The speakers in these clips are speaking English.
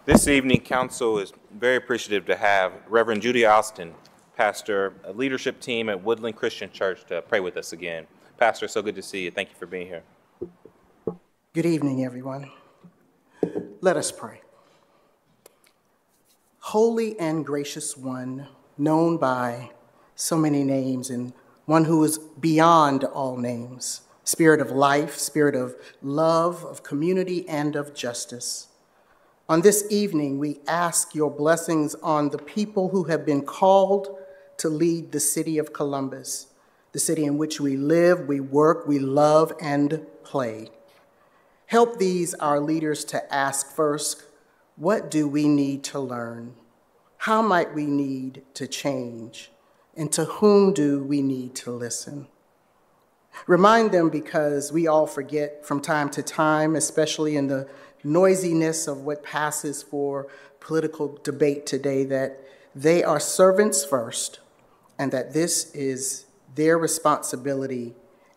This evening, Council is very appreciative to have Reverend Judy Austin, pastor, a leadership team at Woodland Christian Church, to pray with us again. Pastor, so good to see you. Thank you for being here. Good evening, everyone. Let us pray. Holy and gracious one, known by so many names and one who is beyond all names, Spirit of life, Spirit of love, of community, and of justice. On this evening, we ask your blessings on the people who have been called to lead the city of Columbus, the city in which we live, we work, we love, and play. Help these, our leaders, to ask first, what do we need to learn? How might we need to change? And to whom do we need to listen? Remind them, because we all forget from time to time, especially in the noisiness of what passes for political debate today, that they are servants first, and that this is their responsibility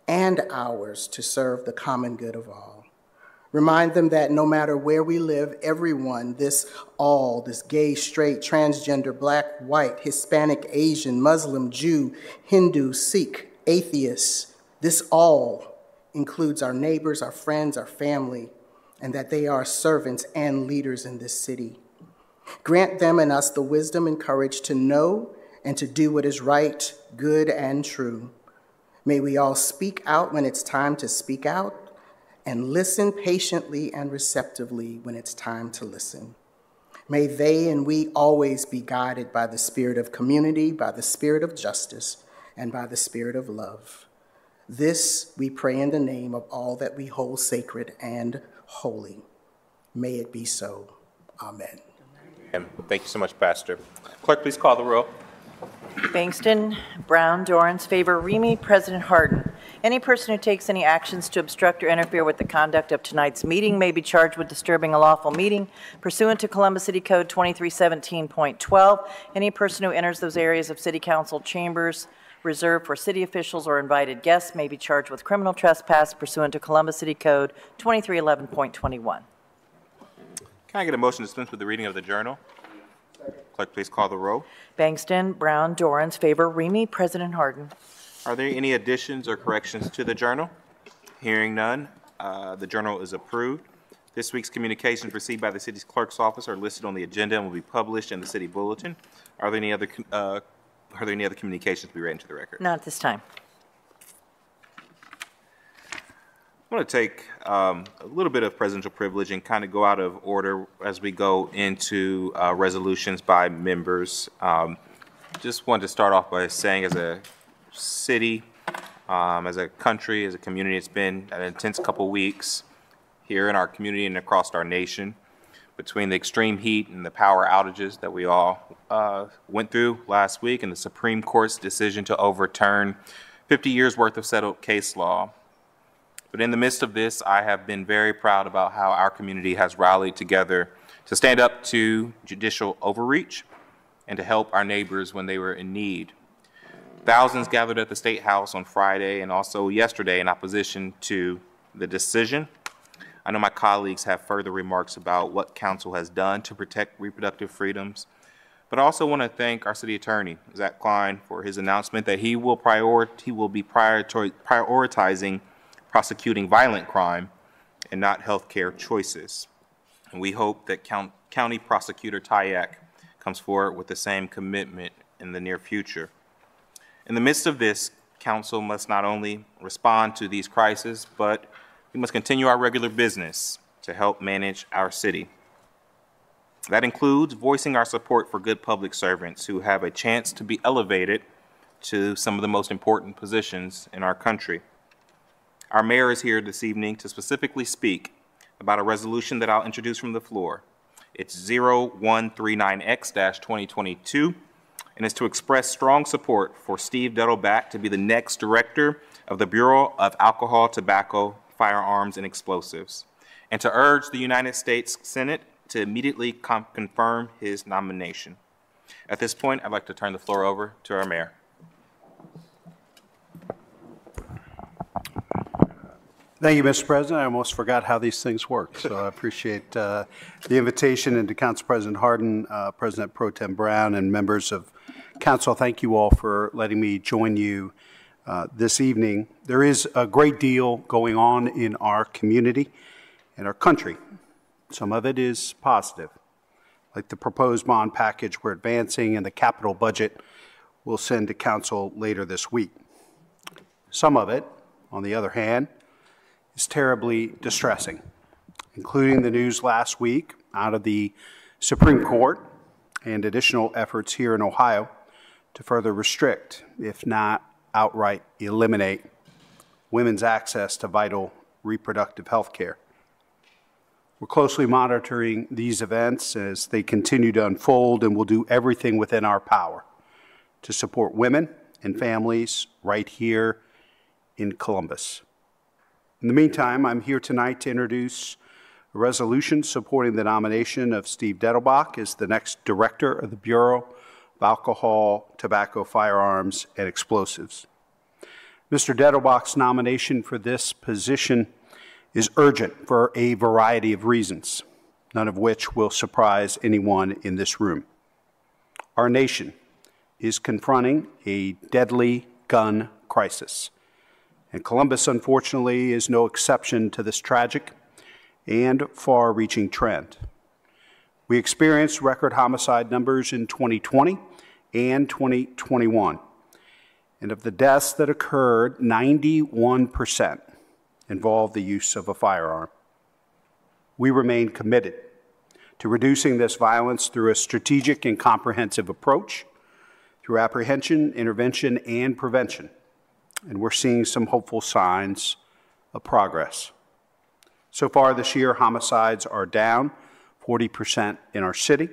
and ours to serve the common good of all. Remind them that no matter where we live, everyone, this gay, straight, transgender, black, white, Hispanic, Asian, Muslim, Jew, Hindu, Sikh, atheist, this all includes our neighbors, our friends, our family, and that they are servants and leaders in this city. Grant them and us the wisdom and courage to know and to do what is right, good, and true. May we all speak out when it's time to speak out, and listen patiently and receptively when it's time to listen. May they and we always be guided by the spirit of community, by the spirit of justice, and by the spirit of love. This we pray in the name of all that we hold sacred and holy. May it be so. Amen. Thank you so much, Pastor. Clerk, please call the roll. Bankston, Brown, Dorans, Favor, Remy, President Harden. Any person who takes any actions to obstruct or interfere with the conduct of tonight's meeting may be charged with disturbing a lawful meeting pursuant to Columbus City Code 2317.12. Any person who enters those areas of City Council chambers reserved for city officials or invited guests may be charged with criminal trespass pursuant to Columbus City Code 2311.21. Can I get a motion to dispense with the reading of the journal? Clerk, please call the roll. Bankston, Brown, Dorans, Favor, Remy, President Harden. Are there any additions or corrections to the journal? Hearing none, the journal is approved. This week's communications received by the city's clerk's office are listed on the agenda and will be published in the city bulletin. Are there any other communications to be read into the record? Not at this time. I want to take a little bit of presidential privilege and kind of go out of order as we go into resolutions by members. Just wanted to start off by saying, as a city, as a country, as a community, it's been an intense couple weeks here in our community and across our nation, between the extreme heat and the power outages that we all went through last week, and the Supreme Court's decision to overturn 50 years worth of settled case law. But in the midst of this, I have been very proud about how our community has rallied together to stand up to judicial overreach and to help our neighbors when they were in need. Thousands gathered at the State House on Friday and also yesterday in opposition to the decision. I know my colleagues have further remarks about what council has done to protect reproductive freedoms, but I also want to thank our city attorney, Zach Klein, for his announcement that he will be prioritizing prosecuting violent crime and not healthcare choices. And we hope that County Prosecutor Tyack comes forward with the same commitment in the near future. In the midst of this, council must not only respond to these crises, but we must continue our regular business to help manage our city. That includes voicing our support for good public servants who have a chance to be elevated to some of the most important positions in our country. Our mayor is here this evening to specifically speak about a resolution that I'll introduce from the floor. It's 0139X-2022, and is to express strong support for Steve Dettelbach to be the next director of the Bureau of Alcohol, Tobacco, Firearms, and Explosives, and to urge the United States Senate to immediately confirm his nomination. At this point, I'd like to turn the floor over to our mayor. Thank you, Mr. President. I almost forgot how these things work, so I appreciate the invitation, and to Council President Hardin, President Pro Tem Brown, and members of Council, thank you all for letting me join you this evening. There is a great deal going on in our community and our country. Some of it is positive, like the proposed bond package we're advancing and the capital budget we'll send to Council later this week. Some of it, on the other hand, is terribly distressing, including the news last week out of the Supreme Court and additional efforts here in Ohio to further restrict, if not outright eliminate, women's access to vital reproductive health care. We're closely monitoring these events as they continue to unfold, and we'll do everything within our power to support women and families right here in Columbus. In the meantime, I'm here tonight to introduce a resolution supporting the nomination of Steve Dettelbach as the next director of the Bureau of Alcohol, Tobacco, Firearms, and Explosives. Mr. Dettelbach's nomination for this position is urgent for a variety of reasons, none of which will surprise anyone in this room. Our nation is confronting a deadly gun crisis, and Columbus, unfortunately, is no exception to this tragic and far-reaching trend. We experienced record homicide numbers in 2020 and 2021, and of the deaths that occurred, 91% involved the use of a firearm. We remain committed to reducing this violence through a strategic and comprehensive approach, through apprehension, intervention, and prevention. And we're seeing some hopeful signs of progress. So far this year, homicides are down 40% in our city,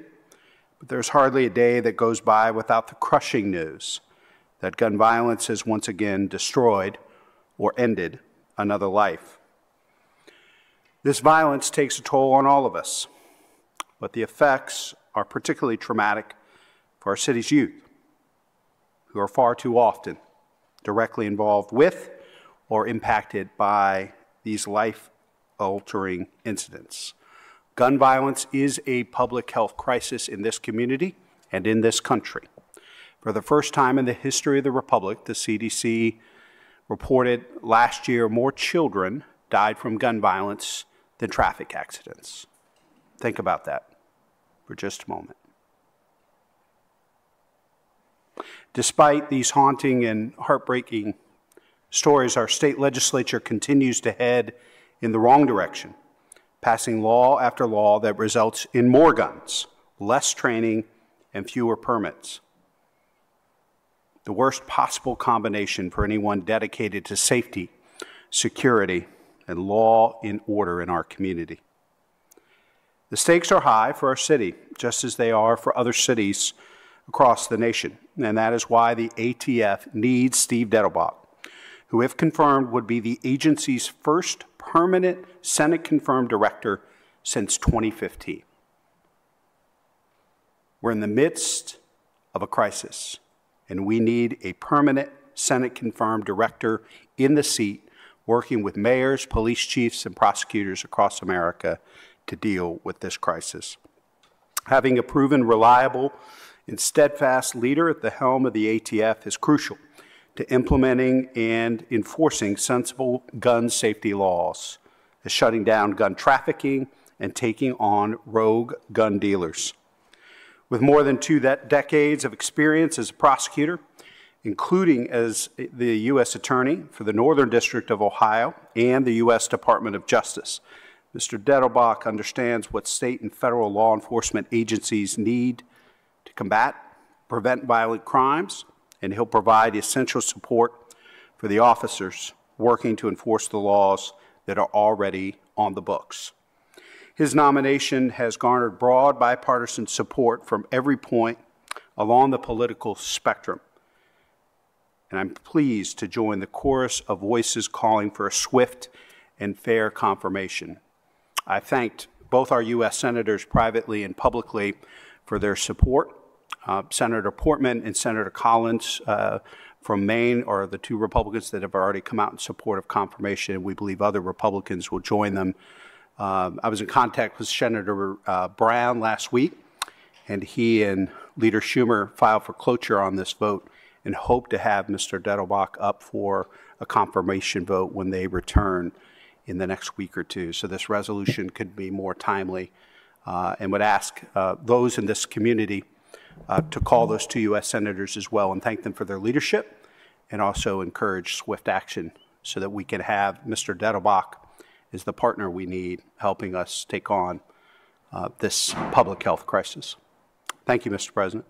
but there's hardly a day that goes by without the crushing news that gun violence has once again destroyed or ended another life. This violence takes a toll on all of us, but the effects are particularly traumatic for our city's youth, who are far too often directly involved with or impacted by these life-altering incidents. Gun violence is a public health crisis in this community and in this country. For the first time in the history of the Republic, the CDC reported last year more children died from gun violence than traffic accidents. Think about that for just a moment. Despite these haunting and heartbreaking stories, our state legislature continues to head in the wrong direction, passing law after law that results in more guns, less training, and fewer permits. The worst possible combination for anyone dedicated to safety, security, and law and order in our community. The stakes are high for our city, just as they are for other cities across the nation, and that is why the ATF needs Steve Dettelbach, who, if confirmed, would be the agency's first permanent Senate-confirmed director since 2015. We're in the midst of a crisis, and we need a permanent Senate-confirmed director in the seat, working with mayors, police chiefs, and prosecutors across America to deal with this crisis. Having a proven, reliable, and steadfast leader at the helm of the ATF is crucial to implementing and enforcing sensible gun safety laws, as shutting down gun trafficking and taking on rogue gun dealers. With more than 2 decades of experience as a prosecutor, including as the U.S. Attorney for the Northern District of Ohio and the U.S. Department of Justice, Mr. Dettelbach understands what state and federal law enforcement agencies need to combat, prevent violent crimes, and he'll provide essential support for the officers working to enforce the laws that are already on the books. His nomination has garnered broad bipartisan support from every point along the political spectrum, and I'm pleased to join the chorus of voices calling for a swift and fair confirmation. I thanked both our U.S. senators privately and publicly for their support, Senator Portman and Senator Collins from Maine are the two Republicans that have already come out in support of confirmation, and we believe other Republicans will join them. I was in contact with Senator Brown last week, and he and Leader Schumer filed for cloture on this vote and hope to have Mr. Dettelbach up for a confirmation vote when they return in the next week or two. So this resolution could be more timely, and would ask those in this community to call those two U.S. senators as well and thank them for their leadership, and also encourage swift action so that we can have Mr. Dettelbach as the partner we need helping us take on this public health crisis. Thank you, Mr. President.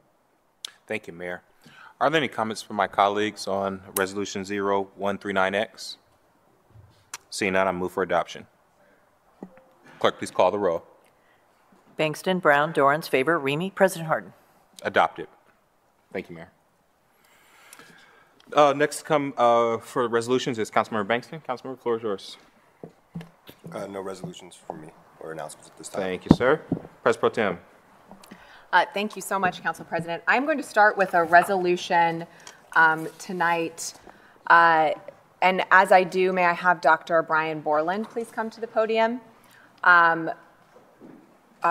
Thank you, Mayor. Are there any comments from my colleagues on Resolution 0139X? Seeing none, I move for adoption. Clerk, please call the roll. Bangston, Brown, Dorans, favor, Remy. President Harden. Adopted. Thank you, Mayor. Next come for resolutions is Councilmember Bangston. Councilmember, the floor is yours. No resolutions from me or announcements at this time. Thank you, sir. President Pro Tem. Thank you so much, Council President. I'm going to start with a resolution tonight. And as I do, may I have Dr. Brian Borland please come to the podium?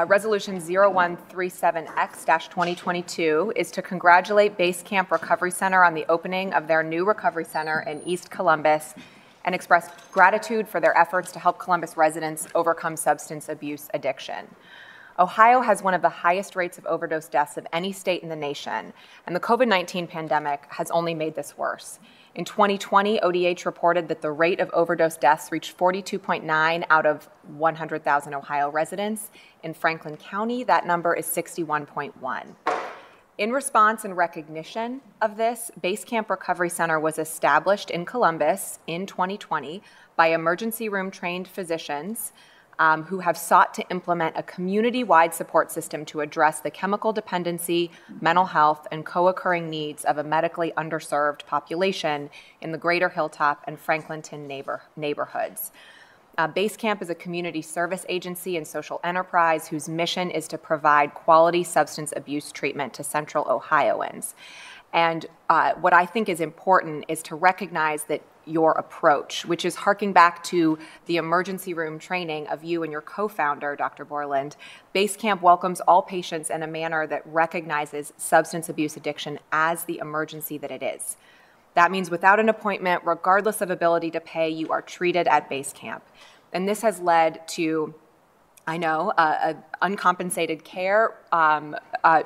Resolution 0137X-2022 is to congratulate Base Camp Recovery Center on the opening of their new recovery center in East Columbus and express gratitude for their efforts to help Columbus residents overcome substance abuse addiction. Ohio has one of the highest rates of overdose deaths of any state in the nation, and the COVID-19 pandemic has only made this worse. In 2020, ODH reported that the rate of overdose deaths reached 42.9 out of 100,000 Ohio residents. In Franklin County, that number is 61.1. In response and recognition of this, Base Camp Recovery Center was established in Columbus in 2020 by emergency room trained physicians who have sought to implement a community-wide support system to address the chemical dependency, mental health, and co-occurring needs of a medically underserved population in the greater Hilltop and Franklinton neighborhoods. Base Camp is a community service agency and social enterprise whose mission is to provide quality substance abuse treatment to Central Ohioans. And what I think is important is to recognize that your approach, which is harking back to the emergency room training of you and your co-founder, Dr. Borland, Base Camp welcomes all patients in a manner that recognizes substance abuse addiction as the emergency that it is. That means without an appointment, regardless of ability to pay, you are treated at Base Camp. And this has led to, I know, uncompensated care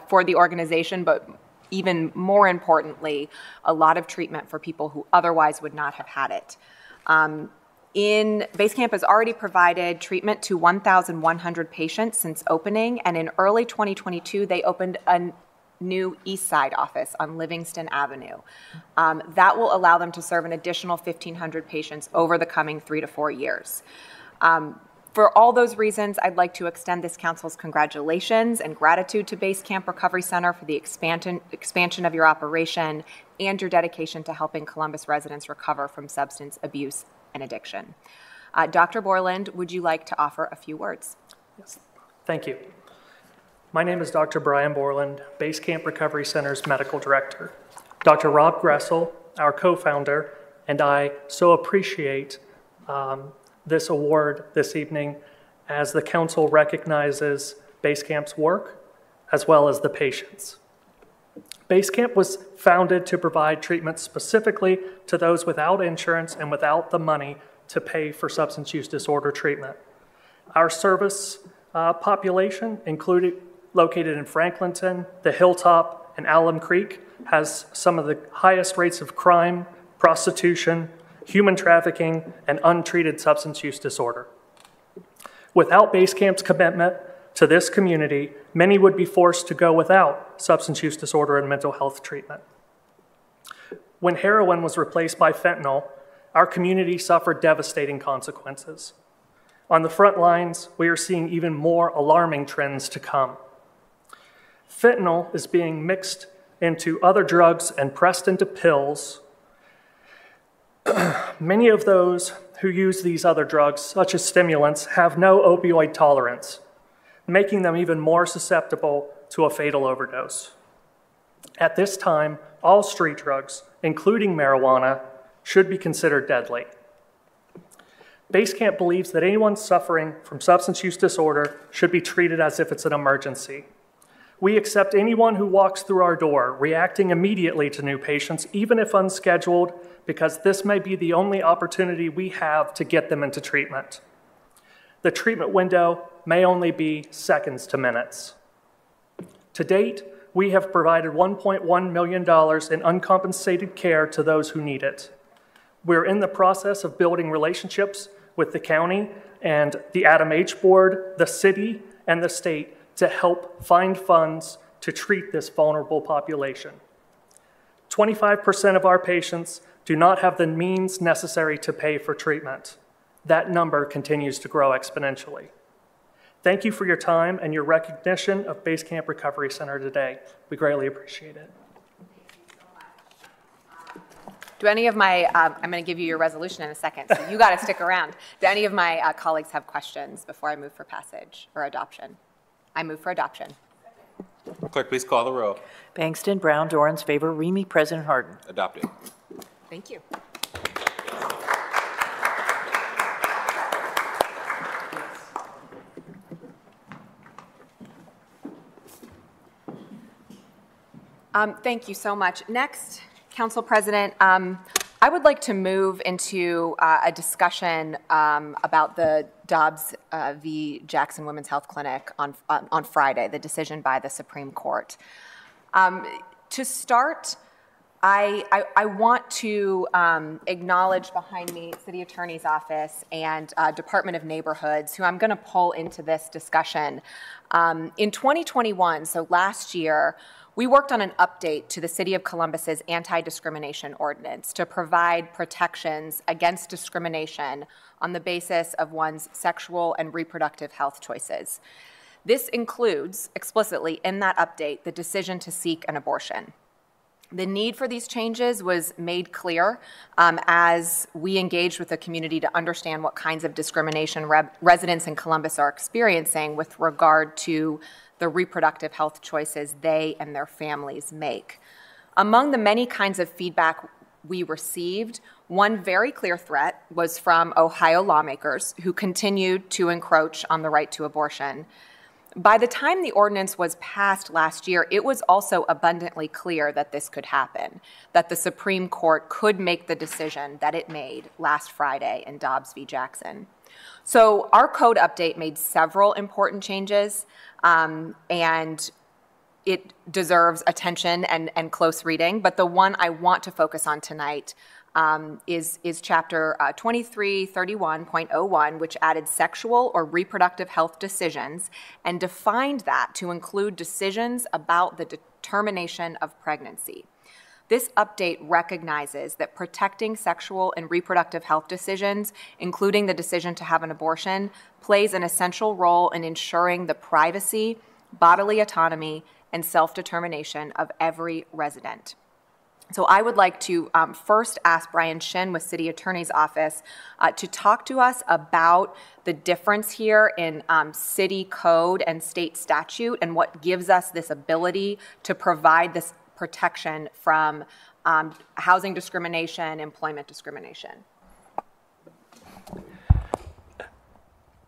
for the organization, but even more importantly, a lot of treatment for people who otherwise would not have had it. Base Camp has already provided treatment to 1,100 patients since opening, and in early 2022, they opened a new East Side office on Livingston Avenue. That will allow them to serve an additional 1,500 patients over the coming 3 to 4 years. For all those reasons, I'd like to extend this council's congratulations and gratitude to Base Camp Recovery Center for the expansion of your operation and your dedication to helping Columbus residents recover from substance abuse and addiction. Dr. Borland, would you like to offer a few words? Yes, thank you. My name is Dr. Brian Borland, Base Camp Recovery Center's medical director. Dr. Rob Gressel, our co-founder, and I so appreciate this award this evening as the council recognizes Base Camp's work as well as the patients. Base Camp was founded to provide treatment specifically to those without insurance and without the money to pay for substance use disorder treatment. Our service population, located in Franklinton, the Hilltop, and Alum Creek, has some of the highest rates of crime, prostitution, human trafficking, and untreated substance use disorder. Without Base Camp's commitment to this community, many would be forced to go without substance use disorder and mental health treatment. When heroin was replaced by fentanyl, our community suffered devastating consequences. On the front lines, we are seeing even more alarming trends to come. Fentanyl is being mixed into other drugs and pressed into pills. Many of those who use these other drugs, such as stimulants, have no opioid tolerance, making them even more susceptible to a fatal overdose. At this time, all street drugs, including marijuana, should be considered deadly. Basecamp believes that anyone suffering from substance use disorder should be treated as if it's an emergency. We accept anyone who walks through our door, reacting immediately to new patients, even if unscheduled, because this may be the only opportunity we have to get them into treatment. The treatment window may only be seconds to minutes. To date, we have provided $1.1 million in uncompensated care to those who need it. We're in the process of building relationships with the county and the Adam H. Board, the city, and the state to help find funds to treat this vulnerable population. 25% of our patients do not have the means necessary to pay for treatment. That number continues to grow exponentially. Thank you for your time and your recognition of Basecamp Recovery Center today. We greatly appreciate it. Do any of my, I'm going to give you your resolution in a second, so you got to stick around. Do any of my colleagues have questions before I move for passage or adoption? I move for adoption. Clerk, please call the row. Bankston, Brown, Dorans, favor, Remy, President Harden. Adopted. Thank you. Thank you so much. Next, Council President, I would like to move into a discussion about the Dobbs v. Jackson Women's Health Clinic on Friday, the decision by the Supreme Court. To start, I want to acknowledge behind me City Attorney's Office and Department of Neighborhoods, who I'm going to pull into this discussion. In 2021, so last year, we worked on an update to the City of Columbus's anti-discrimination ordinance to provide protections against discrimination on the basis of one's sexual and reproductive health choices. This includes, explicitly in that update, the decision to seek an abortion. The need for these changes was made clear as we engaged with the community to understand what kinds of discrimination residents in Columbus are experiencing with regard to the reproductive health choices they and their families make. Among the many kinds of feedback we received, one very clear threat was from Ohio lawmakers who continued to encroach on the right to abortion. By the time the ordinance was passed last year, it was also abundantly clear that this could happen, that the Supreme Court could make the decision that it made last Friday in Dobbs v. Jackson. So our code update made several important changes, and it deserves attention and close reading. But the one I want to focus on tonight is Chapter 2331.01, which added sexual or reproductive health decisions and defined that to include decisions about the determination of pregnancy. This update recognizes that protecting sexual and reproductive health decisions, including the decision to have an abortion, plays an essential role in ensuring the privacy, bodily autonomy, and self-determination of every resident. So I would like to first ask Brian Shin with City Attorney's Office to talk to us about the difference here in city code and state statute and what gives us this ability to provide this protection from housing discrimination, employment discrimination.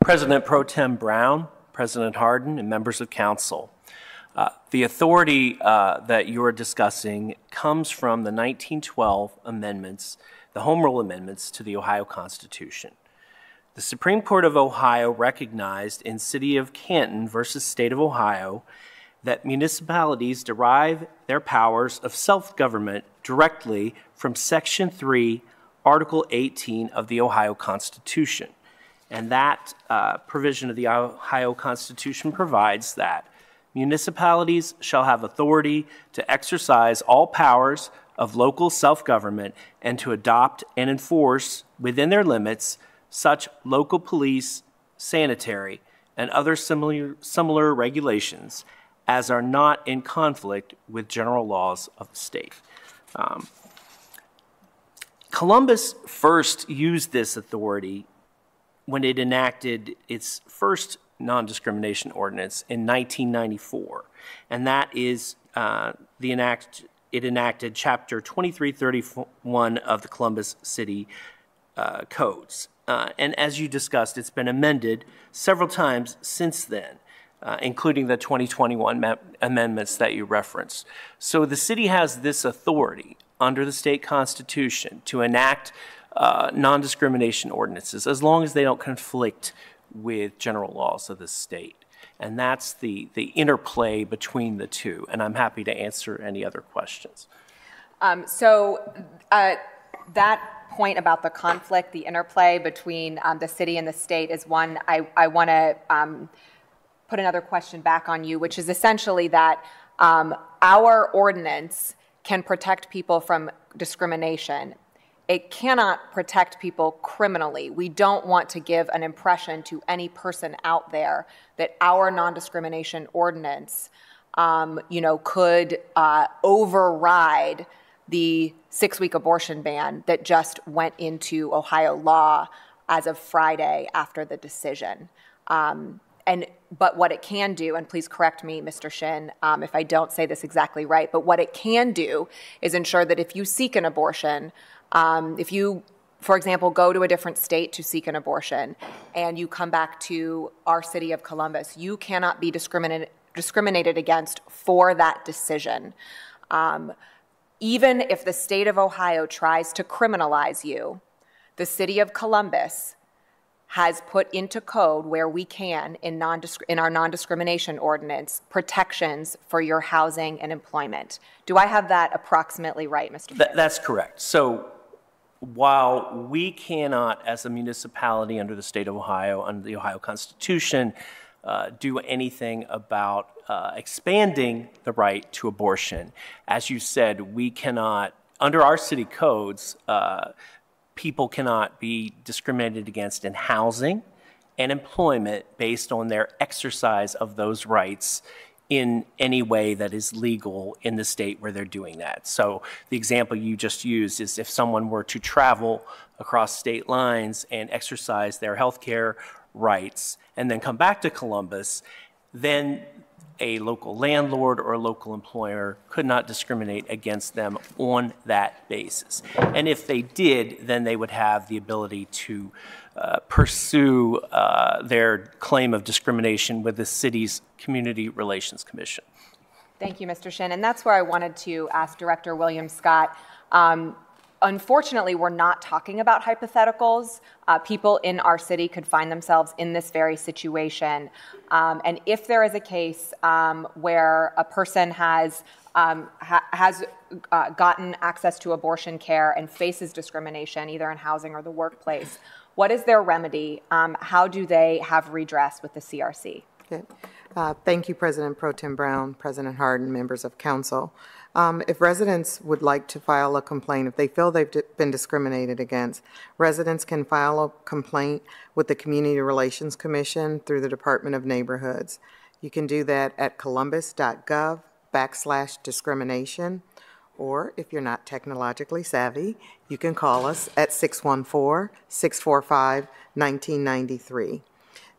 President Pro Tem Brown, President Harden, and members of council. The authority that you are discussing comes from the 1912 amendments, the Home Rule amendments to the Ohio Constitution. The Supreme Court of Ohio recognized in City of Canton versus State of Ohio that municipalities derive their powers of self-government directly from Section 3, Article 18 of the Ohio Constitution. And that provision of the Ohio Constitution provides that municipalities shall have authority to exercise all powers of local self-government and to adopt and enforce within their limits such local police, sanitary, and other similar regulations as are not in conflict with general laws of the state. Columbus first used this authority when it enacted its first non-discrimination ordinance in 1994, and that is the it enacted Chapter 2331 of the Columbus City Codes. And as you discussed, it's been amended several times since then, including the 2021 amendments that you referenced. So the city has this authority under the state constitution to enact non-discrimination ordinances as long as they don't conflict with general laws of the state. And that's the interplay between the two. And I'm happy to answer any other questions. That point about the conflict, the interplay between the city and the state is one I want to put another question back on you, which is essentially that our ordinance can protect people from discrimination. It cannot protect people criminally. We don't want to give an impression to any person out there that our non-discrimination ordinance, could override the 6-week abortion ban that just went into Ohio law as of Friday after the decision. But what it can do, and please correct me, Mr. Shin, if I don't say this exactly right, but what it can do is ensure that if you seek an abortion, if you, for example, go to a different state to seek an abortion and you come back to our city of Columbus, you cannot be discriminated against for that decision. Even if the state of Ohio tries to criminalize you, the city of Columbus has put into code where we can, in our non-discrimination ordinance, protections for your housing and employment. Do I have that approximately right, Mr. Chair? That's correct. So while we cannot, as a municipality under the state of Ohio, under the Ohio Constitution, do anything about expanding the right to abortion, as you said, we cannot, under our city codes, people cannot be discriminated against in housing and employment based on their exercise of those rights in any way that is legal in the state where they're doing that. So the example you just used is if someone were to travel across state lines and exercise their health care rights and then come back to Columbus, then a local landlord or a local employer could not discriminate against them on that basis. And if they did, then they would have the ability to pursue their claim of discrimination with the city's Community Relations Commission. Thank you, Mr. Shin. And that's where I wanted to ask Director William Scott. Unfortunately, we're not talking about hypotheticals. People in our city could find themselves in this very situation. And if there is a case where a person has gotten access to abortion care and faces discrimination, either in housing or the workplace, what is their remedy? How do they have redress with the CRC? Okay. Thank you, President Pro Tem Brown, President Hardin, members of council. If residents would like to file a complaint, if they feel they've been discriminated against, residents can file a complaint with the Community Relations Commission through the Department of Neighborhoods. You can do that at columbus.gov/discrimination, or if you're not technologically savvy, you can call us at 614-645-1993.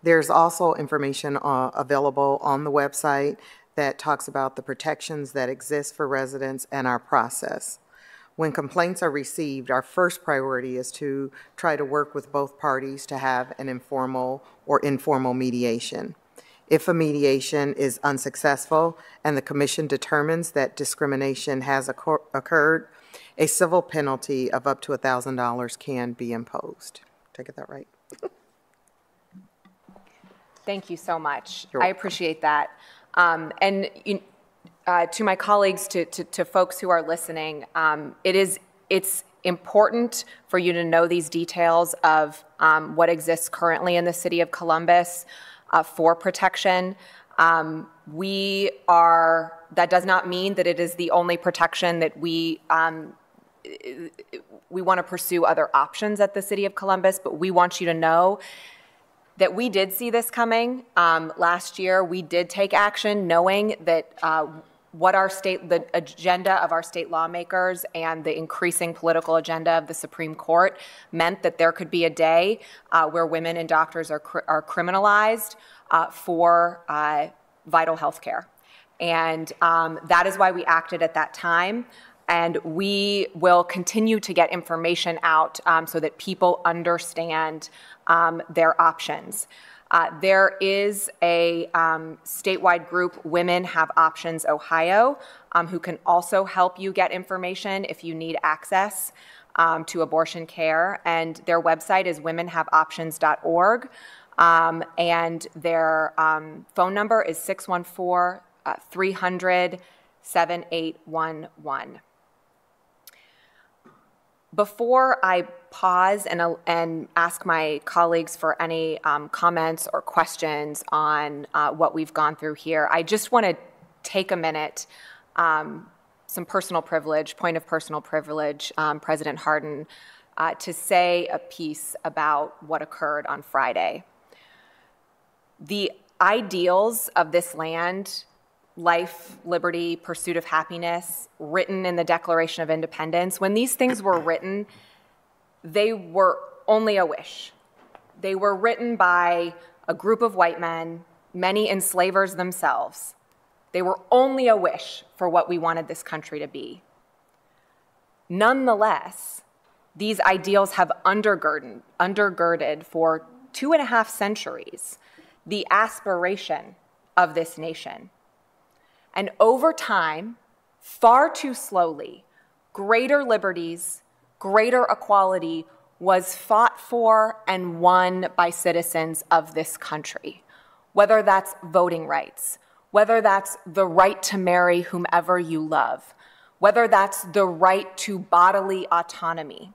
There's also information available on the website that talks about the protections that exist for residents and our process. When complaints are received, our first priority is to try to work with both parties to have an informal or informal mediation. If a mediation is unsuccessful and the commission determines that discrimination has occurred, a civil penalty of up to $1,000 can be imposed. Did I get that right? Thank you so much. I appreciate that. And to my colleagues, to folks who are listening, it's important for you to know these details of what exists currently in the city of Columbus for protection. That does not mean that it is the only protection that we want to pursue other options at the city of Columbus, but we want you to know that we did see this coming. Last year, we did take action knowing that the agenda of our state lawmakers and the increasing political agenda of the Supreme Court meant that there could be a day where women and doctors are criminalized for vital health care. And that is why we acted at that time. And we will continue to get information out so that people understand their options. There is a statewide group, Women Have Options Ohio, who can also help you get information if you need access to abortion care. And their website is womenhaveoptions.org. And their phone number is 614-300-7811. Before I pause and ask my colleagues for any comments or questions on what we've gone through here, I just want to take a minute, some personal privilege, point of personal privilege, President Hardin, to say a piece about what occurred on Friday. The ideals of this land, life, liberty, pursuit of happiness, written in the Declaration of Independence, when these things were written, they were only a wish. They were written by a group of white men, many enslavers themselves. They were only a wish for what we wanted this country to be. Nonetheless, these ideals have undergirded for 2.5 centuries the aspiration of this nation. And over time, far too slowly, greater liberties, greater equality was fought for and won by citizens of this country, whether that's voting rights, whether that's the right to marry whomever you love, whether that's the right to bodily autonomy.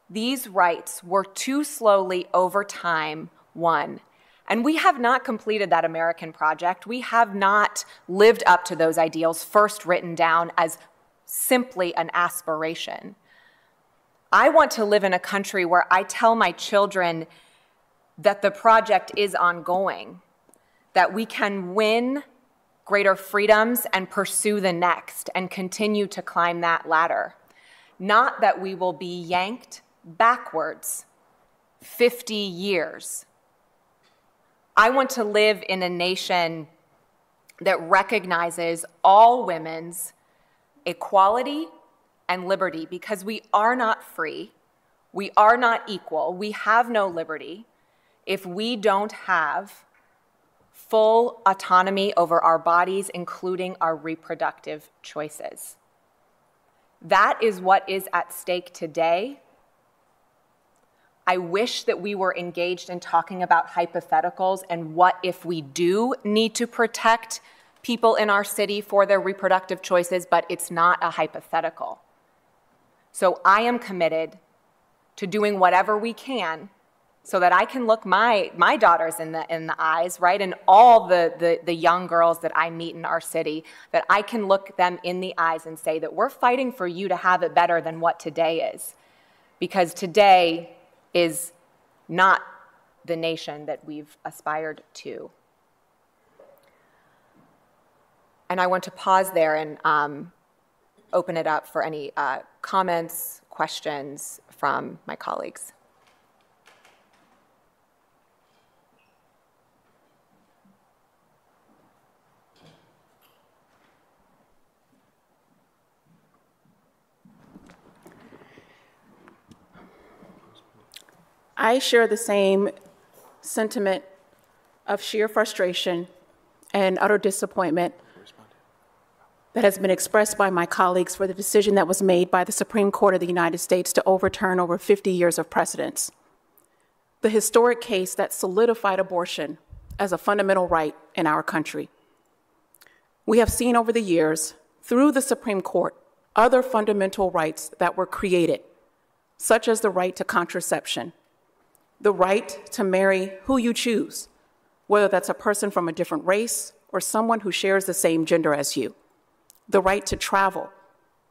These rights were too slowly over time won. And we have not completed that American project. We have not lived up to those ideals first written down as simply an aspiration. I want to live in a country where I tell my children that the project is ongoing, that we can win greater freedoms and pursue the next and continue to climb that ladder. Not that we will be yanked backwards 50 years. I want to live in a nation that recognizes all women's equality and liberty, because we are not free, we are not equal, we have no liberty if we don't have full autonomy over our bodies, including our reproductive choices. That is what is at stake today. I wish that we were engaged in talking about hypotheticals and what if we do need to protect people in our city for their reproductive choices, but it's not a hypothetical. So I am committed to doing whatever we can so that I can look my daughters in the eyes, right, and all the young girls that I meet in our city, that I can look them in the eyes and say that we're fighting for you to have it better than what today is. Because today is not the nation that we've aspired to. And I want to pause there and open it up for any comments, questions from my colleagues. I share the same sentiment of sheer frustration and utter disappointment that has been expressed by my colleagues for the decision that was made by the Supreme Court of the United States to overturn over 50 years of precedents. The historic case that solidified abortion as a fundamental right in our country. We have seen over the years, through the Supreme Court, other fundamental rights that were created, such as the right to contraception, the right to marry who you choose, whether that's a person from a different race or someone who shares the same gender as you, the right to travel,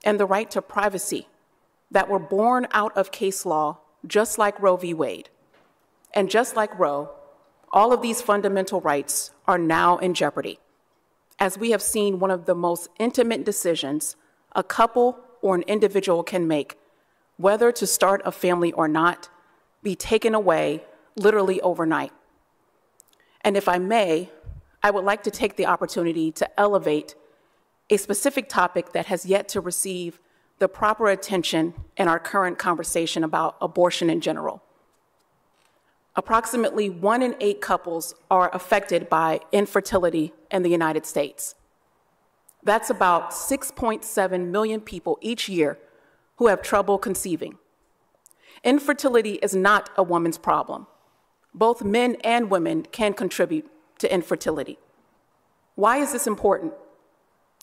and the right to privacy that were born out of case law, just like Roe v. Wade. And just like Roe, all of these fundamental rights are now in jeopardy, as we have seen one of the most intimate decisions a couple or an individual can make, whether to start a family or not, be taken away literally overnight. And if I may, I would like to take the opportunity to elevate a specific topic that has yet to receive the proper attention in our current conversation about abortion in general. Approximately 1 in 8 couples are affected by infertility in the United States. That's about 6.7 million people each year who have trouble conceiving. Infertility is not a woman's problem. Both men and women can contribute to infertility. Why is this important?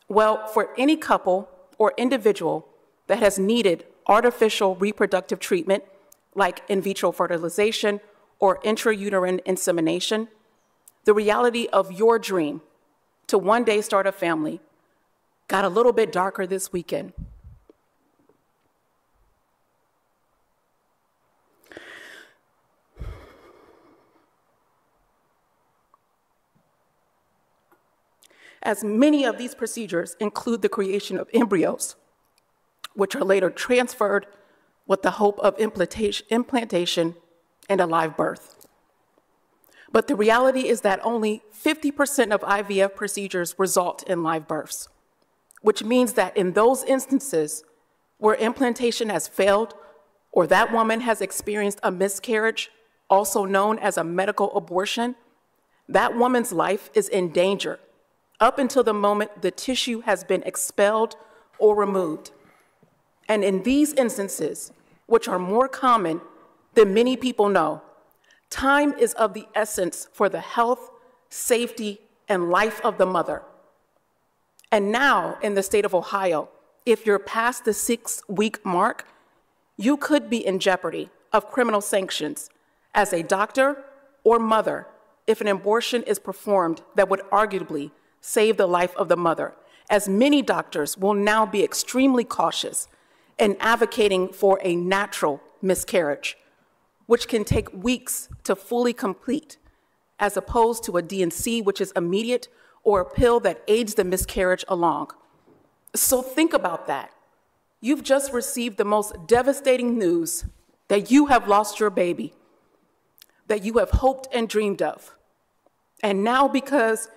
Well, for any couple or individual that has needed artificial reproductive treatment, like in vitro fertilization or intrauterine insemination, the reality of your dream to one day start a family got a little bit darker this weekend. As many of these procedures include the creation of embryos, which are later transferred with the hope of implantation and a live birth. But the reality is that only 50% of IVF procedures result in live births, which means that in those instances where implantation has failed or that woman has experienced a miscarriage, also known as a medical abortion, that woman's life is in danger up until the moment the tissue has been expelled or removed. And in these instances, which are more common than many people know, time is of the essence for the health, safety, and life of the mother. And now, in the state of Ohio, if you're past the 6-week mark, you could be in jeopardy of criminal sanctions as a doctor or mother if an abortion is performed that would arguably save the life of the mother, as many doctors will now be extremely cautious in advocating for a natural miscarriage, which can take weeks to fully complete, as opposed to a D&C, which is immediate, or a pill that aids the miscarriage along. So think about that. You've just received the most devastating news that you have lost your baby, that you have hoped and dreamed of. And now, because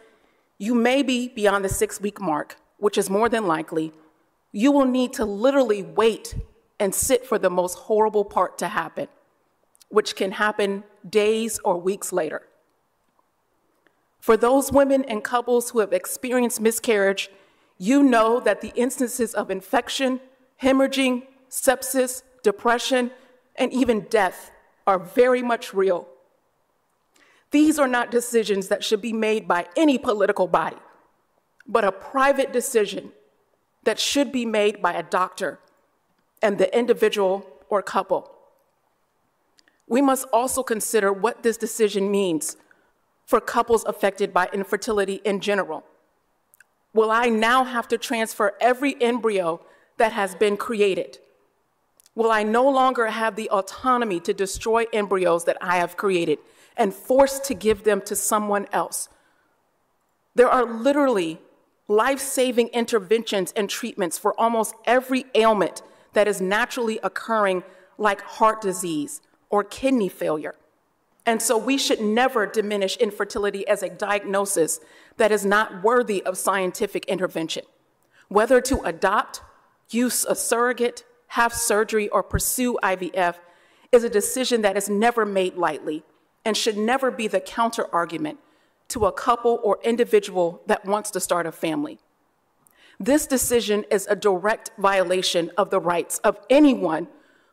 you may be beyond the 6-week mark, which is more than likely, you will need to literally wait and sit for the most horrible part to happen, which can happen days or weeks later. For those women and couples who have experienced miscarriage, you know that the instances of infection, hemorrhaging, sepsis, depression, and even death are very much real. These are not decisions that should be made by any political body, but a private decision that should be made by a doctor and the individual or couple. We must also consider what this decision means for couples affected by infertility in general. Will I now have to transfer every embryo that has been created? Will I no longer have the autonomy to destroy embryos that I have created and forced to give them to someone else? There are literally life-saving interventions and treatments for almost every ailment that is naturally occurring, like heart disease or kidney failure. And so we should never diminish infertility as a diagnosis that is not worthy of scientific intervention. Whether to adopt, use a surrogate, have surgery, or pursue IVF is a decision that is never made lightly and should never be the counter-argument to a couple or individual that wants to start a family. This decision is a direct violation of the rights of anyone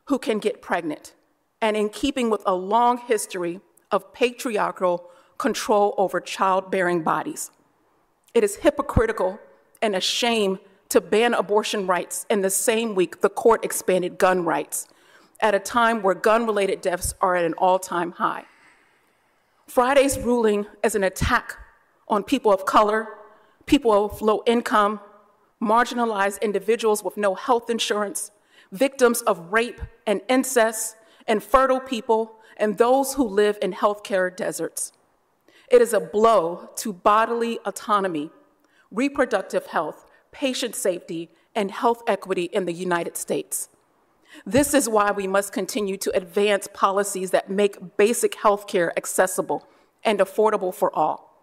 who can get pregnant, and in keeping with a long history of patriarchal control over childbearing bodies. It is hypocritical and a shame to ban abortion rights in the same week the court expanded gun rights, at a time where gun-related deaths are at an all-time high. Friday's ruling is an attack on people of color, people of low income, marginalized individuals with no health insurance, victims of rape and incest, infertile people, and those who live in healthcare deserts. It is a blow to bodily autonomy, reproductive health, patient safety, and health equity in the United States. This is why we must continue to advance policies that make basic health care accessible and affordable for all.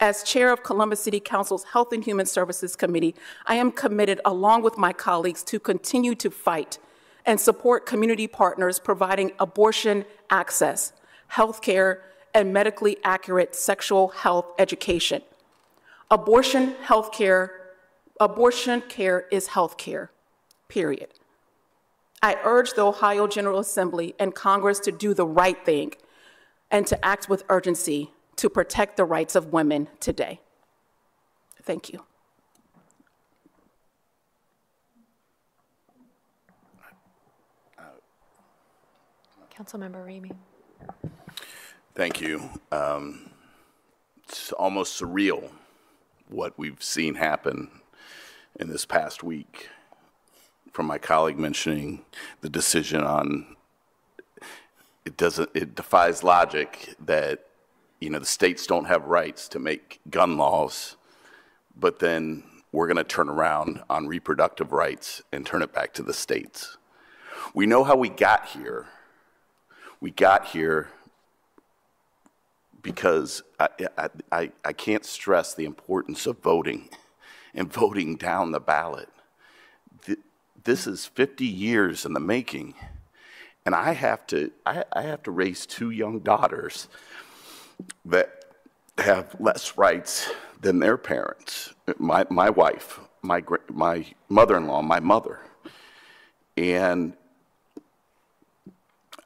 As chair of Columbus City Council's Health and Human Services Committee, I am committed, along with my colleagues, to continue to fight and support community partners providing abortion access, health care, and medically accurate sexual health education. Abortion care is health care, period. I urge the Ohio General Assembly and Congress to do the right thing and to act with urgency to protect the rights of women today. Thank you. Councilmember Remy. Thank you. It's almost surreal what we've seen happen in this past week, from my colleague mentioning the decision on, it defies logic that, you know, the states don't have rights to make gun laws, but then we're going to turn around on reproductive rights and turn it back to the states. We know how we got here. We got here because I can't stress the importance of voting and voting down the ballot. This is 50 years in the making, and I have to raise 2 young daughters that have less rights than their parents. My wife, my mother-in-law, my mother, and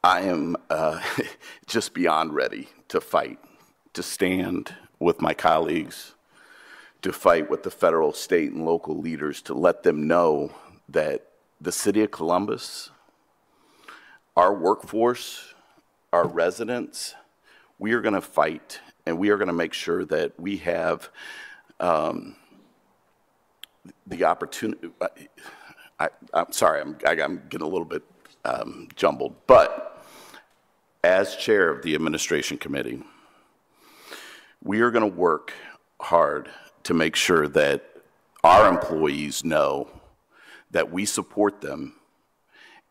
I am just beyond ready to fight, to stand with my colleagues, to fight with the federal, state, and local leaders, to let them know that the city of Columbus, our workforce, our residents, we are going to fight, and we are going to make sure that we have the opportunity. I'm sorry, I'm getting a little bit jumbled, but as chair of the administration committee, we are going to work hard to make sure that our employees know that we support them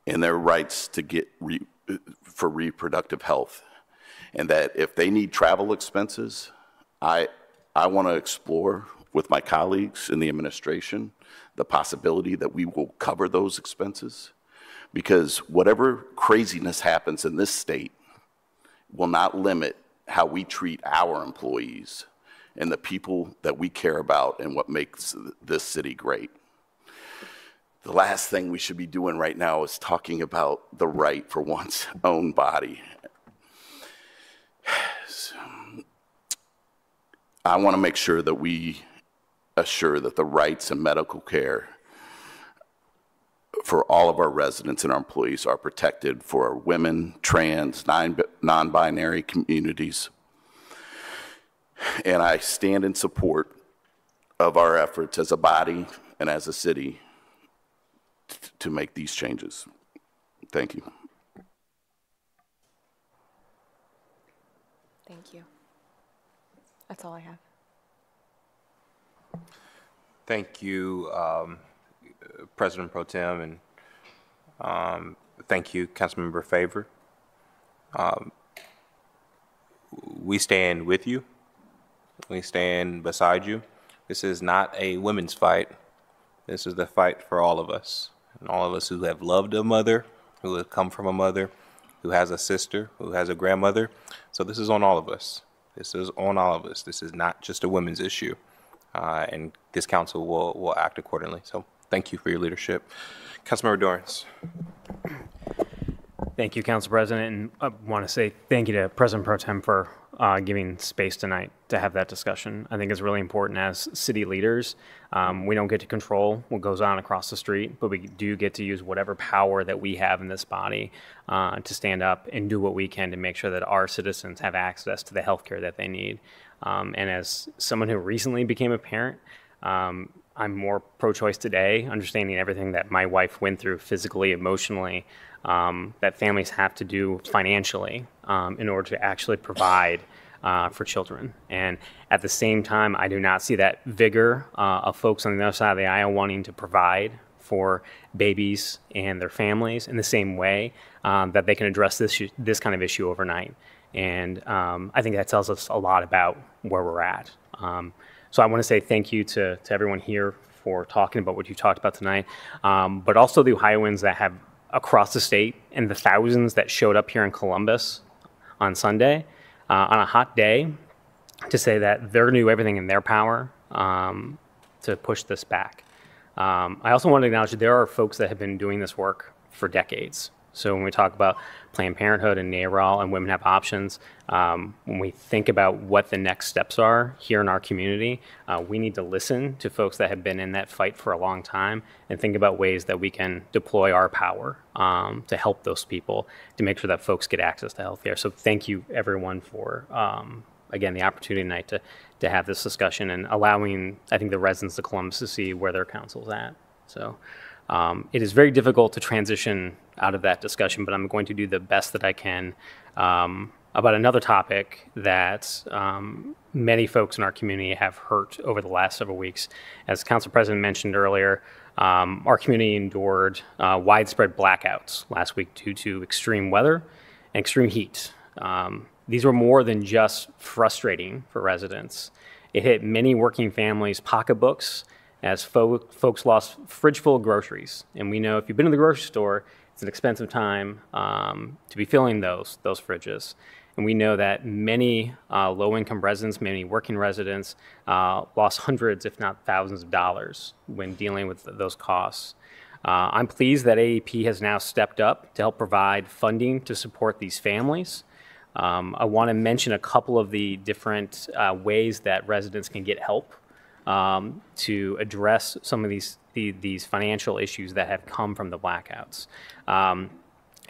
in their rights to get for reproductive health, and that if they need travel expenses, I want to explore with my colleagues in the administration the possibility that we will cover those expenses, because whatever craziness happens in this state will not limit how we treat our employees and the people that we care about and what makes this city great. The last thing we should be doing right now is talking about the right for one's own body. I want to make sure that we assure that the rights and medical care for all of our residents and our employees are protected for our women, trans, non-binary communities. And I stand in support of our efforts as a body and as a city to make these changes. Thank you. Thank you. That's all I have. Thank you, President Pro Tem, and thank you, Councilmember Favor. We stand with you. We stand beside you. This is not a women's fight. This is the fight for all of us, and all of us who have loved a mother, who have come from a mother, who has a sister, who has a grandmother. So this is on all of us. This is on all of us. This is not just a women's issue, and this council will act accordingly. So thank you for your leadership. Councilmember Dorrance. Thank you, Council President, and I want to say thank you to President Pro Tem for giving space tonight to have that discussion. I think it's really important as city leaders. We don't get to control what goes on across the street, but we do get to use whatever power that we have in this body to stand up and do what we can to make sure that our citizens have access to the health care that they need. And as someone who recently became a parent, I'm more pro-choice today, understanding everything that my wife went through physically, emotionally, that families have to do financially in order to actually provide for children. And at the same time, I do not see that vigor of folks on the other side of the aisle wanting to provide for babies and their families in the same way that they can address this kind of issue overnight. And I think that tells us a lot about where we're at. So I want to say thank you to everyone here for talking about what you talked about tonight, but also the Ohioans that have across the state and the thousands that showed up here in Columbus on Sunday on a hot day to say that they're going to do everything in their power to push this back. I also want to acknowledge that there are folks that have been doing this work for decades. So when we talk about Planned Parenthood and NARAL and Women Have Options, when we think about what the next steps are here in our community, we need to listen to folks that have been in that fight for a long time and think about ways that we can deploy our power to help those people to make sure that folks get access to health care. So thank you, everyone, for, again, the opportunity tonight to have this discussion and allowing, I think, the residents of Columbus to see where their council's at. So it is very difficult to transition out of that discussion, but I'm going to do the best that I can about another topic that many folks in our community have heard over the last several weeks. As Council President mentioned earlier, our community endured widespread blackouts last week due to extreme weather and extreme heat. These were more than just frustrating for residents. It hit many working families' pocketbooks as folks lost fridge full of groceries. And we know if you've been to the grocery store, it's an expensive time to be filling those fridges. And we know that many low-income residents, many working residents, lost hundreds, if not thousands of dollars when dealing with those costs. I'm pleased that AEP has now stepped up to help provide funding to support these families. I want to mention a couple of the different ways that residents can get help to address some of these financial issues that have come from the blackouts.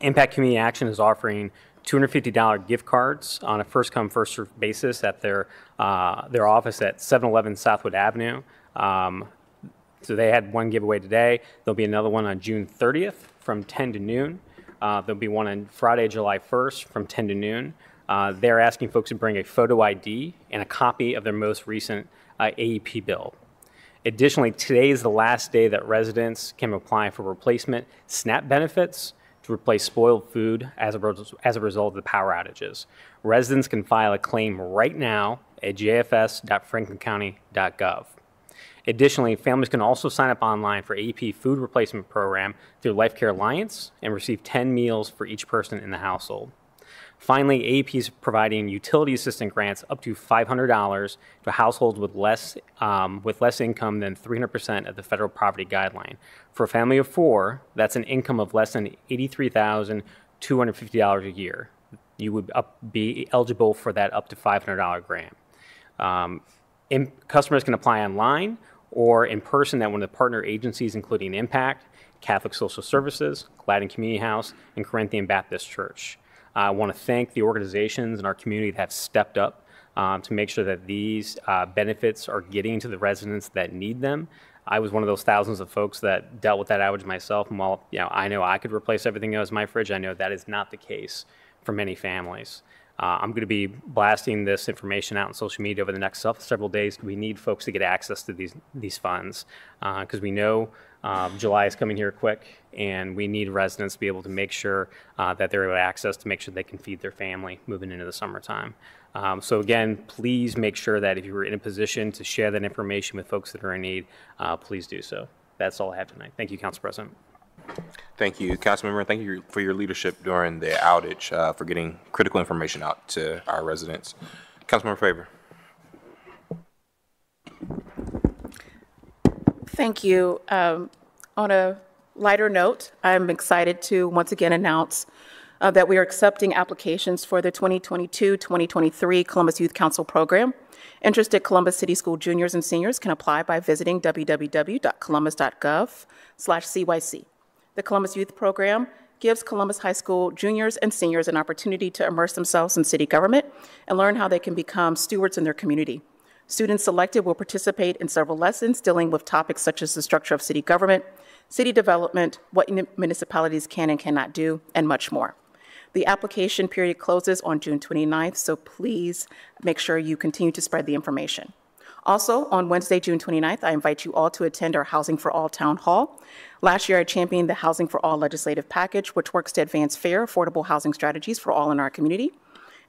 Impact Community Action is offering $250 gift cards on a first-come, first-served basis at their office at 711 Southwood Avenue. So they had one giveaway today. There'll be another one on June 30th from 10 to noon. There'll be one on Friday, July 1st from 10 to noon. They're asking folks to bring a photo ID and a copy of their most recent AEP bill. Additionally, today is the last day that residents can apply for replacement SNAP benefits to replace spoiled food as a result of the power outages. Residents can file a claim right now at jfs.franklincounty.gov. Additionally, families can also sign up online for AEP food replacement program through Life Care Alliance and receive 10 meals for each person in the household. Finally, AEP is providing utility assistance grants up to $500 to households with less income than 300% of the federal poverty guideline. For a family of four, that's an income of less than $83,250 a year. You would be eligible for that up to $500 grant. Customers can apply online or in person at one of the partner agencies, including Impact, Catholic Social Services, Gladden Community House, and Corinthian Baptist Church. I want to thank the organizations in our community that have stepped up to make sure that these benefits are getting to the residents that need them. I was one of those thousands of folks that dealt with that outage myself. And while I know I could replace everything that was in my fridge, I know that is not the case for many families. I'm going to be blasting this information out on social media over the next several days. We need folks to get access to these funds because we know July is coming here quick, and we need residents to be able to make sure that they're able to access to make sure they can feed their family moving into the summertime. So again, please make sure that if you were in a position to share that information with folks that are in need, please do so. That's all I have tonight. Thank you, Council President. Thank you, Councilmember. Thank you for your leadership during the outage, for getting critical information out to our residents. Councilmember Faber. Thank you. On a lighter note, I'm excited to once again announce that we are accepting applications for the 2022-2023 Columbus Youth Council program. Interested Columbus City School juniors and seniors can apply by visiting www.columbus.gov/CYC. The Columbus Youth Program gives Columbus High School juniors and seniors an opportunity to immerse themselves in city government and learn how they can become stewards in their community. Students selected will participate in several lessons dealing with topics such as the structure of city government, city development, what municipalities can and cannot do, and much more. The application period closes on June 29th, so please make sure you continue to spread the information. Also, on Wednesday, June 29th, I invite you all to attend our Housing for All Town Hall. Last year, I championed the Housing for All legislative package, which works to advance fair, affordable housing strategies for all in our community.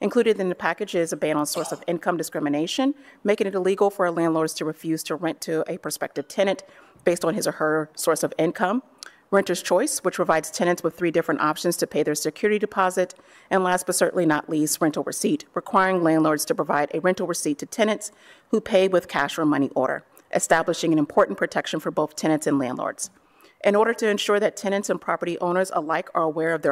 Included in the package is a ban on source of income discrimination, making it illegal for landlords to refuse to rent to a prospective tenant based on his or her source of income. Renter's choice, which provides tenants with 3 different options to pay their security deposit. And last but certainly not least, rental receipt, requiring landlords to provide a rental receipt to tenants who pay with cash or money order, establishing an important protection for both tenants and landlords. In order to ensure that tenants and property owners alike are aware of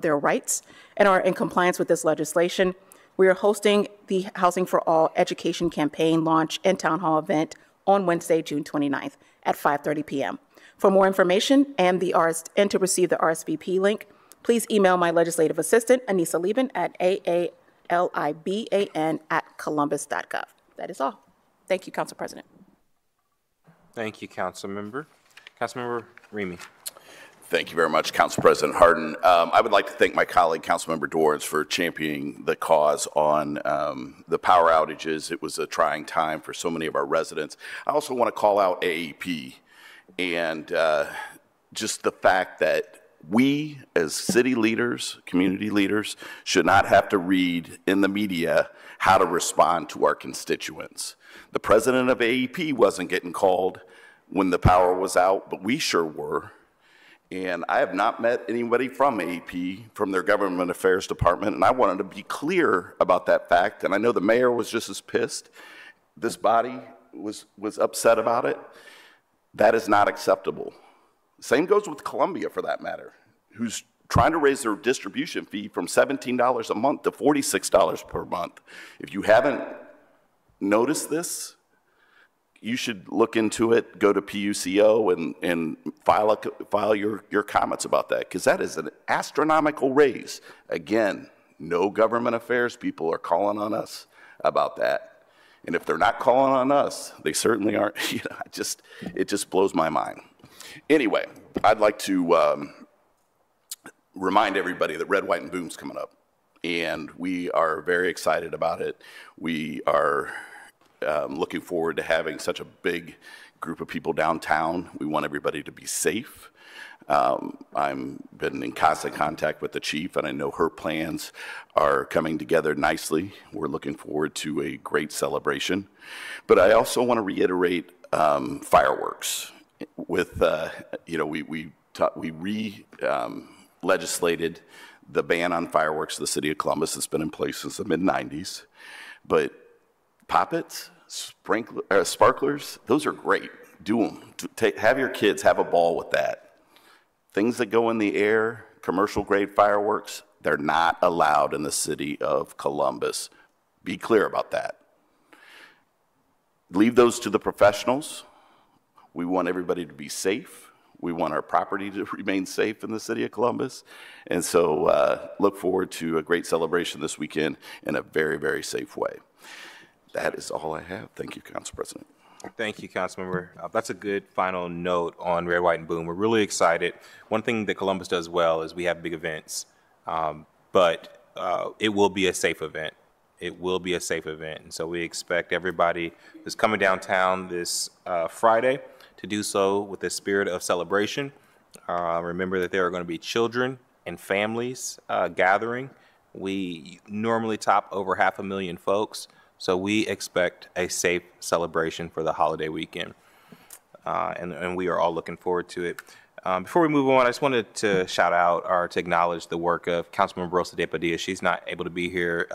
their rights and are in compliance with this legislation, we are hosting the Housing for All education campaign launch and town hall event on Wednesday, June 29th at 5:30 p.m. For more information and to receive the RSVP link, please email my legislative assistant, Anissa Lieben, at aaliban@columbus.gov. That is all. Thank you, Council President. Thank you, Councilmember. Councilmember Remy. Thank you very much, Council President Harden. I would like to thank my colleague, Councilmember Dorrance, for championing the cause on the power outages. It was a trying time for so many of our residents. I also want to call out AEP and just the fact that we, as city leaders, community leaders, should not have to read in the media how to respond to our constituents. The president of AEP wasn't getting called when the power was out, but we sure were. And I have not met anybody from AEP, from their government affairs department, and I wanted to be clear about that fact. And I know the mayor was just as pissed. This body was upset about it. That is not acceptable. Same goes with Columbia, for that matter, who's trying to raise their distribution fee from $17 a month to $46 per month. If you haven't noticed this, you should look into it, go to PUCO and file your comments about that, because that is an astronomical raise. Again, no government affairs people are calling on us about that. And if they're not calling on us, they certainly aren't. It just blows my mind. Anyway, I'd like to remind everybody that Red, White, and Boom's coming up, and we are very excited about it. We are looking forward to having such a big group of people downtown. We want everybody to be safe. I've been in constant contact with the chief, and I know her plans are coming together nicely. We're looking forward to a great celebration. But I also want to reiterate fireworks. With, we legislated the ban on fireworks in the city of Columbus. It's been in place since the mid-90s. But poppets, sparklers, those are great. Do them. Have your kids have a ball with that. Things that go in the air, commercial grade fireworks, they're not allowed in the city of Columbus. Be clear about that. Leave those to the professionals. We want everybody to be safe. We want our property to remain safe in the city of Columbus. And so look forward to a great celebration this weekend in a very, very safe way. That is all I have. Thank you, Council President. Thank you, Councilmember. That's a good final note on Red, White, and Boom. We're really excited. One thing that Columbus does well is we have big events, but it will be a safe event. It will be a safe event. And so we expect everybody who's coming downtown this Friday to do so with the spirit of celebration. Remember that there are going to be children and families gathering. We normally top over 500,000 folks. So we expect a safe celebration for the holiday weekend, and we are all looking forward to it. Before we move on, I just wanted to shout out or to acknowledge the work of Councilmember Rosa De Padilla. She's not able to be here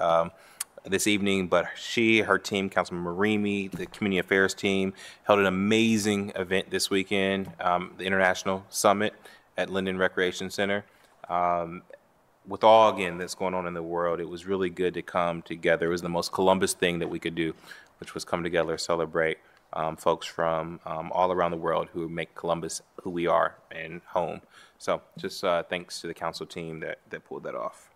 this evening, but her team, Councilmember Remy, the community affairs team, held an amazing event this weekend, the International Summit at Linden Recreation Center. With all, again, that's going on in the world, it was really good to come together. It was the most Columbus thing that we could do, which was come together, celebrate folks from all around the world who make Columbus who we are and home. So just thanks to the council team that pulled that off.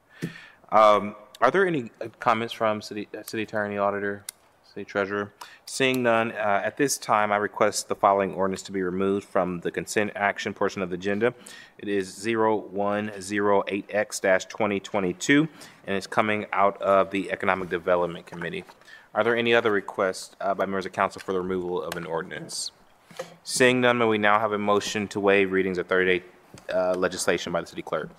Are there any comments from City Attorney, Auditor, City Treasurer? Seeing none, at this time, I request the following ordinance to be removed from the consent action portion of the agenda. It is 0108X-2022, and it's coming out of the Economic Development Committee. Are there any other requests by members of council for the removal of an ordinance? Seeing none, may we now have a motion to waive readings of 30-day legislation by the city clerk?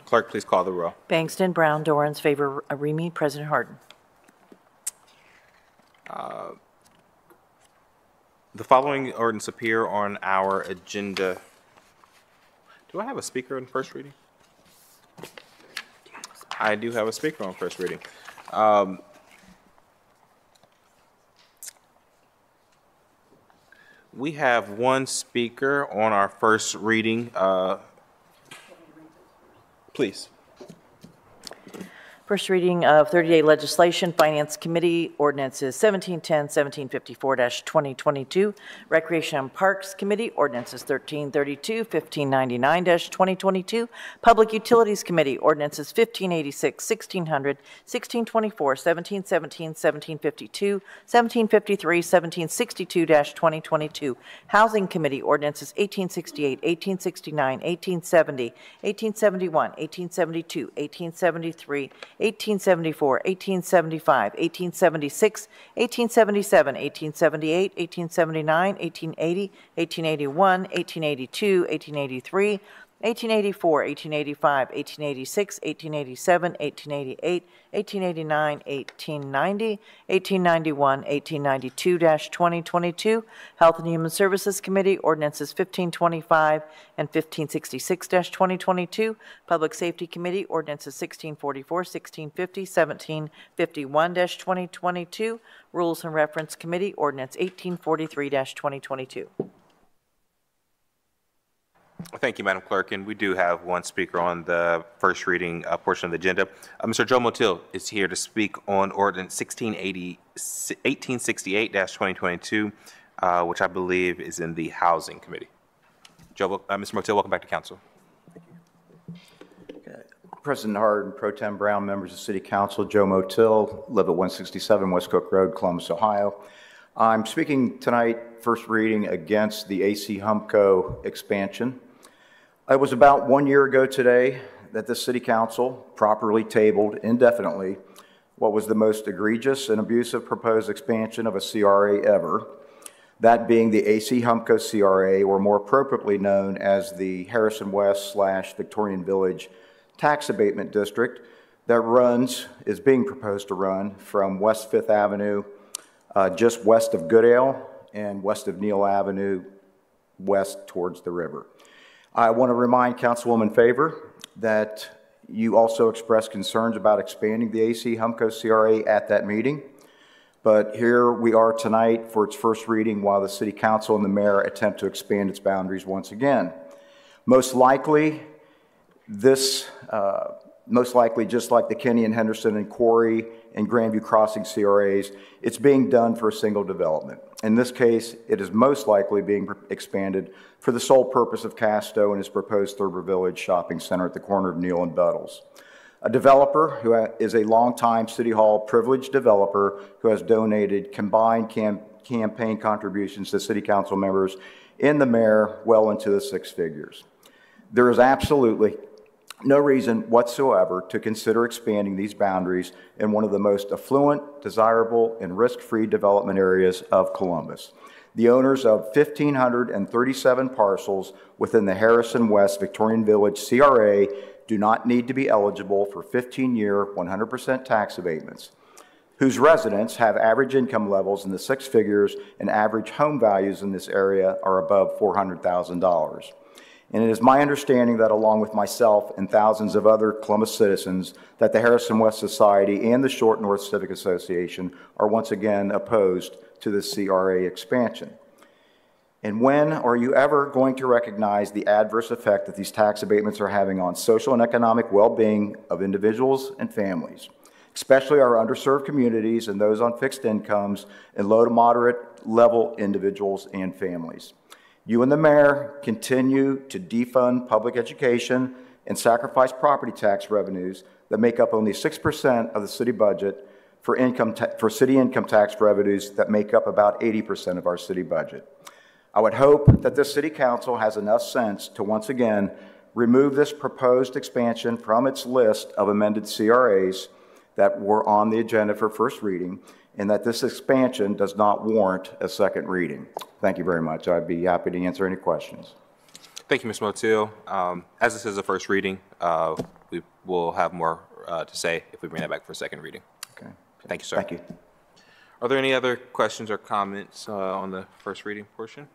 Clerk, please call the roll. Bangston, Brown, Dorans, favor, Remy, President Harden. The following ordinance appear on our agenda. Do I have a speaker on first reading? I do have a speaker on first reading. We have one speaker on our first reading. Please. First reading of 30-day legislation, Finance Committee, ordinances 1710, 1754-2022. Recreation and Parks Committee, ordinances 1332, 1599-2022. Public Utilities Committee, ordinances 1586, 1600, 1624, 1717, 1752, 1753, 1762-2022. Housing Committee, ordinances 1868, 1869, 1870, 1871, 1872, 1873, 1874, 1875, 1876, 1877, 1878, 1879, 1880, 1881, 1882, 1883, 1884, 1885, 1886, 1887, 1888, 1889, 1890, 1891, 1892-2022. Health and Human Services Committee, ordinances 1525 and 1566-2022. Public Safety Committee, ordinances 1644, 1650, 1751-2022. Rules and Reference Committee, ordinance 1843-2022. Thank you, Madam Clerk, and we do have one speaker on the first reading portion of the agenda. Mr. Joe Motil is here to speak on ordinance 1868-2022, which I believe is in the Housing Committee. Mr. Motil, welcome back to Council. President Harden, Pro Tem Brown, members of City Council, Joe Motil, live at 167 West Cook Road, Columbus, Ohio. I'm speaking tonight, first reading, against the AC Humco expansion. It was about 1 year ago today that the City Council properly tabled indefinitely what was the most egregious and abusive proposed expansion of a CRA ever, that being the AC Humco CRA, or more appropriately known as the Harrison West / Victorian Village Tax Abatement District, that is being proposed to run from West 5th Avenue just west of Goodale and west of Neal Avenue, west towards the river. I want to remind Councilwoman Favor that you also expressed concerns about expanding the AC Humco CRA at that meeting, but here we are tonight for its first reading while the City Council and the Mayor attempt to expand its boundaries once again. Most likely, just like the Kenny and Henderson and Quarry and Grandview Crossing CRAs, it's being done for a single development. In this case, it is most likely being expanded for the sole purpose of Casto and his proposed Thurber Village shopping center at the corner of Neal and Bettles. A developer who is a longtime City Hall privileged developer who has donated combined campaign contributions to City Council members and the Mayor well into the six figures. There is absolutely no reason whatsoever to consider expanding these boundaries in one of the most affluent, desirable, and risk-free development areas of Columbus. The owners of 1,537 parcels within the Harrison West Victorian Village CRA do not need to be eligible for 15-year, 100% tax abatements, whose residents have average income levels in the six figures and average home values in this area are above $400,000. And it is my understanding that along with myself and thousands of other Columbus citizens, that the Harrison West Society and the Short North Civic Association are once again opposed to the CRA expansion. And when are you ever going to recognize the adverse effect that these tax abatements are having on social and economic well-being of individuals and families, especially our underserved communities and those on fixed incomes and low to moderate level individuals and families? You and the Mayor continue to defund public education and sacrifice property tax revenues that make up only 6% of the city budget for city income tax revenues that make up about 80% of our city budget. I would hope that this City Council has enough sense to once again remove this proposed expansion from its list of amended CRAs that were on the agenda for first reading, and that this expansion does not warrant a second reading. Thank you very much. I'd be happy to answer any questions. Thank you, Ms. Motil. As this is a first reading, we will have more to say if we bring that back for a second reading. Okay. Thank you, sir. Thank you. Are there any other questions or comments on the first reading portion?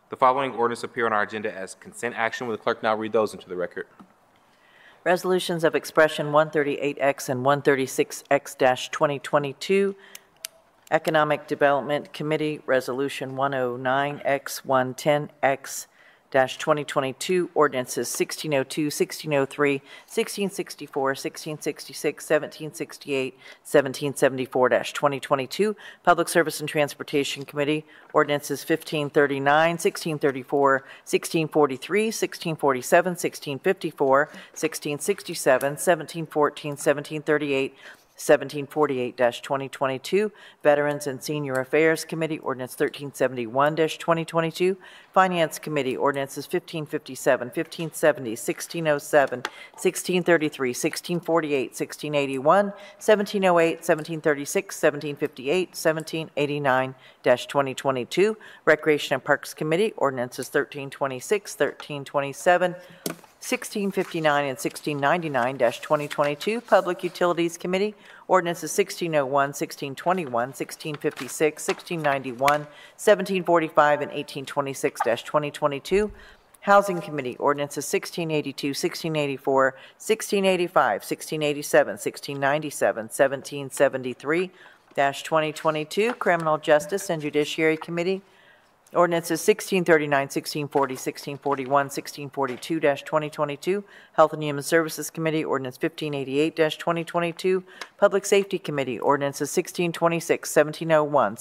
The following ordinance appear on our agenda as consent action. Will the clerk now read those into the record? Resolutions of Expression 138X and 136X-2022. Economic Development Committee, Resolution 109X-110X-2022, ordinances 1602, 1603, 1664, 1666, 1768, 1774-2022. Public Service and Transportation Committee, ordinances 1539, 1634, 1643, 1647, 1654, 1667, 1714, 1738, 1748-2022, Veterans and Senior Affairs Committee, Ordinance 1371-2022, Finance Committee, Ordinances 1557, 1570, 1607, 1633, 1648, 1681, 1708, 1736, 1758, 1789-2022, Recreation and Parks Committee, Ordinances 1326, 1327, 1659 and 1699-2022, Public Utilities Committee, ordinances 1601, 1621, 1656, 1691, 1745, and 1826-2022, Housing Committee, ordinances 1682, 1684, 1685, 1687, 1697, 1773-2022, Criminal Justice and Judiciary Committee, ordinances 1639, 1640, 1641, 1642-2022, Health and Human Services Committee, ordinance 1588-2022, Public Safety Committee, ordinances 1626, 1701,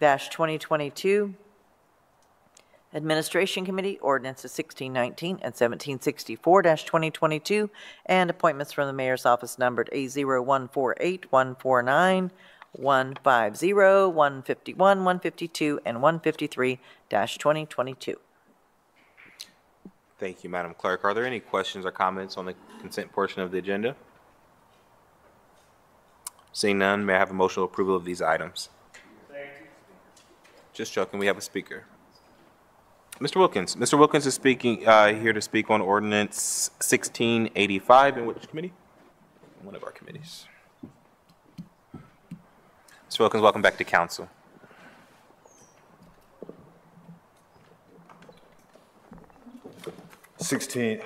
1733-2022, Administration Committee, ordinances 1619 and 1764-2022, and appointments from the Mayor's Office numbered A0148, 149, 150, 151, 152, and 153-2022. Thank you, Madam Clerk. Are there any questions or comments on the consent portion of the agenda? Seeing none, may I have a motion of approval of these items? Just joking, we have a speaker. Mr. Wilkins. Mr. Wilkins is speaking here to speak on ordinance 1685. In which committee? One of our committees. Mr. Wilkins, welcome back to council. Sixteen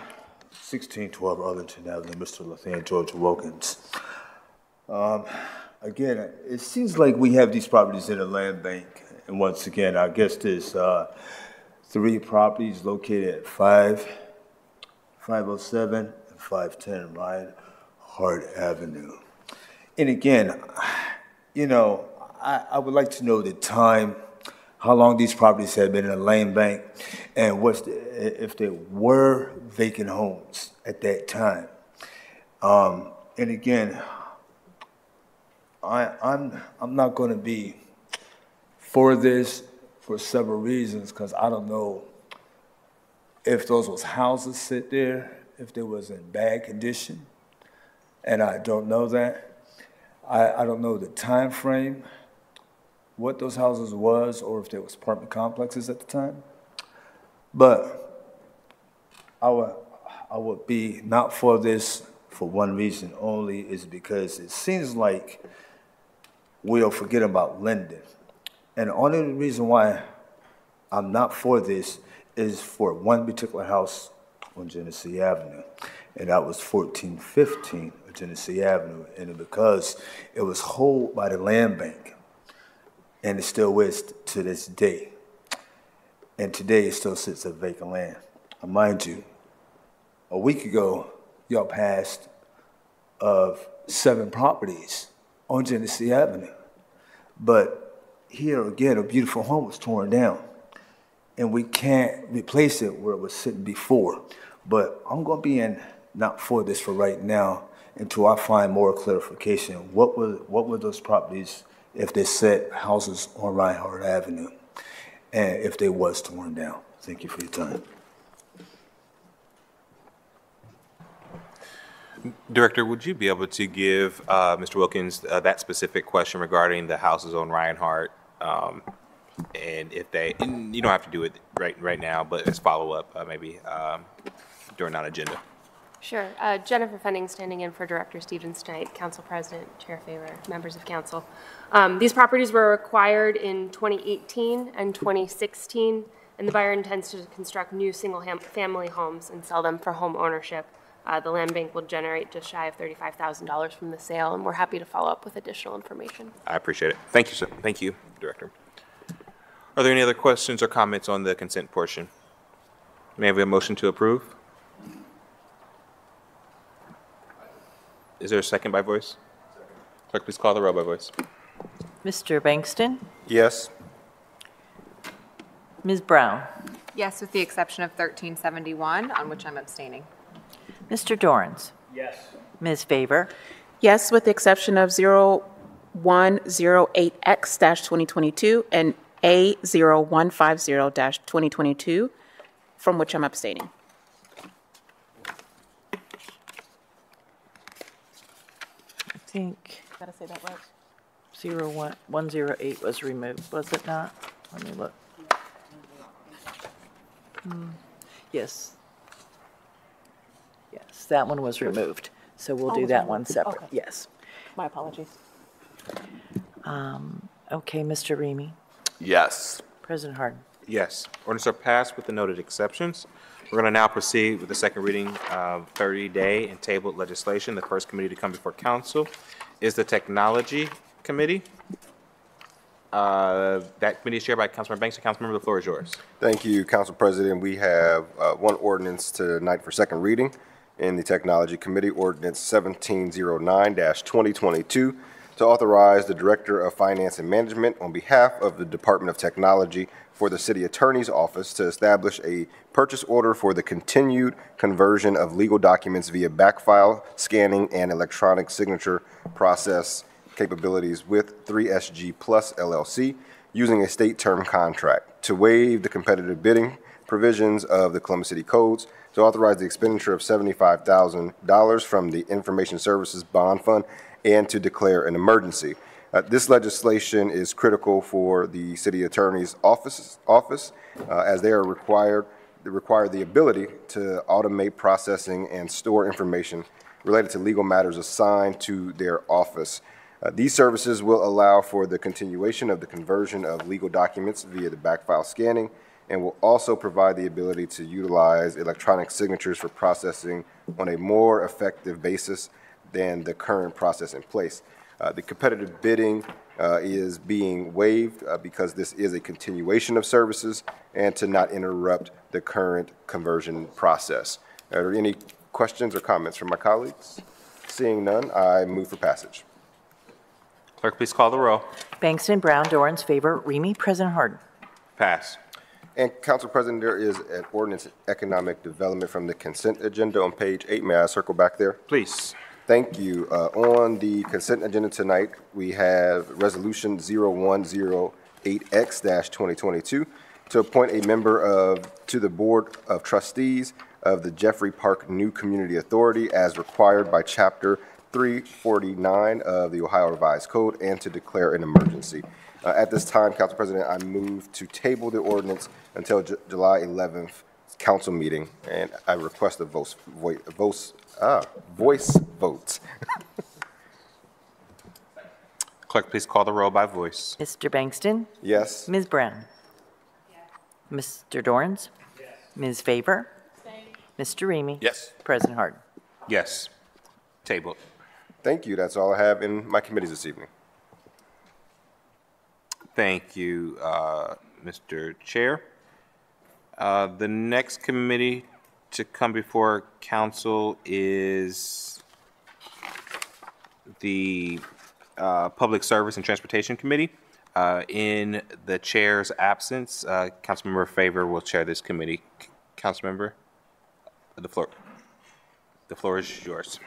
12 Arlington Avenue, Mr. Lathan George Wilkins. Again, it seems like we have these properties in a land bank, and once again, I guess there's 3 properties located at 507 and 510 Reinhardt Avenue. And again, you know, I would like to know the time, how long these properties have been in a land bank, and if there were vacant homes at that time. And again, I'm not going to be for this for several reasons, because I don't know if those was houses sit there, if they was in bad condition, and I don't know that. I don't know the time frame, what those houses was, or if there was apartment complexes at the time. But I would be not for this for one reason only, is because it seems like we'll forget about lending. And the only reason why I'm not for this is for one particular house on Genesee Avenue, and that was 1415 Genesee Avenue, and because it was held by the land bank, and it still is to this day. And today it still sits as vacant land. Mind you, a week ago, y'all passed of 7 properties on Genesee Avenue. But here again, a beautiful home was torn down, and we can't replace it where it was sitting before. But I'm going to be not for this for right now until I find more clarification. What were those properties if they set houses on Reinhardt Avenue, and if they was torn down? Thank you for your time. Director, would you be able to give Mr. Wilkins that specific question regarding the houses on Reinhardt, And if they, and you don't have to do it right now, but as follow-up, maybe during non-agenda. Sure. Jennifer Fenning, standing in for Director Stevens tonight, Council President, Chair Favor, members of Council. These properties were acquired in 2018 and 2016, and the buyer intends to construct new single-family homes and sell them for home ownership. The land bank will generate just shy of $35,000 from the sale, and we're happy to follow up with additional information. I appreciate it. Thank you, sir. Thank you, Director. Are there any other questions or comments on the consent portion? May I have a motion to approve? Is there a second by voice? Clerk, please call the roll by voice. Mr. Bankston? Yes. Ms. Brown? Yes, with the exception of 1371, on which I'm abstaining. Mr. Dorans? Yes. Ms. Favor? Yes, with the exception of 0108X-2022 and A0150-2022, from which I'm abstaining. I think. Gotta say that right. 01108 was removed, was it not? Let me look. Yes. Yes, that one was removed. So we'll do that one separate. Okay. Yes. My apologies. Okay, Mr. Remy. Yes. President Harden. Yes. Ordinance are passed with the noted exceptions. We're going to now proceed with the second reading of 30-day and tabled legislation. The first committee to come before council is the Technology Committee. That committee is chaired by Councilmember Banks. Councilmember, the floor is yours. Thank you, Council President. We have one ordinance tonight for second reading in the Technology Committee, Ordinance 1709-2022, to authorize the Director of Finance and Management on behalf of the Department of Technology for the City Attorney's Office to establish a purchase order for the continued conversion of legal documents via backfile scanning and electronic signature process capabilities with 3SG Plus LLC using a state term contract, to waive the competitive bidding provisions of the Columbus City Codes, to authorize the expenditure of $75,000 from the Information Services Bond Fund, and to declare an emergency. This legislation is critical for the City Attorney's Office as they require the ability to automate processing and store information related to legal matters assigned to their office. These services will allow for the continuation of the conversion of legal documents via the backfile scanning, and will also provide the ability to utilize electronic signatures for processing on a more effective basis than the current process in place. The competitive bidding is being waived because this is a continuation of services and to not interrupt the current conversion process. Are there any questions or comments from my colleagues? Seeing none, I move for passage. Clerk, please call the roll. Bankston, Brown, Dorans, Favor, Remy, President Harden. Pass. And Council President, there is an ordinance economic development from the consent agenda on page 8. May I circle back there? Please. Thank you. On the consent agenda tonight, we have Resolution 0108X-2022 to appoint a member to the Board of Trustees of the Jeffrey Park New Community Authority as required by Chapter 349 of the Ohio Revised Code, and to declare an emergency. At this time, Council President, I move to table the ordinance until July 11th council meeting, and I request a voice vote. Clerk, please call the roll by voice. Mr. Bankston? Yes. Ms. Brown? Yes. Mr. Dorans? Yes. Ms. Favor? Same. Mr. Remy? Yes. President Harden. Yes. Tabled. Thank you. That's all I have in my committees this evening. Thank you, Mr. Chair. The next committee to come before council is the Public Service and Transportation Committee. In the chair's absence, Councilmember Favor will chair this committee. Councilmember, the floor is yours.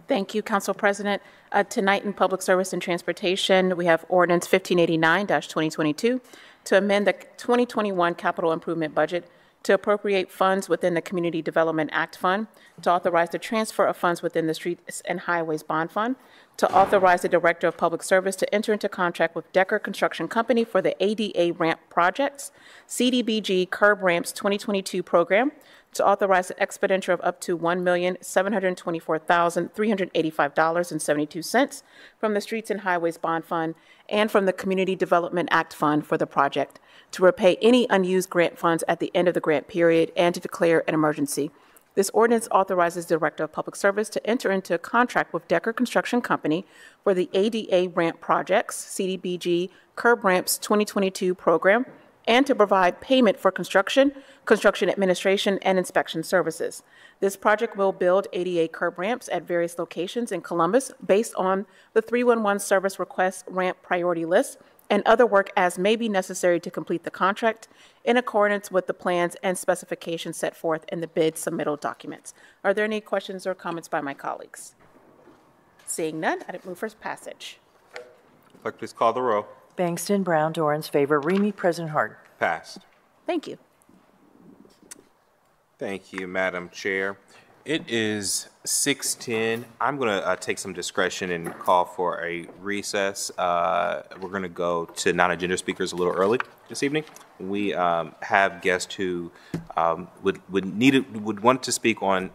Thank you, Council President. Tonight in Public Service and Transportation, we have Ordinance 1589-2022 to amend the 2021 capital improvement budget to appropriate funds within the Community Development Act Fund, to authorize the transfer of funds within the Streets and Highways Bond Fund, to authorize the Director of Public Service to enter into contract with Decker Construction Company for the ADA ramp projects, CDBG Curb Ramps 2022 program, to authorize the expenditure of up to $1,724,385.72 from the Streets and Highways Bond Fund and from the Community Development Act Fund for the project, to repay any unused grant funds at the end of the grant period, and to declare an emergency. This ordinance authorizes the Director of Public Service to enter into a contract with Decker Construction Company for the ADA ramp projects, CDBG Curb Ramps 2022 program, and to provide payment for construction administration, and inspection services. This project will build ADA curb ramps at various locations in Columbus based on the 311 service request ramp priority list and other work as may be necessary to complete the contract in accordance with the plans and specifications set forth in the bid submittal documents. Are there any questions or comments by my colleagues? Seeing none, I'd move for passage. Clerk, please call the row. Bangston, Brown, Dorans, favor, Remy, President Harden. Passed. Thank you. Thank you, Madam Chair. It is 6:10. I'm going to take some discretion and call for a recess. We're going to go to non-agenda speakers a little early this evening. We have guests who would want to speak on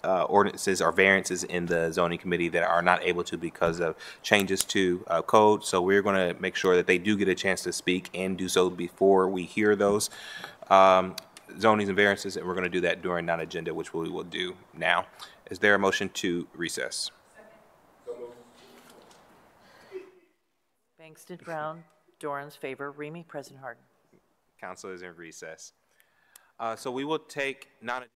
ordinances or variances in the zoning committee that are not able to because of changes to code. So we're going to make sure that they do get a chance to speak and do so before we hear those zonings and variances, and we're going to do that during non-agenda, which we will do now. Is there a motion to recess? Bangston, Brown, Dorans, favor, Remy, President Harden. Council is in recess. So we will take non-agenda.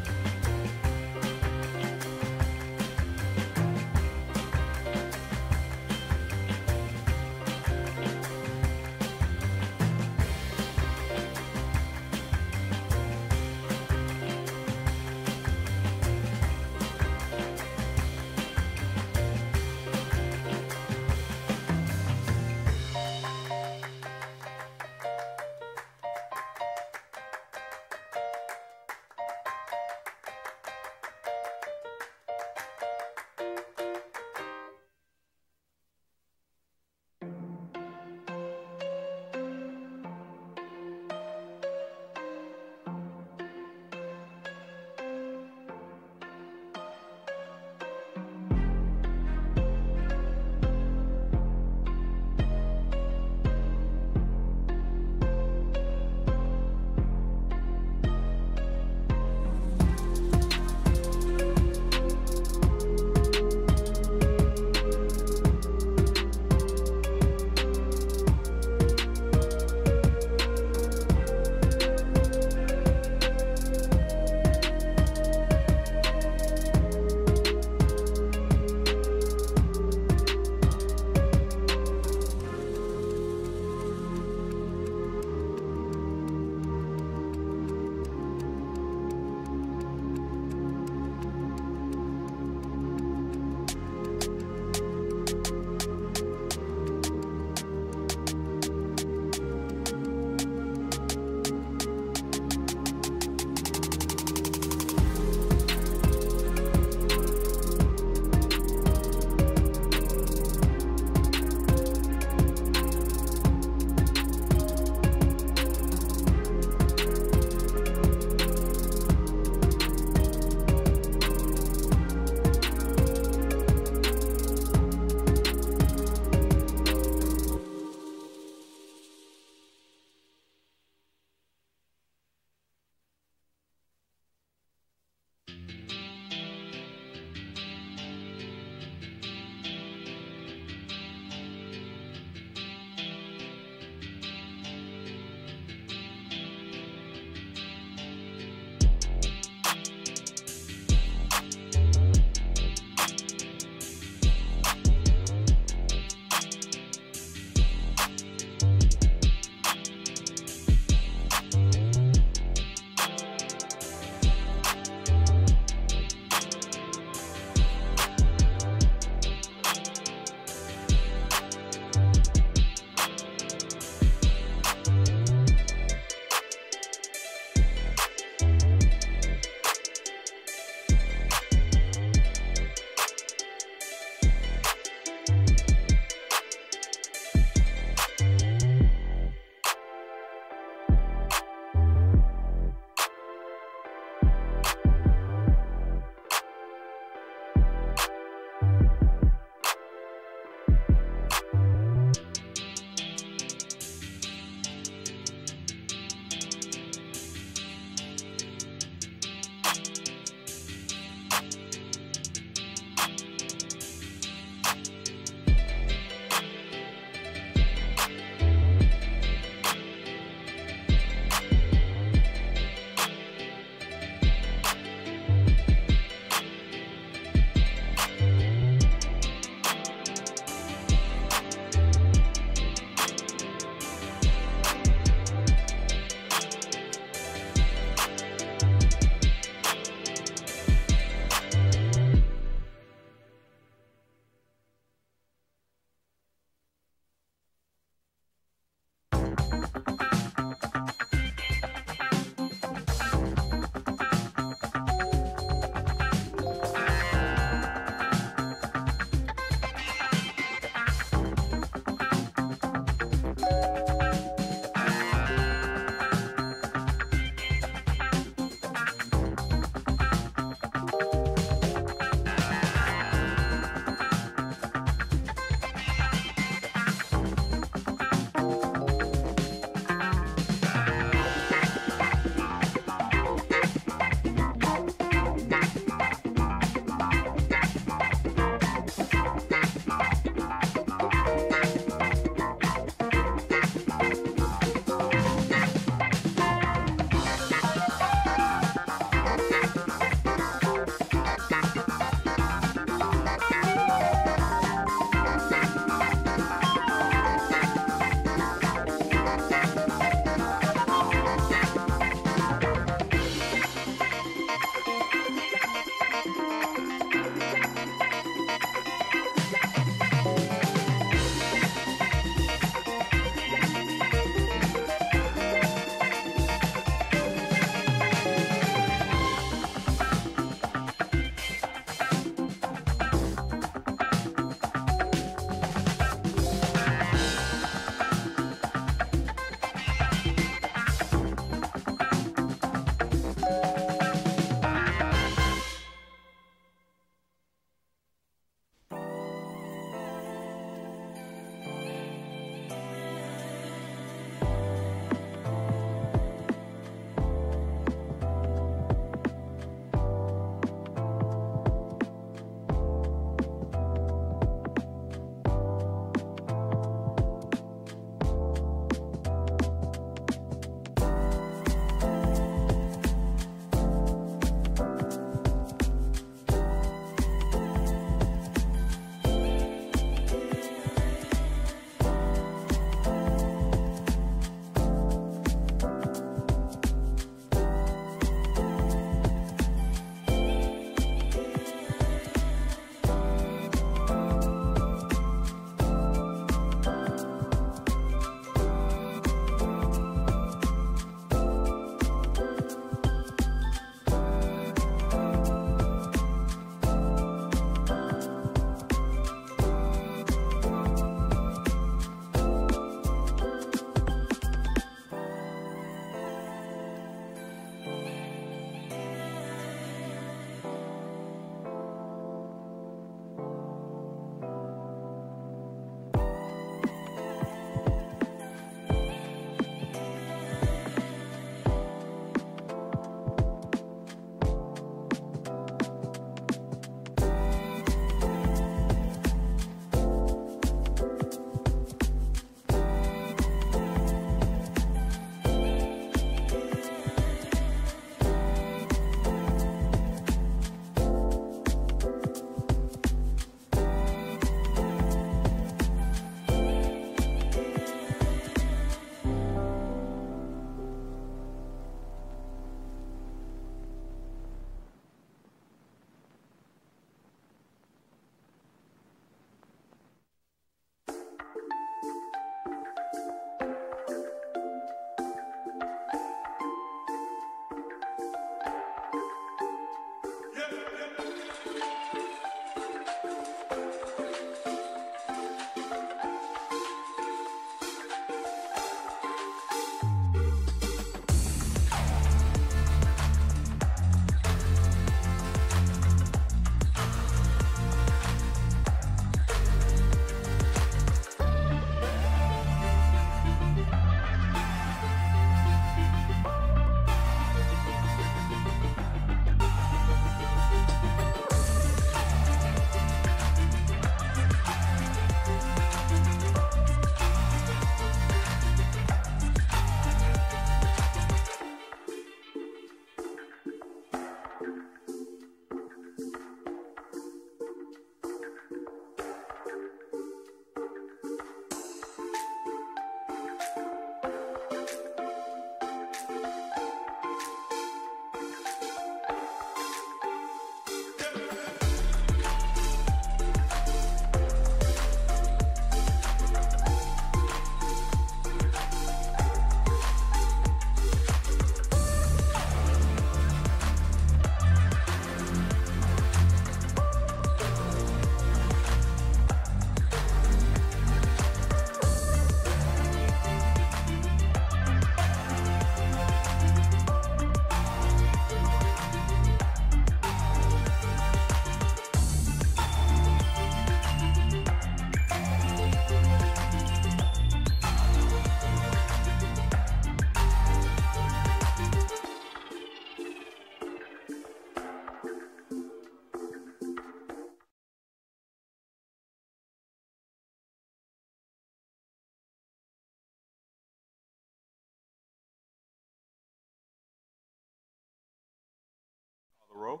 Roll.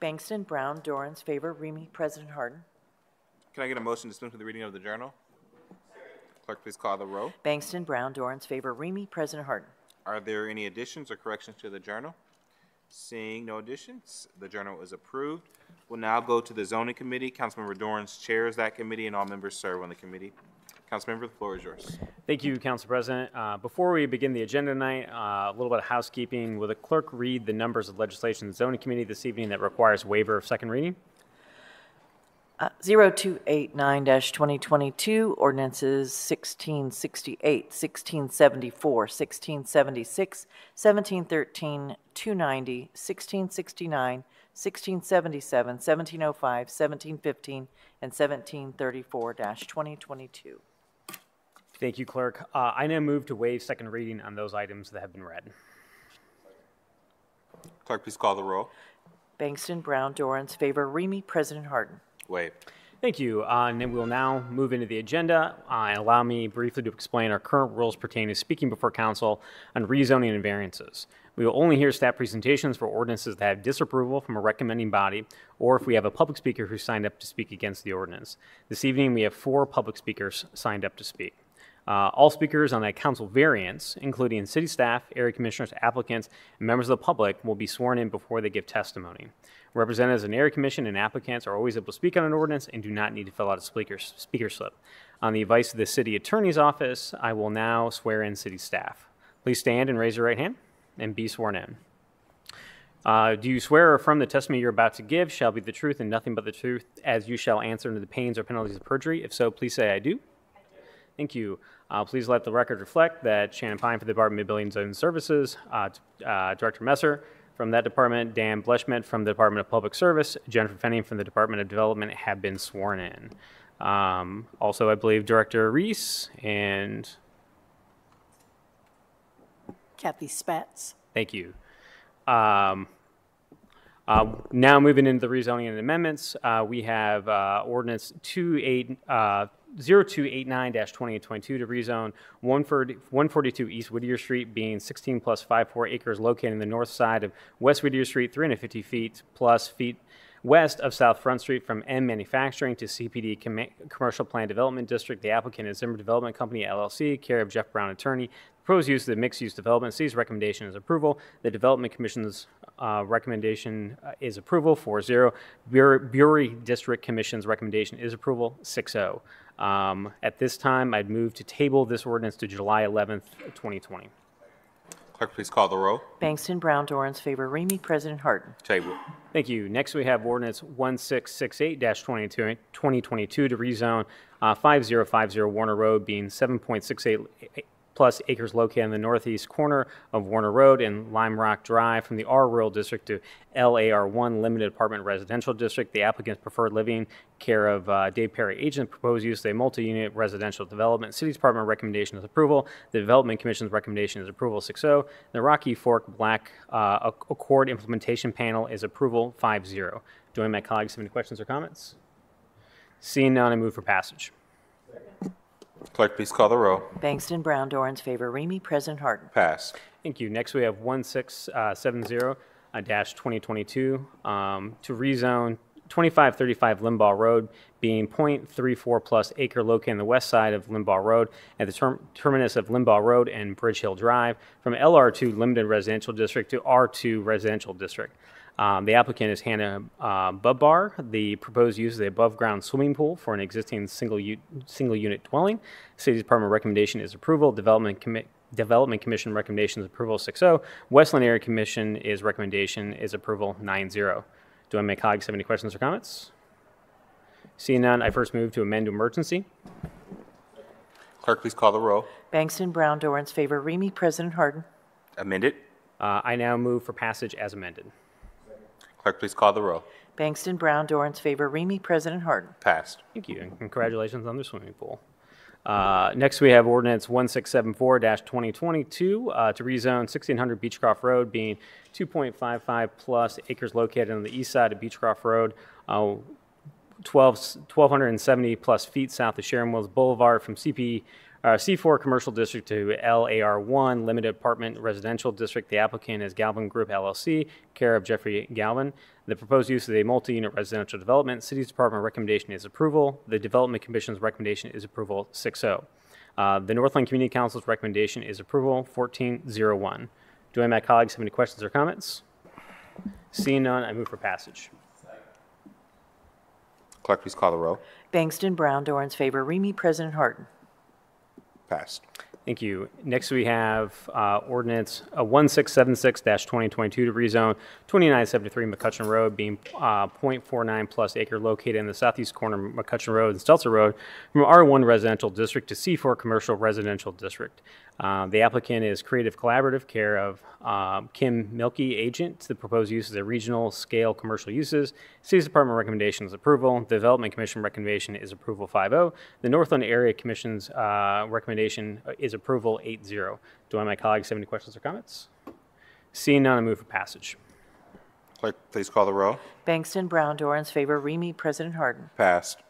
Bangston, Brown, Dorans, favor, Remy, President Harden. Can I get a motion to dispense with the reading of the journal? Clerk, please call the roll. Bangston, Brown, Dorans, favor, Remy, President Harden. Are there any additions or corrections to the journal? Seeing no additions, the journal is approved. We'll now go to the zoning committee. Councilmember Dorans chairs that committee, and all members serve on the committee. Councilmember, the floor is yours. Thank you, Council President. Before we begin the agenda tonight, a little bit of housekeeping. Will the clerk read the numbers of legislation in the zoning committee this evening that requires waiver of second reading? 0289-2022, ordinances 1668, 1674, 1676, 1713, 290, 1669, 1677, 1705, 1715, and 1734-2022. Thank you, Clerk. I now move to waive second reading on those items that have been read. Clerk, please call the roll. Bangston, Brown, Dorans, favor, Remy, President Harden. Waive. Thank you. And then we'll now move into the agenda and allow me briefly to explain our current rules pertaining to speaking before council on rezoning and variances. We will only hear staff presentations for ordinances that have disapproval from a recommending body, or if we have a public speaker who signed up to speak against the ordinance. This evening, we have 4 public speakers signed up to speak. All speakers on that council variance, including city staff, area commissioners, applicants, and members of the public, will be sworn in before they give testimony. Representatives of an area commission and applicants are always able to speak on an ordinance and do not need to fill out a speaker slip. On the advice of the city attorney's office, I will now swear in city staff. Please stand and raise your right hand and be sworn in. Do you swear or affirm the testimony you're about to give shall be the truth and nothing but the truth, as you shall answer under the pains or penalties of perjury? If so, please say I do. Thank you. Please let the record reflect that Shannon Pine for the Department of Buildings and Services, Director Messer from that department, Dan Bleschmidt from the Department of Public Service, Jennifer Fenning from the Department of Development have been sworn in. Also, I believe Director Reese and Kathy Spatz. thank you. Now moving into the rezoning and amendments, we have ordinance 0289-2022 to rezone 142 East Whittier Street, being 16 plus 54 acres located in the north side of West Whittier Street, 350 feet west of South Front Street from M Manufacturing to CPD Commercial Plan Development District. The applicant is Zimmer Development Company, LLC, care of Jeff Brown, attorney. Proposed use of the mixed-use development. City's recommendation is approval. The Development Commission's recommendation is approval, 4-0. Bury District Commission's recommendation is approval, 6-0. At this time, I'd move to table this ordinance to July 11th, 2020. Clerk, please call the roll. Bangston, Brown, Dorans, favor, Remy, President Harden. Table. Thank you. Next, we have ordinance 1668-2022 to rezone 5050 Warner Road, being 7.68 plus acres located in the northeast corner of Warner Road and Lime Rock Drive from the R Rural District to LAR1 Limited Apartment Residential District. The applicant's preferred living, care of Dave Perry, agent. Proposed use of a multi-unit residential development. City's Department recommendation is approval. The Development Commission's recommendation is approval, 6-0. The Rocky Fork Black Accord Implementation Panel is approval, 5-0. Do any of my colleagues have any questions or comments? Seeing none, I move for passage. Clerk, please call the roll. Bangston, Brown, Dorans, favor, Remy, President Harden. Pass. Thank you. Next, we have 1670-2022 to rezone 2535 Limbaugh Road, being .34 plus acre located on the west side of Limbaugh Road at the terminus of Limbaugh Road and Bridge Hill Drive from LR2 Limited Residential District to R2 Residential District. The applicant is Hannah Bubbar. The proposed use is the above-ground swimming pool for an existing single-unit dwelling. City Department recommendation is approval. Development Commission recommendation is approval, 6-0. Westland Area Commission recommendation is approval, 9-0. Do any of my colleagues have any questions or comments? Seeing none, I first move to amend to emergency. Clerk, please call the roll. Bangston, Brown, Dorans, favor, Remy, President Harden. Amended. I now move for passage as amended. Clerk, please call the roll. Bangston, Brown, Dorans, favor, Remy, President Harden. Passed. Thank you, and congratulations on the swimming pool. Next, we have ordinance 1674-2022 to rezone 1600 Beechcroft Road, being 2.55 plus acres located on the east side of Beechcroft Road, 1,270 plus feet south of Sharon Mills Boulevard from C4 Commercial District to LAR1 Limited Apartment Residential District. The applicant is Galvin Group LLC, care of Jeffrey Galvin. The proposed use is a multi-unit residential development. City's Department recommendation is approval. The Development Commission's recommendation is approval 6-0. The Northland Community Council's recommendation is approval 14-01. Do any of my colleagues have any questions or comments? Seeing none, I move for passage. Clerk, please call the row. Bangston, Brown, Dorans, favor, Remy, President Harden. Passed. Thank you. Next, we have ordinance 1676-2022 to rezone 2973 McCutcheon Road, being .49 plus acre located in the southeast corner of McCutcheon Road and Stelzer Road, from R1 Residential District to C4 Commercial Residential District. The applicant is Creative Collaborative, care of Kim Milkey, agent. The proposed use is a regional scale commercial uses. City's Department recommendation is approval. The Development Commission recommendation is approval 5-0. The Northland Area Commission's recommendation is approval 8-0. Do any of my colleagues have any questions or comments? Seeing none, I move for passage. Clerk, please call the row. Bangston, Brown, Dorans, favor, Remy, President Harden. Passed.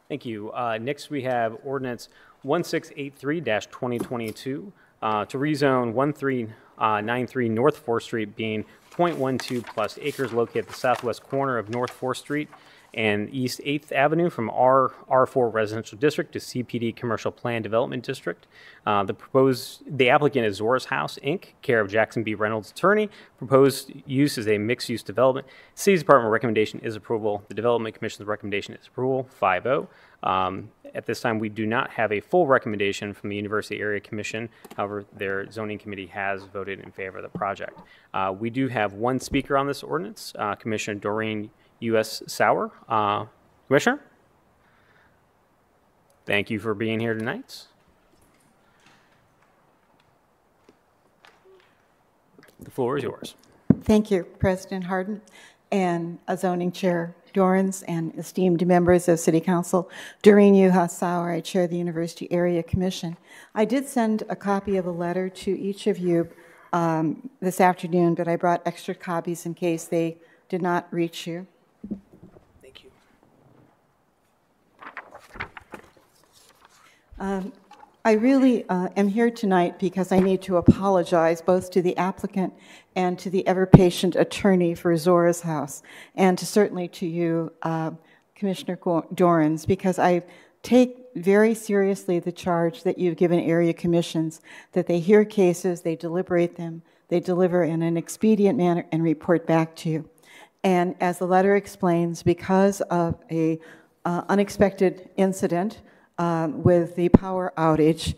Thank you. Next, we have ordinance 1683-2022 to rezone 1393 North 4th Street, being .12 plus acres located at the southwest corner of North 4th Street and East 8th Avenue, from R4 Residential District to CPD Commercial Plan Development District. The applicant is Zora's House, Inc., care of Jackson B. Reynolds, attorney. Proposed use is a mixed-use development. City's Department recommendation is approval. The Development Commission's recommendation is approval 5-0. At this time, we do not have a full recommendation from the University Area Commission. However, their zoning committee has voted in favor of the project. We do have one speaker on this ordinance, Commissioner Doreen U.S. Sauer. Commissioner? Thank you for being here tonight. The floor is yours. Thank you, President Harden, and Zoning Chair Dorans, and esteemed members of City Council. Doreen U.S. Sauer, I chair the University Area Commission. I did send a copy of a letter to each of you this afternoon, but I brought extra copies in case they did not reach you. Thank you. I really am here tonight because I need to apologize both to the applicant and to the ever-patient attorney for Zora's House, and certainly to you, Commissioner Dorans, because I take very seriously the charge that you've given area commissions, that they hear cases, they deliberate them, they deliver in an expedient manner and report back to you. And as the letter explains, because of a unexpected incident with the power outage,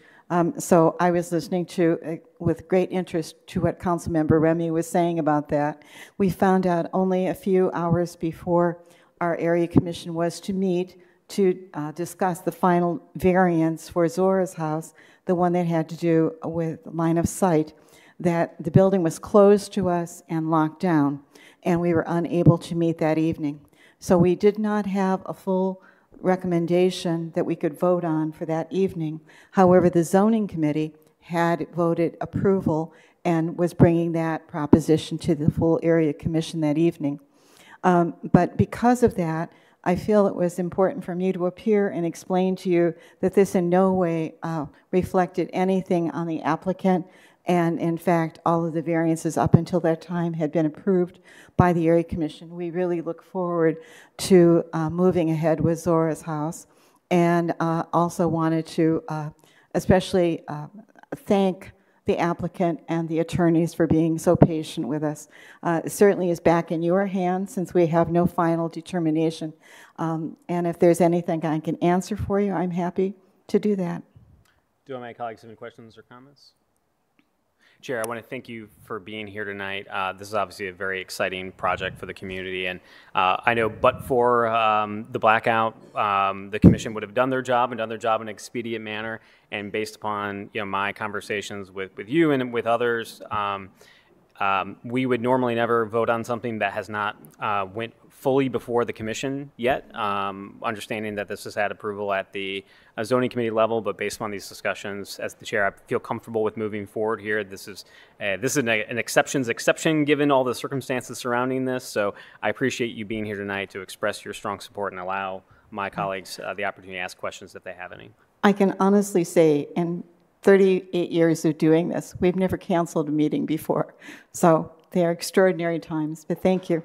so I was listening to, with great interest, to what Councilmember Remy was saying about that. We found out only a few hours before our area commission was to meet to discuss the final variance for Zora's House, the one that had to do with line of sight, that the building was closed to us and locked down, and we were unable to meet that evening. So we did not have a full recommendation that we could vote on for that evening. However, the zoning committee had voted approval and was bringing that proposition to the full area commission that evening. But because of that, I feel it was important for me to appear and explain to you that this in no way reflected anything on the applicant, and in fact, all of the variances up until that time had been approved by the Area Commission. We really look forward to moving ahead with Zora's House, and also wanted to especially thank the applicant and the attorneys for being so patient with us. It certainly is back in your hands since we have no final determination. And if there's anything I can answer for you, I'm happy to do that. Do my colleagues have any questions or comments? Chair, I want to thank you for being here tonight. This is obviously a very exciting project for the community, and I know but for the blackout, the commission would have done their job in an expedient manner, and based upon my conversations with you and with others, We would normally never vote on something that has not went fully before the commission yet, understanding that this has had approval at the zoning committee level, but based on these discussions, as the chair, I feel comfortable with moving forward here. This is an exception's exception given all the circumstances surrounding this, so I appreciate you being here tonight to express your strong support and allow my colleagues the opportunity to ask questions if they have any. I can honestly say, in 38 years of doing this, we've never canceled a meeting before. So they are extraordinary times, but thank you.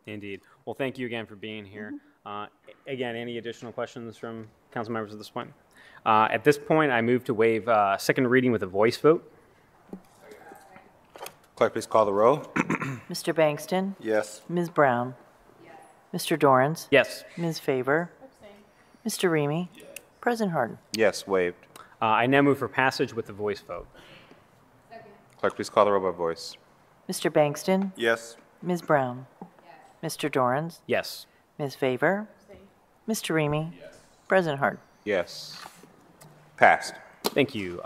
Indeed. Well, thank you again for being here. Again, any additional questions from council members at this point? At this point, I move to waive second reading with a voice vote. Clerk, please call the roll. Mr. Bankston? Yes. Ms. Brown? Mr. Dorrance? Yes. Ms. Favor? Mr. Remy? President Harden? Yes, waived. I now move for passage with a voice vote. Clerk, please call the roll by voice. Mr. Bankston? Yes. Ms. Brown? Mr. Dorrance? Yes. Ms. Favor? Mr. Remy? President Harden? Yes. Passed. Thank you.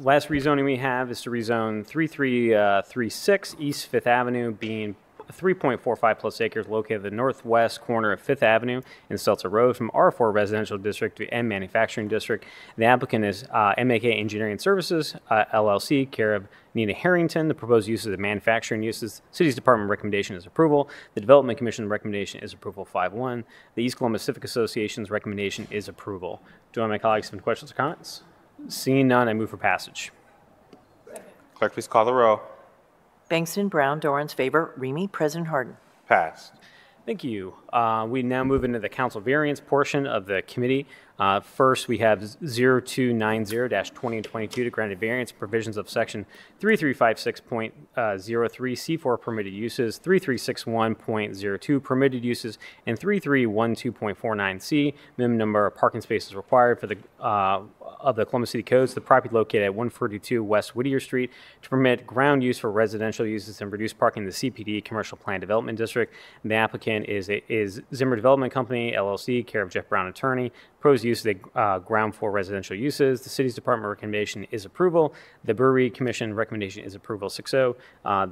Last rezoning we have is to rezone 3336 East Fifth Avenue, being 3.45 plus acres located at the northwest corner of Fifth Avenue and Seltzer Road from R4 Residential District to M Manufacturing District. The applicant is MAK Engineering Services, LLC, care of Nina Harrington. The proposed uses of manufacturing uses. City's Department recommendation is approval. The Development Commission recommendation is approval 5-1. The East Columbus Civic Association's recommendation is approval. Do any of my colleagues have any questions or comments? Seeing none, I move for passage. Clerk, please call the roll. Bankston, Brown, Dorrance, Favor, Remy, President Harden? Passed. Thank you. We now move into the council variance portion of the committee. First, we have 0290-2022 to grant a variance provisions of section 3356.03 C4 permitted uses, 3361.02 permitted uses, and 3312.49 C. Minimum number of parking spaces required for the of the Columbus City Codes, the property located at 142 West Whittier Street, to permit ground use for residential uses and reduce parking in the CPD Commercial Plan Development District. And the applicant is Zimmer Development Company, LLC, care of Jeff Brown Attorney. Proposed use of the ground floor residential uses. The City's Department recommendation is approval. The Brewery Commission recommendation is approval 6-0.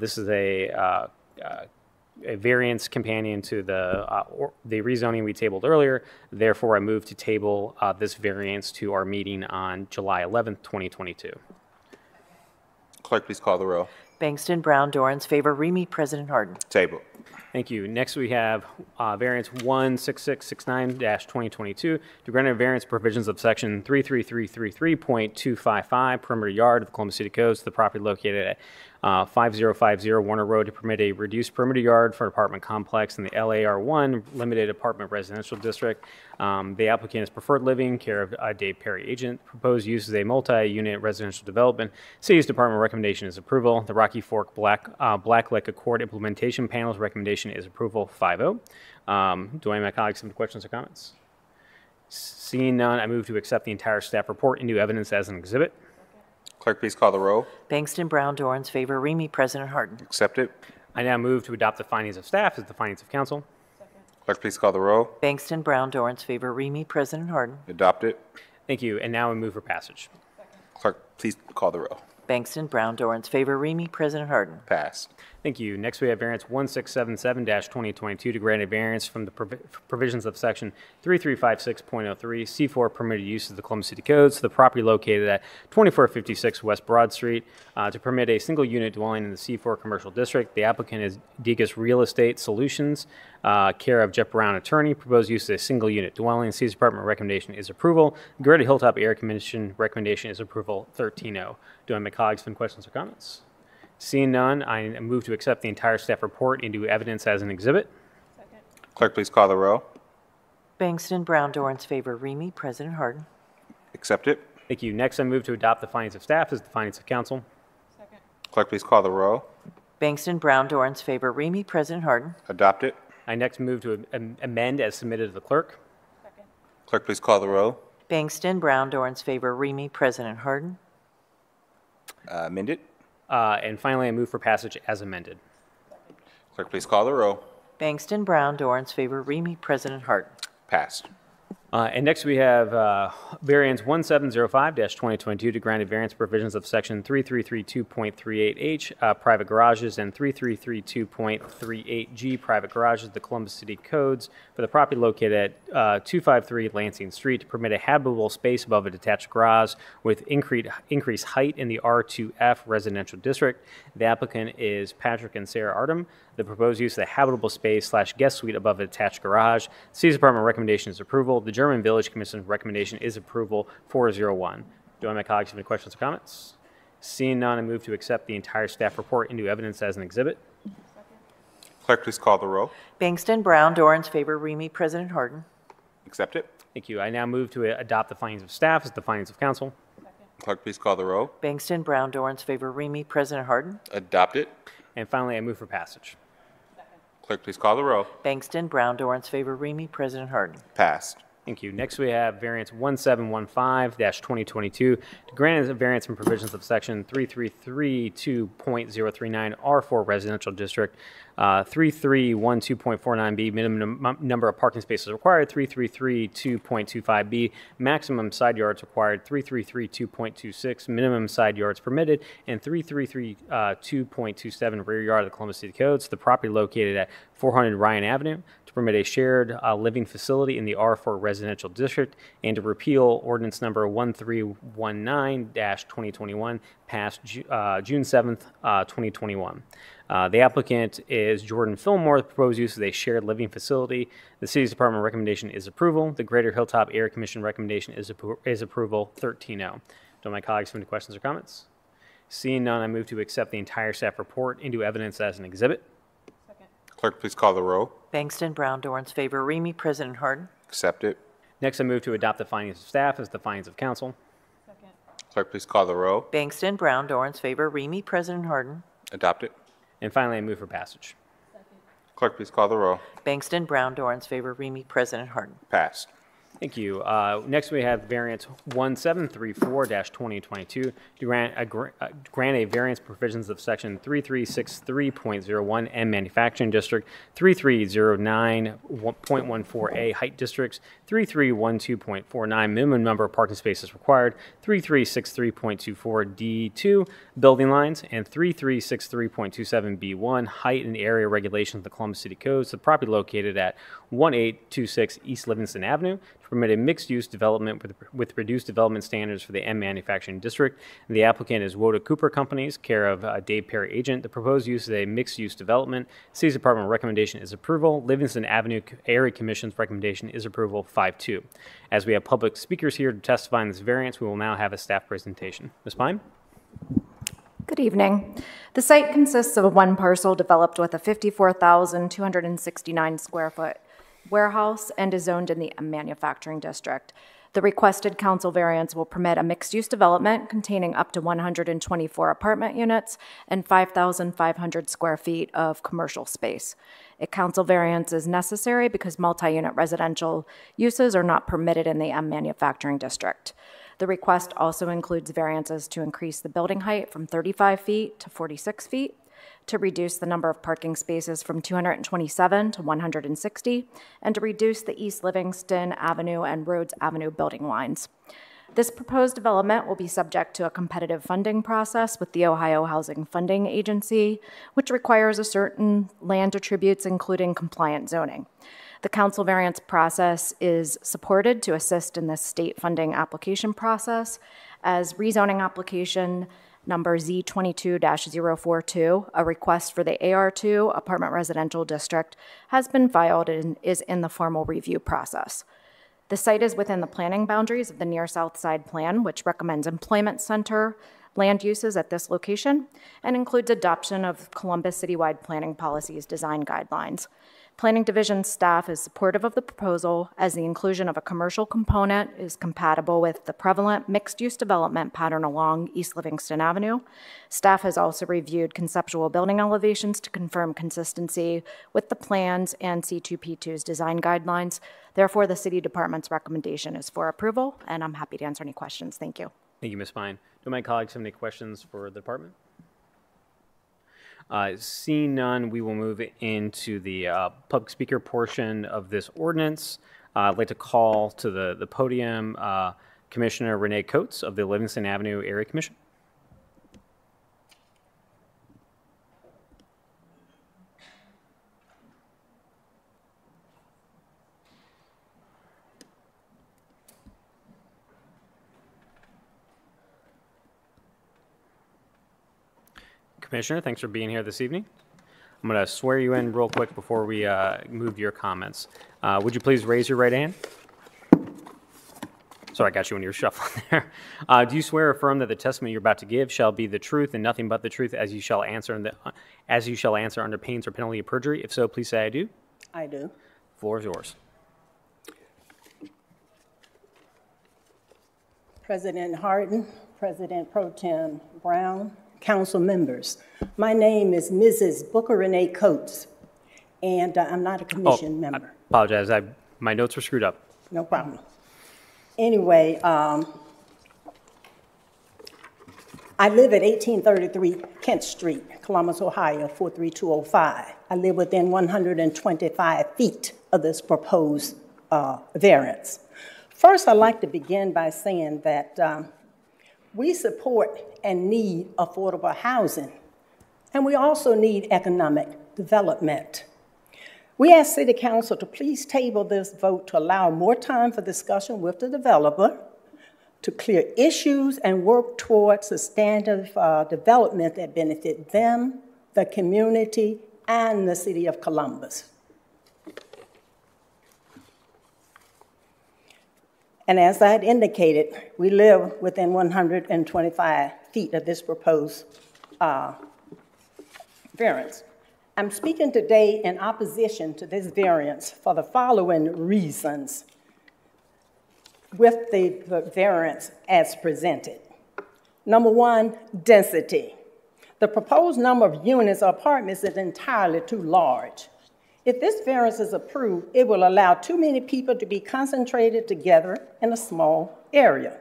This is a variance companion to the rezoning we tabled earlier. Therefore, I move to table this variance to our meeting on July 11th, 2022. Clerk, please call the roll. Bankston, Brown, Dorrance, Favor, Remy, President Harden? Table. Thank you. Next, we have variance 16669-2022 to grant a variance provisions of section 33333.255 perimeter yard of the Columbus City Codes to the property located at 5050 Warner Road to permit a reduced perimeter yard for an apartment complex in the LAR1 Limited Apartment Residential District. The applicant is Preferred Living, care of Dave Perry, agent. Proposed use is a multi-unit residential development. City's Department recommendation is approval. The Rocky Fork Blacklick Accord Implementation Panel's recommendation is approval 5-0. Do any of my colleagues have any questions or comments? Seeing none, I move to accept the entire staff report into evidence as an exhibit. Clerk, please call the roll. Bankston, Brown, Dorrance, Favor, Remy, President Harden? Accept it. I now move to adopt the findings of staff as the findings of council. Clerk, please call the roll. Bankston, Brown, Dorrance, Favor, Remy, President Harden? Adopt it. Thank you. And now I move for passage. Clerk, please call the roll. Bankston, Brown, Dorrance, Favor, Remy, President Harden? Passed. Thank you. Next, we have variance 1677-2022 to grant a variance from the provisions of section 3356.03 C4 permitted use of the Columbus City Codes to the property located at 2456 West Broad Street to permit a single unit dwelling in the C4 commercial district. The applicant is Degas Real Estate Solutions, care of Jeff Brown Attorney. Proposed use is a single unit dwelling. City's Department recommendation is approval. The Greater Hilltop Area Commission recommendation is approval 13-0. Do I have my colleagues have any questions or comments? Seeing none, I move to accept the entire staff report into evidence as an exhibit. Second. Clerk, please call the roll. Bankston, Brown, Dorrance, Favor, Remy, President Harden? Accept it. Thank you. Next, I move to adopt the findings of staff as the findings of council. Second. Clerk, please call the roll. Bankston, Brown, Dorrance, Favor, Remy, President Harden? Adopt it. I next move to amend as submitted to the clerk. Second. Clerk, please call the roll. Bankston, Brown, Dorrance, Favor, Remy, President Harden? Amend it. And finally, I move for passage as amended. Clerk, please call the roll. Bankston, Brown, Dorrance, Favor, Remy, President Harden? Passed. And next we have variance 1705-2022 to grant a variance provisions of section 3332.38H, private garages, and 3332.38G, private garages, the Columbus City Codes for the property located at 253 Lansing Street to permit a habitable space above a detached garage with increased height in the R2F residential district. The applicant is Patrick and Sarah Artem. The proposed use of the habitable space / guest suite above a detached garage. City's Department recommendation is approval. The German Village Commission's recommendation is approval 401. Do any of my colleagues have any questions or comments? Seeing none, I move to accept the entire staff report into evidence as an exhibit. Clerk, please call the row. Bangston, Brown, Dorans, favor, Remy, President Harden. Accept it. Thank you. I now move to adopt the findings of staff as the findings of council. Clerk, please call the row. Bangston, Brown, Dorans, favor, Remy, President Harden. Adopt it. And finally, I move for passage. Clerk, please call the row. Bangston, Brown, Dorans, favor, Remy, President Harden. Passed. Thank you. Next, we have variance 1715-2022 to grant a variance from provisions of section 3332.039 R4 Residential District, 3312.49B, minimum number of parking spaces required, 3332.25B, maximum side yards required, 3332.26, minimum side yards permitted, and 3332.27 rear yard of the Columbus City Codes. The property located at 400 Ryan Avenue to permit a shared living facility in the R4 residential district and to repeal ordinance number 1319-2021 passed June 7th, 2021. The applicant is Jordan Fillmore. The proposed use is a shared living facility. The City's Department recommendation is approval. The Greater Hilltop Area Commission recommendation is approval 13-0. Do my colleagues have any questions or comments? Seeing none, I move to accept the entire staff report into evidence as an exhibit. Clerk, please call the row. Bangston, Brown, Dorans, favor, Remy, President Harden. Accept it. Next, I move to adopt the findings of staff as the findings of council. Clerk, please call the row. Bangston, Brown, Dorans, favor, Remy, President Harden. Adopt it. And finally, I move for passage. Clerk, please call the row. Bangston, Brown, Dorans, favor, Remy, President Harden. Passed. Thank you. Next, we have variance 1734-2022 to grant a variance provisions of section 3363.01 M Manufacturing District, 3309.14A Height Districts, 3312.49 minimum number of parking spaces required, 3363.24 D2 building lines, and 3363.27 B1 height and area regulations of the Columbus City Codes. The property located at 1826 East Livingston Avenue to permit a mixed-use development with reduced development standards for the M Manufacturing District. And the applicant is Woda Cooper Companies, care of Dave Perry Agent. The proposed use is a mixed-use development. City's Department recommendation is approval. Livingston Avenue Area Commission's recommendation is approval 5-2. As we have public speakers here to testify on this variance, we will now have a staff presentation. Ms. Pine? Good evening. The site consists of one parcel developed with a 54,269 square foot warehouse and is zoned in the manufacturing district. The requested council variance will permit a mixed-use development containing up to 124 apartment units and 5,500 square feet of commercial space. A council variance is necessary because multi-unit residential uses are not permitted in the manufacturing district. The request also includes variances to increase the building height from 35 feet to 46 feet, to reduce the number of parking spaces from 227 to 160, and to reduce the East Livingston Avenue and Rhodes Avenue building lines. This proposed development will be subject to a competitive funding process with the Ohio Housing Funding Agency, which requires a certain land attributes, including compliant zoning. The council variance process is supported to assist in the state funding application process as rezoning application number Z22-042, a request for the AR2 Apartment Residential District, has been filed and is in the formal review process. The site is within the planning boundaries of the Near South Side Plan, which recommends employment center land uses at this location and includes adoption of Columbus citywide planning policies design guidelines. Planning Division staff is supportive of the proposal as the inclusion of a commercial component is compatible with the prevalent mixed-use development pattern along East Livingston Avenue. Staff has also reviewed conceptual building elevations to confirm consistency with the plans and C2P2's design guidelines. Therefore, the City Department's recommendation is for approval, and I'm happy to answer any questions. Thank you. Thank you, Ms. Pine. Do my colleagues have any questions for the department? Seeing none, we will move into the public speaker portion of this ordinance. I'd like to call to the podium Commissioner Renee Coates of the Livingston Avenue Area Commission. Commissioner, thanks for being here this evening. I'm going to swear you in real quick before we move to your comments. Would you please raise your right hand? Sorry, I got you when you were shuffling there. Do you swear or affirm that the testimony you're about to give shall be the truth and nothing but the truth, as you shall answer under pains or penalty of perjury? If so, please say I do. I do. The floor is yours. President Harden, President Pro Tem Brown, council members. My name is Mrs. Booker Renee Coates, and I'm not a commission member. I apologize. My notes were screwed up. No problem. Anyway, I live at 1833 Kent Street, Columbus, Ohio, 43205. I live within 125 feet of this proposed variance. First, I'd like to begin by saying that we support and need affordable housing, and we also need economic development. We ask City Council to please table this vote to allow more time for discussion with the developer, to clear issues and work towards a standard development that benefit them, the community, and the City of Columbus. And as I had indicated, we live within 125 feet of this proposed variance. I'm speaking today in opposition to this variance for the following reasons with the variance as presented. Number one, density. The proposed number of units or apartments is entirely too large. If this variance is approved, it will allow too many people to be concentrated together in a small area.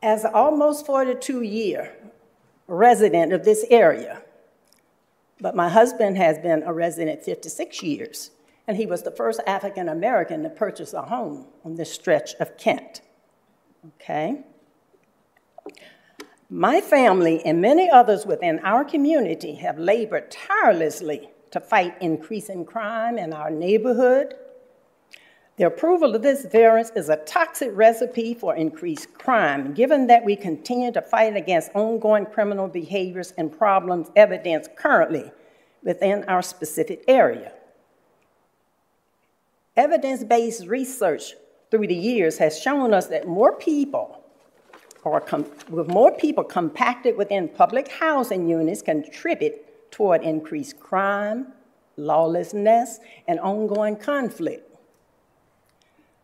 As an almost 42-year resident of this area, but my husband has been a resident 56 years, and he was the first African American to purchase a home on this stretch of Kent, okay? My family and many others within our community have labored tirelessly to fight increasing crime in our neighborhood. The approval of this variance is a toxic recipe for increased crime, given that we continue to fight against ongoing criminal behaviors and problems evidenced currently within our specific area. Evidence-based research through the years has shown us that more people compacted within public housing units contribute toward increased crime, lawlessness, and ongoing conflict.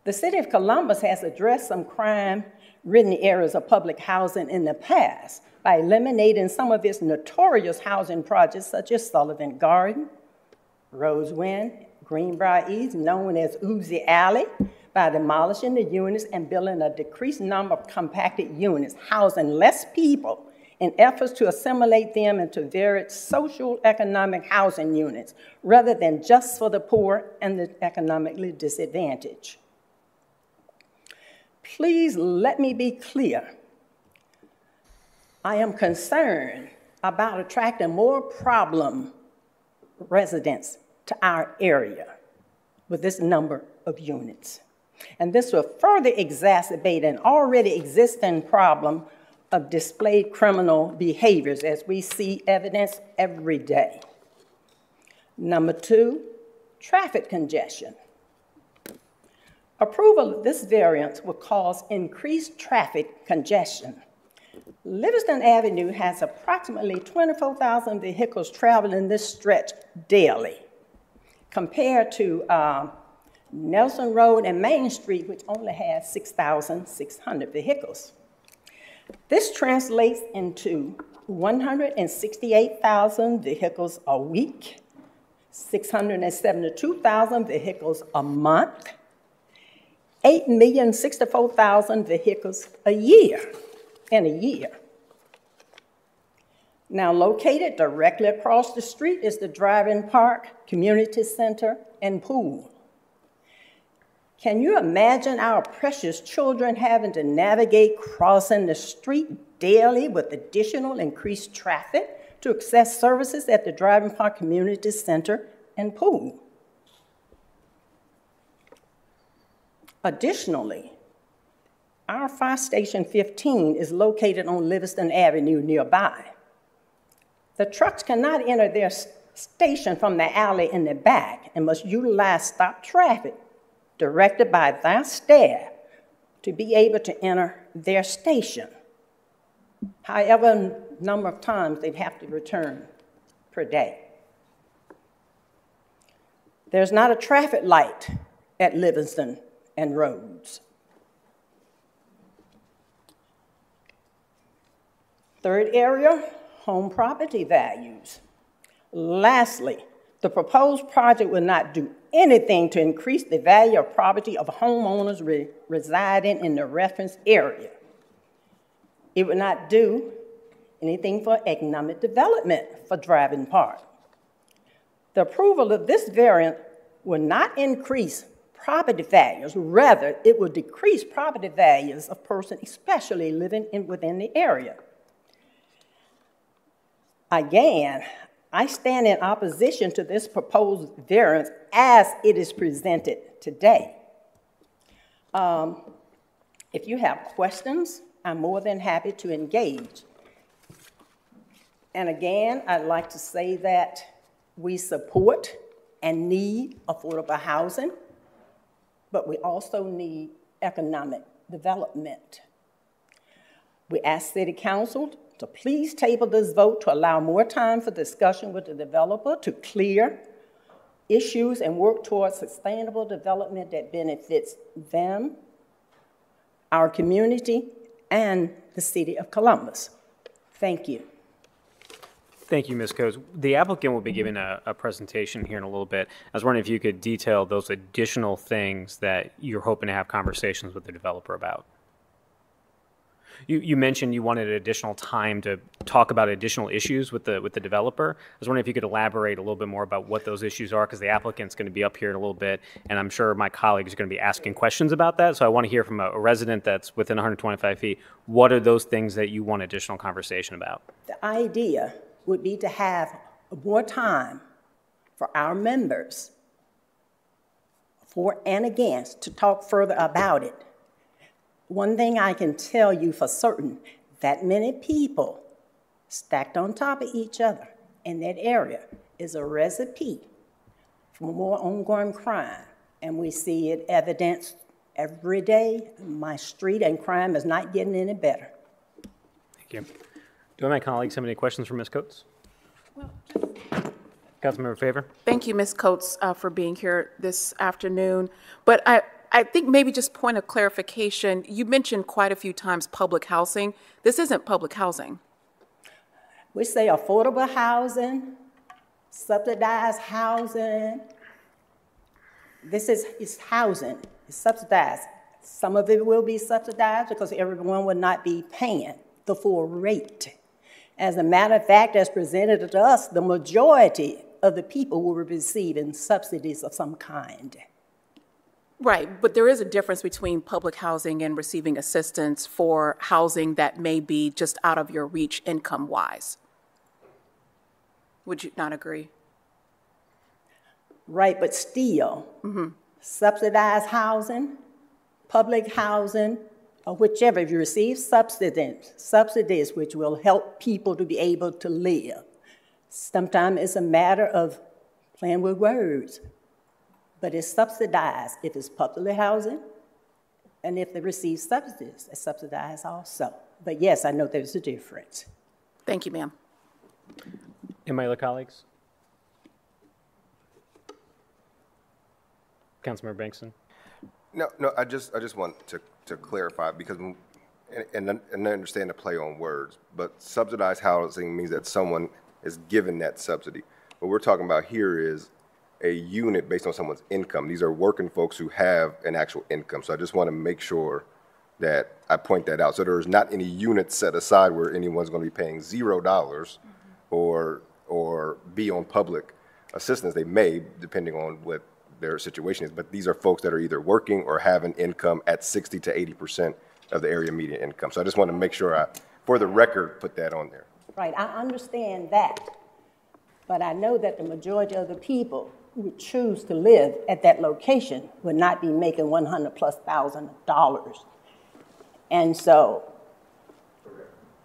The City of Columbus has addressed some crime-ridden areas of public housing in the past by eliminating some of its notorious housing projects such as Sullivan Garden, Rosewind, Greenbrier East, known as Uzi Alley, by demolishing the units and building a decreased number of compacted units, housing less people in efforts to assimilate them into various social economic housing units, rather than just for the poor and the economically disadvantaged. Please let me be clear. I am concerned about attracting more problem residents to our area with this number of units. And this will further exacerbate an already existing problem of displayed criminal behaviors, as we see evidence every day. Number two, traffic congestion. Approval of this variance will cause increased traffic congestion. Livingston Avenue has approximately 24,000 vehicles traveling this stretch daily, compared to Nelson Road and Main Street, which only has 6,600 vehicles. This translates into 168,000 vehicles a week, 672,000 vehicles a month, 8,064,000 vehicles a year, in a year. Now, located directly across the street is the Driving Park, Community Center, and Pool. Can you imagine our precious children having to navigate crossing the street daily with additional increased traffic to access services at the Driving Park Community Center and pool? Additionally, our Fire Station 15 is located on Livingston Avenue nearby. The trucks cannot enter their station from the alley in the back and must utilize stop traffic directed by their staff to be able to enter their station. However number of times they'd have to return per day. There's not a traffic light at Livingston and Rhodes. Third area, home property values. Lastly, the proposed project will not do anything to increase the value of property of homeowners residing in the reference area. It will not do anything for economic development for Driving Park. The approval of this variant will not increase property values. Rather, it will decrease property values of persons especially living within the area. Again, I stand in opposition to this proposed variance as it is presented today. If you have questions, I'm more than happy to engage. And again, I'd like to say that we support and need affordable housing, but we also need economic development. We ask City Council to please table this vote to allow more time for discussion with the developer to clear issues and work towards sustainable development that benefits them, our community, and the City of Columbus. Thank you. Thank you, Ms. Coates. The applicant will be giving a presentation here in a little bit. I was wondering if you could detail those additional things that you're hoping to have conversations with the developer about. You mentioned you wanted additional time to talk about additional issues with the developer. I was wondering if you could elaborate a little bit more about what those issues are, because the applicant's going to be up here in a little bit, and I'm sure my colleagues are going to be asking questions about that. So I want to hear from a resident that's within 125 feet. What are those things that you want additional conversation about? The idea would be to have more time for our members, for and against, to talk further about it. One thing I can tell you for certain, that many people stacked on top of each other in that area is a recipe for more ongoing crime. And we see it evidenced every day. My street and crime is not getting any better. Thank you. Do my colleagues have any questions for Ms. Coates? Councilmember Favor. Thank you, Ms. Coates, for being here this afternoon. But I think maybe just point of clarification, you mentioned quite a few times public housing. This isn't public housing. We say affordable housing, subsidized housing. This is housing. It's subsidized. Some of it will be subsidized because everyone will not be paying the full rate. As a matter of fact, as presented to us, the majority of the people will be receiving subsidies of some kind. Right, but there is a difference between public housing and receiving assistance for housing that may be just out of your reach income-wise. Would you not agree? Right, but still, subsidized housing, public housing, or whichever, if you receive subsidies which will help people to be able to live. Sometimes it's a matter of playing with words. But it's subsidized if it's public housing, and if they receive subsidies, it's subsidized also. But yes, I know there's a difference. Thank you, ma'am. And my other colleagues? Councilmember Bankston. No, I just want to clarify, because, and I understand the play on words, but subsidized housing means that someone is given that subsidy. What we're talking about here is a unit based on someone's income. These are working folks who have an actual income. So I just want to make sure that I point that out. So there's not any units set aside where anyone's going to be paying $0 or be on public assistance. They may, depending on what their situation is, but these are folks that are either working or have an income at 60 to 80% of the area median income. So I just want to make sure I, for the record, put that on there. Right, I understand that, but I know that the majority of the people who would choose to live at that location would not be making $100,000+. And so,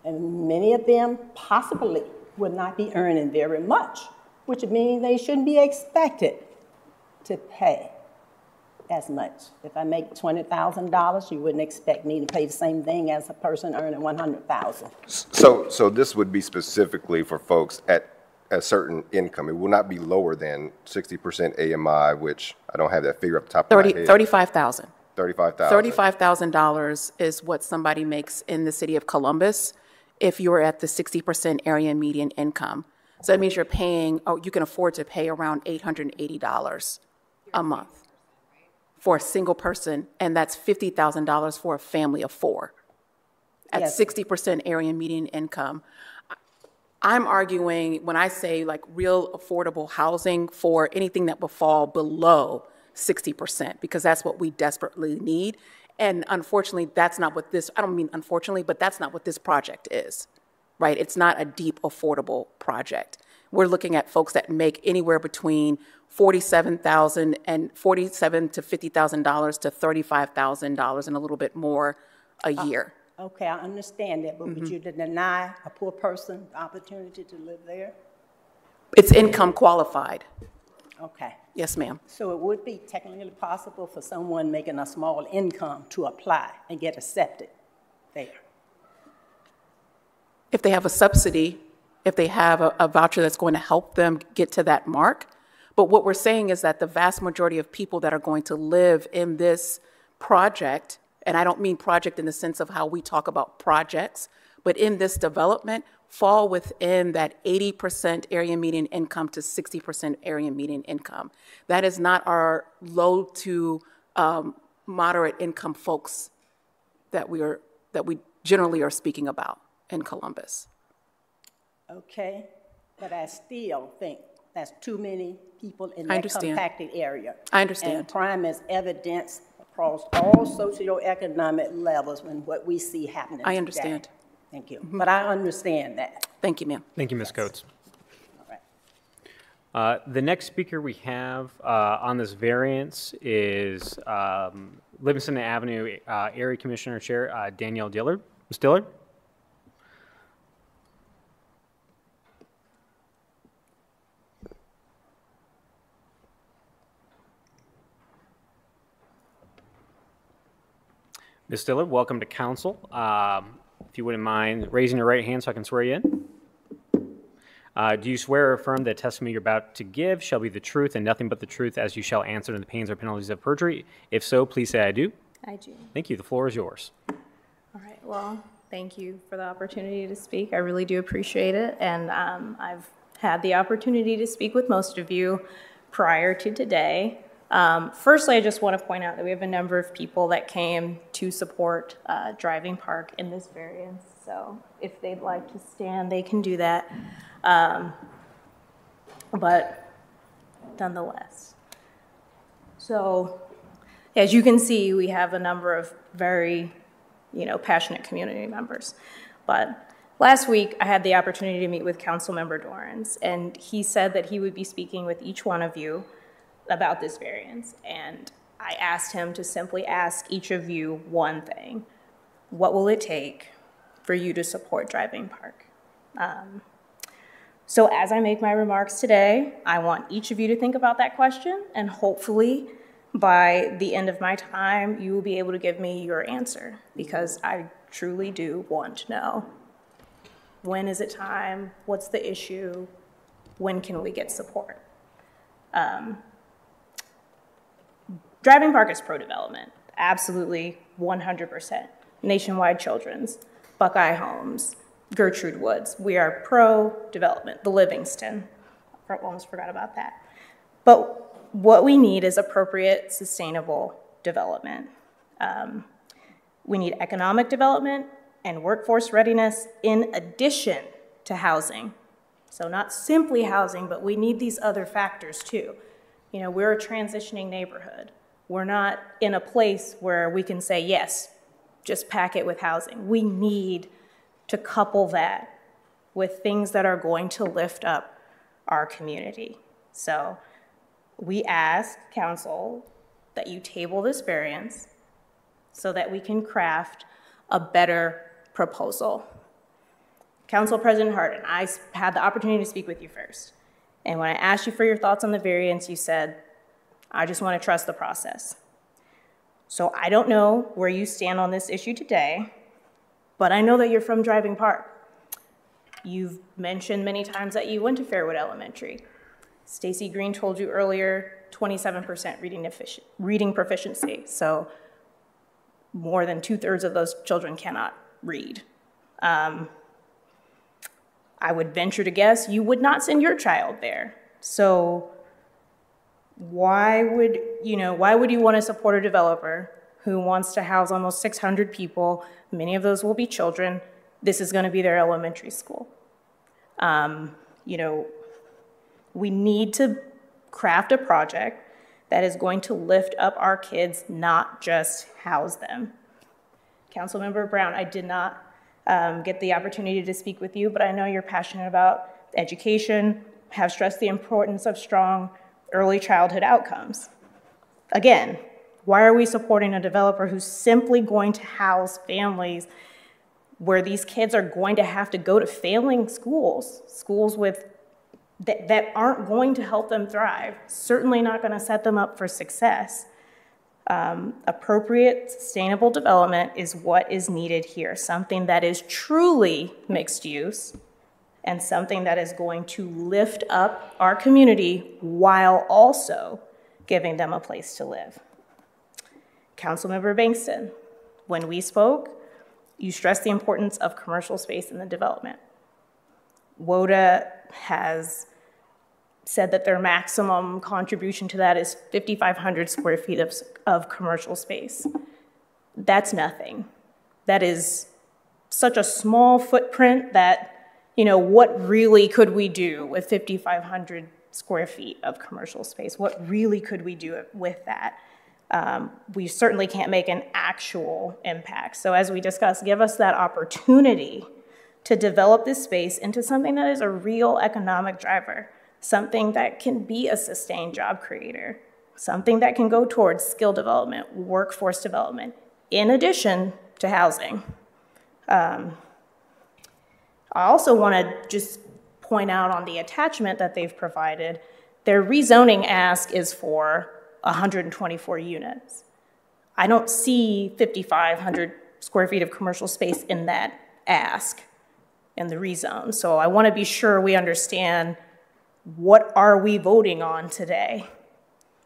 and many of them possibly would not be earning very much, which means they shouldn't be expected to pay as much. If I make $20,000, you wouldn't expect me to pay the same thing as a person earning $100,000. So this would be specifically for folks at a certain income. It will not be lower than 60% AMI, which I don't have that figure up the top of my head. $35,000. $35,000. $35,000 is what somebody makes in the city of Columbus if you're at the 60% area median income. So that means you're paying, you can afford to pay around $880 a month for a single person, and that's $50,000 for a family of 4 at 60% area median income. I'm arguing when I say like real affordable housing for anything that will fall below 60%, because that's what we desperately need. And unfortunately, that's not what this, I don't mean unfortunately, but that's not what this project is, right? It's not a deep, affordable project. We're looking at folks that make anywhere between $47,000 and $47,000 to $50,000 to $35,000 and a little bit more a year. Okay, I understand that, but would you deny a poor person the opportunity to live there? It's income qualified. Okay. Yes, ma'am. So it would be technically possible for someone making a small income to apply and get accepted there? If they have a subsidy, if they have a voucher that's going to help them get to that mark. But what we're saying is that the vast majority of people that are going to live in this project, and I don't mean project in the sense of how we talk about projects, but in this development, fall within that 80% area median income to 60% area median income. That is not our low to moderate income folks that we generally are speaking about in Columbus. Okay, but I still think that's too many people in that compacted area. I understand. And crime is evidenced across all socioeconomic levels when what we see happening I understand. Today. Thank you. But I understand that. Thank you, ma'am. Thank you, Ms. Coates. All right. The next speaker we have on this variance is Livingston Avenue Area Commissioner Chair Danielle Dillard. Ms. Dillard? Ms. Dillard, welcome to council. If you wouldn't mind raising your right hand so I can swear you in. Do you swear or affirm that testimony you're about to give shall be the truth and nothing but the truth as you shall answer to the pains or penalties of perjury? If so, please say I do. I do. Thank you. The floor is yours. All right. Well, thank you for the opportunity to speak. I really do appreciate it. And I've had the opportunity to speak with most of you prior to today. Firstly, I just want to point out that we have a number of people that came to support driving park in this variance. So if they'd like to stand, they can do that. But nonetheless. So as you can see, we have a number of very, passionate community members. But last week, I had the opportunity to meet with Councilmember Dorrance, and he said that he would be speaking with each one of you about this variance, and I asked him to simply ask each of you one thing. What will it take for you to support driving park? So as I make my remarks today, I want each of you to think about that question, and hopefully by the end of my time, you will be able to give me your answer, because I truly do want to know. When is it time? What's the issue? When can we get support? Driving park is pro-development, absolutely 100%. Nationwide Children's, Buckeye Homes, Gertrude Woods. We are pro-development. The Livingston, I almost forgot about that. But what we need is appropriate, sustainable development. We need economic development and workforce readiness in addition to housing. So not simply housing, but we need these other factors too. You know, we're a transitioning neighborhood. We're not in a place where we can say, yes, just pack it with housing. We need to couple that with things that are going to lift up our community. So we ask council that you table this variance so that we can craft a better proposal. Council President Hardin, I had the opportunity to speak with you first. And when I asked you for your thoughts on the variance, you said, I just want to trust the process. So I don't know where you stand on this issue today, but I know that you're from Driving Park. You've mentioned many times that you went to Fairwood Elementary. Stacy Green told you earlier, 27% reading proficiency. So more than 2/3 of those children cannot read. I would venture to guess you would not send your child there. So why would you want to support a developer who wants to house almost 600 people? Many of those will be children. This is going to be their elementary school. We need to craft a project that is going to lift up our kids, not just house them. Councilmember Brown, I did not get the opportunity to speak with you, but I know you're passionate about education, have stressed the importance of strong early childhood outcomes. Again, why are we supporting a developer who's simply going to house families where these kids are going to have to go to failing schools with that aren't going to help them thrive, certainly not going to set them up for success? Appropriate, sustainable development is what is needed here, something that is truly mixed use and something that is going to lift up our community while also giving them a place to live. Councilmember Bankston, when we spoke, you stressed the importance of commercial space in the development. WODA has said that their maximum contribution to that is 5,500 square feet of commercial space. That's nothing. That is such a small footprint that, what really could we do with 5,500 square feet of commercial space? What really could we do with that? We certainly can't make an actual impact. So as we discussed, give us that opportunity to develop this space into something that is a real economic driver, something that can be a sustained job creator, something that can go towards skill development, workforce development, in addition to housing. I also want to just point out on the attachment that they've provided, their rezoning ask is for 124 units. I don't see 5,500 square feet of commercial space in that ask in the rezone. So I want to be sure we understand what are we voting on today?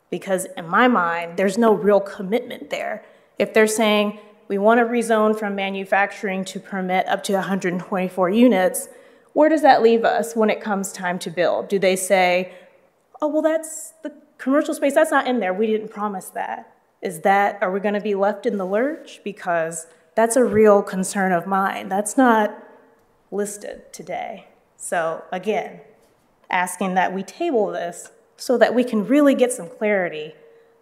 Because in my mind, there's no real commitment there. If they're saying we want to rezone from manufacturing to permit up to 124 units, where does that leave us when it comes time to build? Do they say, oh, well, that's the commercial space, that's not in there, we didn't promise that. Are we going to be left in the lurch? Because that's a real concern of mine. That's not listed today. So again, asking that we table this so that we can really get some clarity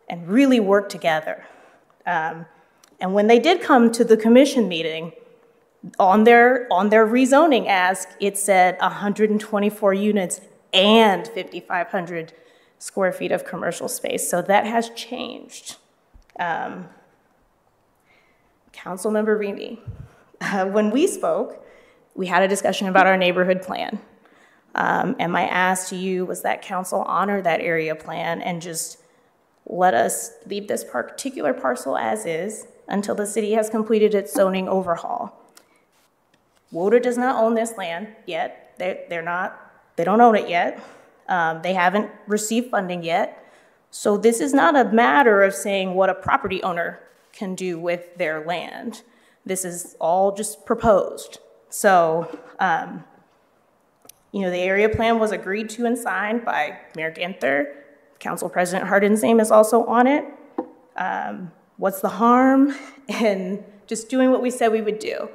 and really work together. And when they did come to the commission meeting, on their rezoning ask, it said 124 units and 5,500 square feet of commercial space. So that has changed. Councilmember Remy, when we spoke, we had a discussion about our neighborhood plan. And my ask to you was that council honor that area plan and just let us leave this particular parcel as is until the city has completed its zoning overhaul. WODA does not own this land yet. They don't own it yet. They haven't received funding yet. So this is not a matter of saying what a property owner can do with their land. This is all just proposed. So, the area plan was agreed to and signed by Mayor Ginther. Council President Hardin's name is also on it. What's the harm in just doing what we said we would do?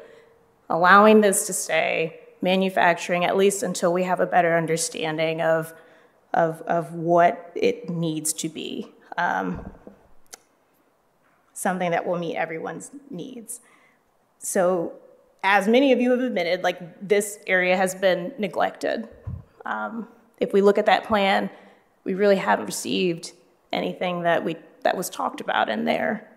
Allowing this to stay manufacturing, at least until we have a better understanding of of what it needs to be. Something that will meet everyone's needs. So as many of you have admitted, like, this area has been neglected. If we look at that plan, we really haven't received anything that was talked about in there.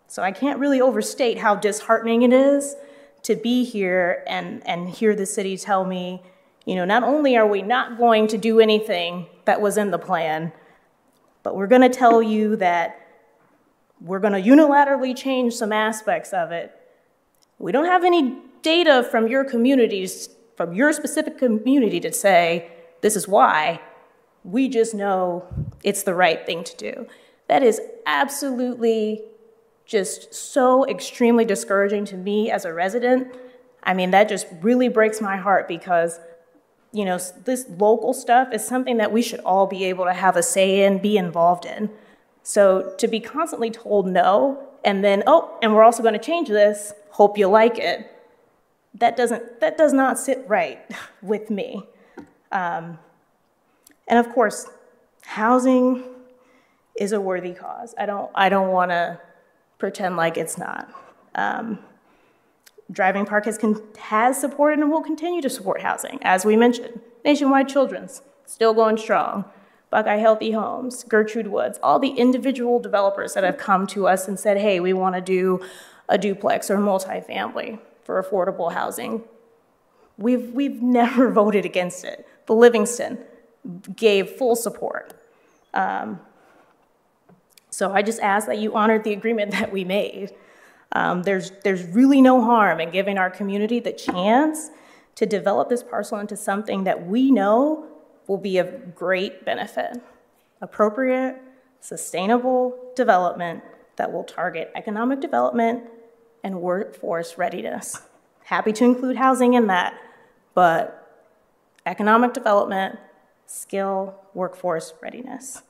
So I can't really overstate how disheartening it is to be here and hear the city tell me, not only are we not going to do anything that was in the plan, but we're gonna tell you that we're gonna unilaterally change some aspects of it. We don't have any data from your communities, from your specific community, to say this is why. We just know it's the right thing to do. That is absolutely just so extremely discouraging to me as a resident. I mean, that just really breaks my heart because, this local stuff is something that we should all be able to have a say in, be involved in. So to be constantly told no, and then, and we're also gonna change this, hope you like it, that does not sit right with me. And of course, housing is a worthy cause. I don't wanna pretend like it's not. Driving Park has supported and will continue to support housing. As we mentioned, Nationwide Children's still going strong. Buckeye Healthy Homes, Gertrude Woods, all the individual developers that have come to us and said, hey, we want to do a duplex or multifamily for affordable housing. We've never voted against it. The Livingston gave full support. So I just ask that you honor the agreement that we made. There's really no harm in giving our community the chance to develop this parcel into something that we know will be of great benefit. Appropriate, sustainable development that will target economic development and workforce readiness. Happy to include housing in that, but economic development, skill, workforce readiness.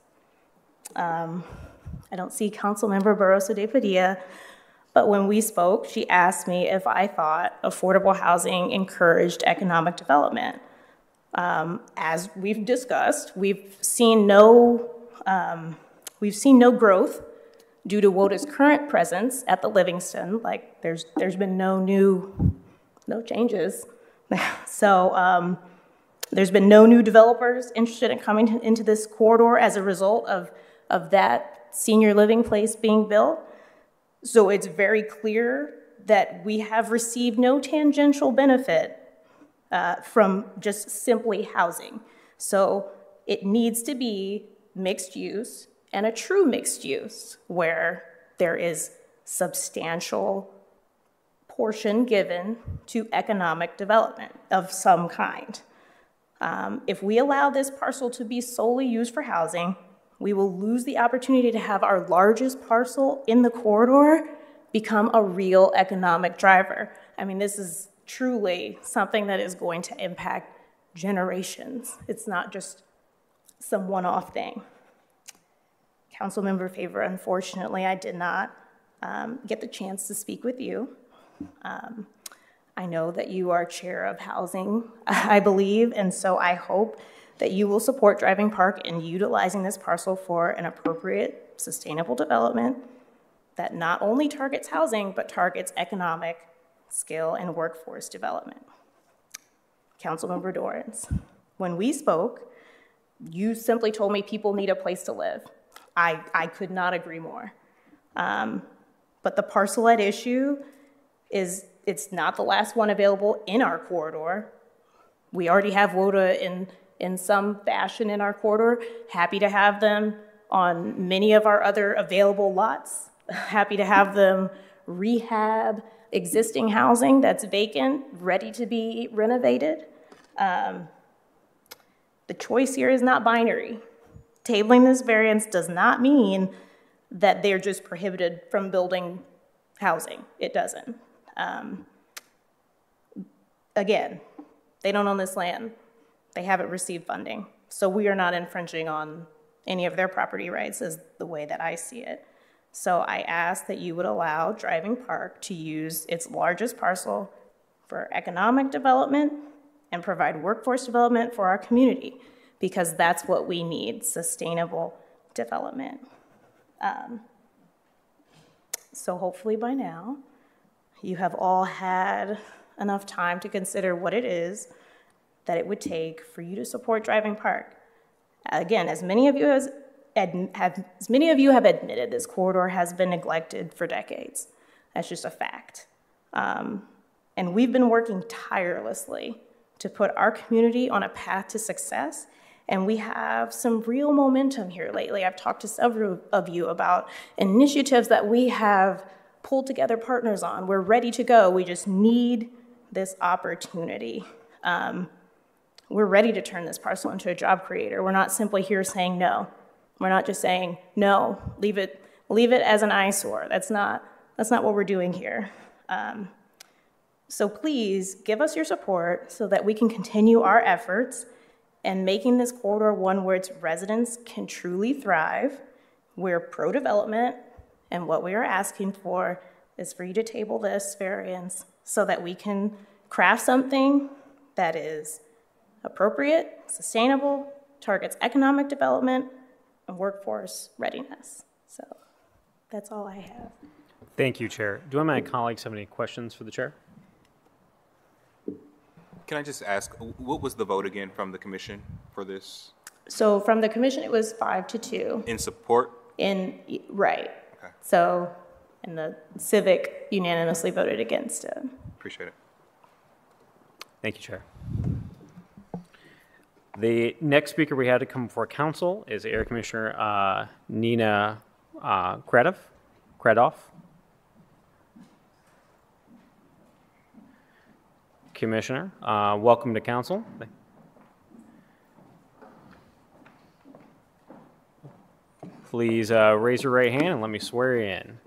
I don't see Councilmember Barroso de Padilla, but when we spoke, she asked me if I thought affordable housing encouraged economic development. As we've discussed, we've seen no growth due to WOTA's current presence at the Livingston. Like, there's been no changes. So there's been no new developers interested in coming into this corridor as a result of that senior living place being built. So it's very clear that we have received no tangential benefit from just simply housing. So it needs to be mixed use, and a true mixed use where there is substantial portion given to economic development of some kind. If we allow this parcel to be solely used for housing, we will lose the opportunity to have our largest parcel in the corridor become a real economic driver. I mean, this is truly something that is going to impact generations. It's not just some one-off thing. Councilmember Favor, unfortunately, I did not get the chance to speak with you. I know that you are chair of housing, I believe, and so I hope that you will support Driving Park in utilizing this parcel for an appropriate, sustainable development that not only targets housing, but targets economic, skill, and workforce development. Councilmember Dorrance, when we spoke, you simply told me people need a place to live. I could not agree more. But the parcel at issue it's not the last one available in our corridor. We already have WOTA in some fashion in our corridor. Happy to have them on many of our other available lots. Happy to have them rehab existing housing that's vacant, ready to be renovated. The choice here is not binary. Tabling this variance does not mean that they're just prohibited from building housing. It doesn't. Again, they don't own this land. They haven't received funding. So we are not infringing on any of their property rights is the way that I see it. So I ask that you would allow Driving Park to use its largest parcel for economic development and provide workforce development for our community. because that's what we need, sustainable development. So hopefully by now, you have all had enough time to consider what it is that it would take for you to support Driving Park. Again, as many of you have admitted, this corridor has been neglected for decades. That's just a fact. And we've been working tirelessly to put our community on a path to success, and we have some real momentum here lately. I've talked to several of you about initiatives that we have pulled together partners on. We're ready to go. We just need this opportunity. We're ready to turn this parcel into a job creator. We're not simply here saying no. We're not just saying no, leave it as an eyesore. That's not what we're doing here. So please give us your support so that we can continue our efforts in making this corridor one where its residents can truly thrive. We're pro-development, and what we are asking for is for you to table this variance so that we can craft something that is appropriate, sustainable, targets economic development, and workforce readiness. So that's all I have. Thank you, Chair. Do any of my colleagues have any questions for the Chair? Can I just ask, what was the vote again from the commission for this? So from the commission, it was 5-2. In support? Right. Okay. So, and the Civic unanimously voted against it. Appreciate it. Thank you, Chair. The next speaker we had to come before council is Area Commissioner Nina Kredoff. Commissioner, welcome to council. Please raise your right hand and let me swear you in.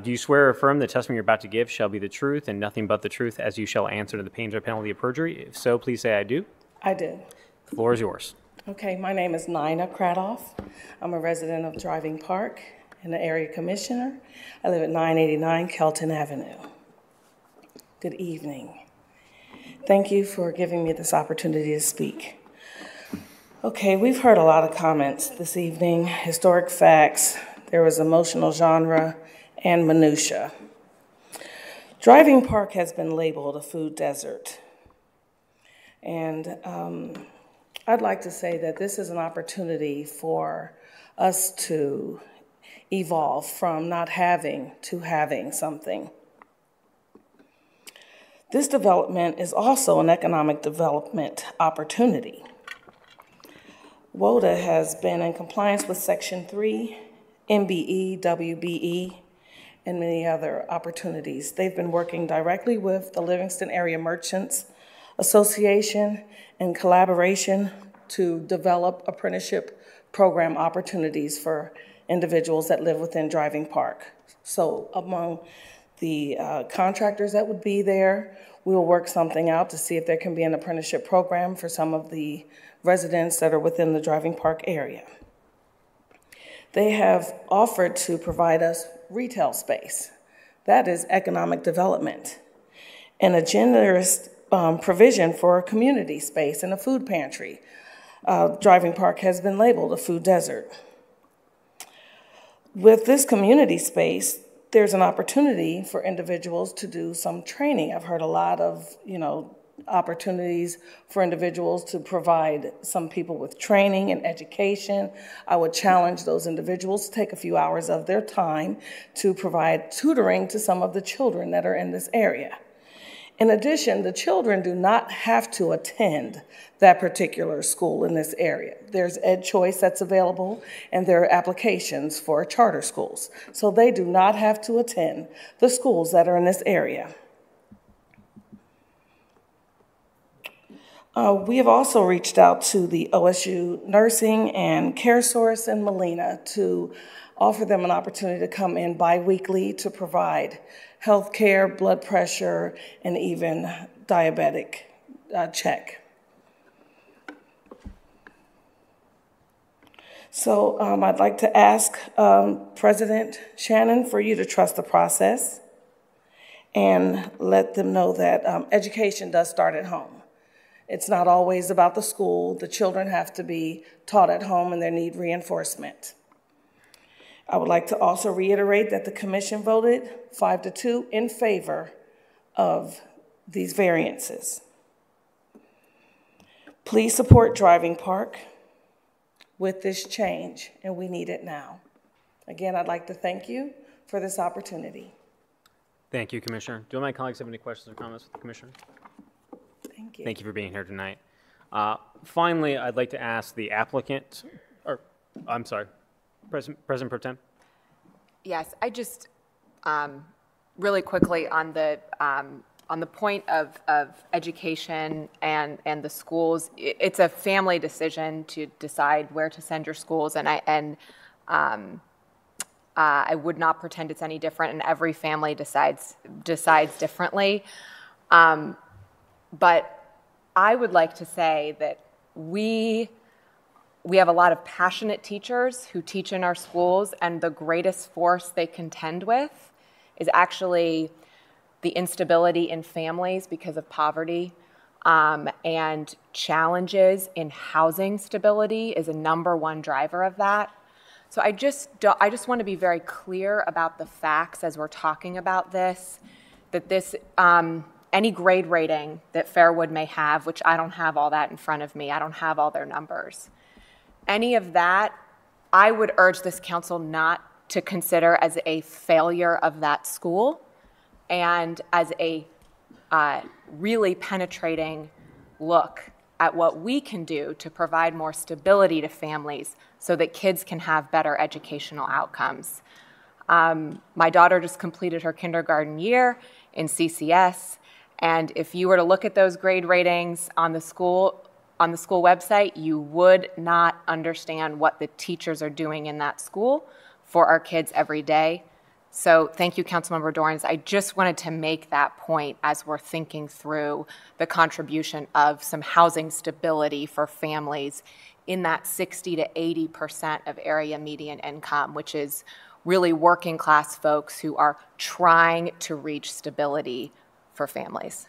Do you swear or affirm the testimony you're about to give shall be the truth and nothing but the truth as you shall answer to the pains or penalty of perjury? If so, please say I do. I do. The floor is yours. Okay, my name is Nina Kredoff. I'm a resident of Driving Park and the area commissioner. I live at 989 Kelton Avenue. Good evening. Thank you for giving me this opportunity to speak. Okay, we've heard a lot of comments this evening, historic facts, there was emotional genre, and minutia. Driving Park has been labeled a food desert. And I'd like to say that this is an opportunity for us to evolve from not having to having something. This development is also an economic development opportunity. WODA has been in compliance with Section 3, MBE, WBE, and many other opportunities. They've been working directly with the Livingston Area Merchants Association in collaboration to develop apprenticeship program opportunities for individuals that live within Driving Park. So among the contractors that would be there, we will work something out to see if there can be an apprenticeship program for some of the residents that are within the Driving Park area. They have offered to provide us retail space. That is economic development. And a generous provision for community space and a food pantry. Driving Park has been labeled a food desert. With this community space, there's an opportunity for individuals to do some training. I've heard a lot of, opportunities for individuals to provide some people with training and education. I would challenge those individuals to take a few hours of their time to provide tutoring to some of the children that are in this area. In addition, the children do not have to attend that particular school in this area. There's Ed Choice that's available, and there are applications for charter schools. So they do not have to attend the schools that are in this area. We have also reached out to the OSU Nursing and Care Source in Molina to offer them an opportunity to come in bi-weekly to provide health care, blood pressure, and even diabetic check. So I'd like to ask President Shannon for you to trust the process and let them know that education does start at home. It's not always about the school. The children have to be taught at home and they need reinforcement. I would like to also reiterate that the commission voted 5-2 in favor of these variances. Please support Driving Park with this change, and we need it now. Again, I'd like to thank you for this opportunity. Thank you, Commissioner. Do my colleagues have any questions or comments for the Commissioner? Thank you. Thank you for being here tonight. Finally, I'd like to ask the applicant, or I'm sorry, President Pro Tem. Yes, I just really quickly on the point of education and the schools. It's a family decision to decide where to send your schools, and I would not pretend it's any different, and every family decides differently. But I would like to say that we have a lot of passionate teachers who teach in our schools, and the greatest force they contend with is actually the instability in families because of poverty, and challenges in housing stability is a #1 driver of that. So I just want to be very clear about the facts as we're talking about this, that this, any grade rating that Fairwood may have, which I don't have all that in front of me, I don't have all their numbers. Any of that, I would urge this council not to consider as a failure of that school and as a really penetrating look at what we can do to provide more stability to families so that kids can have better educational outcomes. My daughter just completed her kindergarten year in CCS, and if you were to look at those grade ratings on the school website, you would not understand what the teachers are doing in that school for our kids every day. So thank you, Councilmember Dorrance. I just wanted to make that point as we're thinking through the contribution of some housing stability for families in that 60 to 80% of area median income, which is really working class folks who are trying to reach stability for families.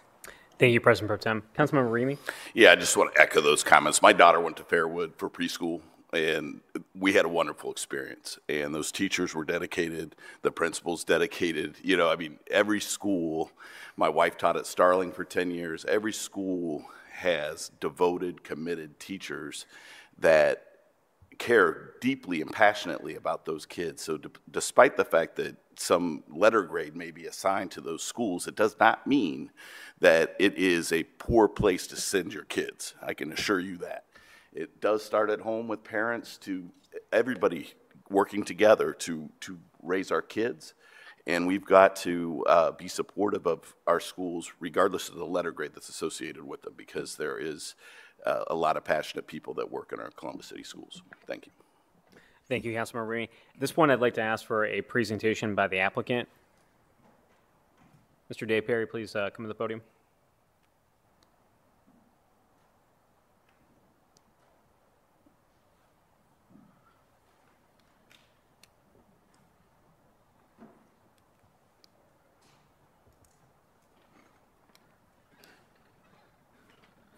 Thank you, President Pro Tem. Councilmember Remy? Yeah, I just want to echo those comments. My daughter went to Fairwood for preschool, and we had a wonderful experience. And those teachers were dedicated, the principals dedicated. You know, I mean, every school, my wife taught at Starling for 10 years, every school has devoted, committed teachers that care deeply and passionately about those kids. So despite the fact that some letter grade may be assigned to those schools, it does not mean that it is a poor place to send your kids. I can assure you that. It does start at home with parents, to everybody working together to raise our kids. And we've got to be supportive of our schools regardless of the letter grade that's associated with them, because there is a lot of passionate people that work in our Columbus City schools. Thank you. Thank you, Councilmember Remy. At this point, I'd like to ask for a presentation by the applicant. Mr. Dave Perry, please come to the podium.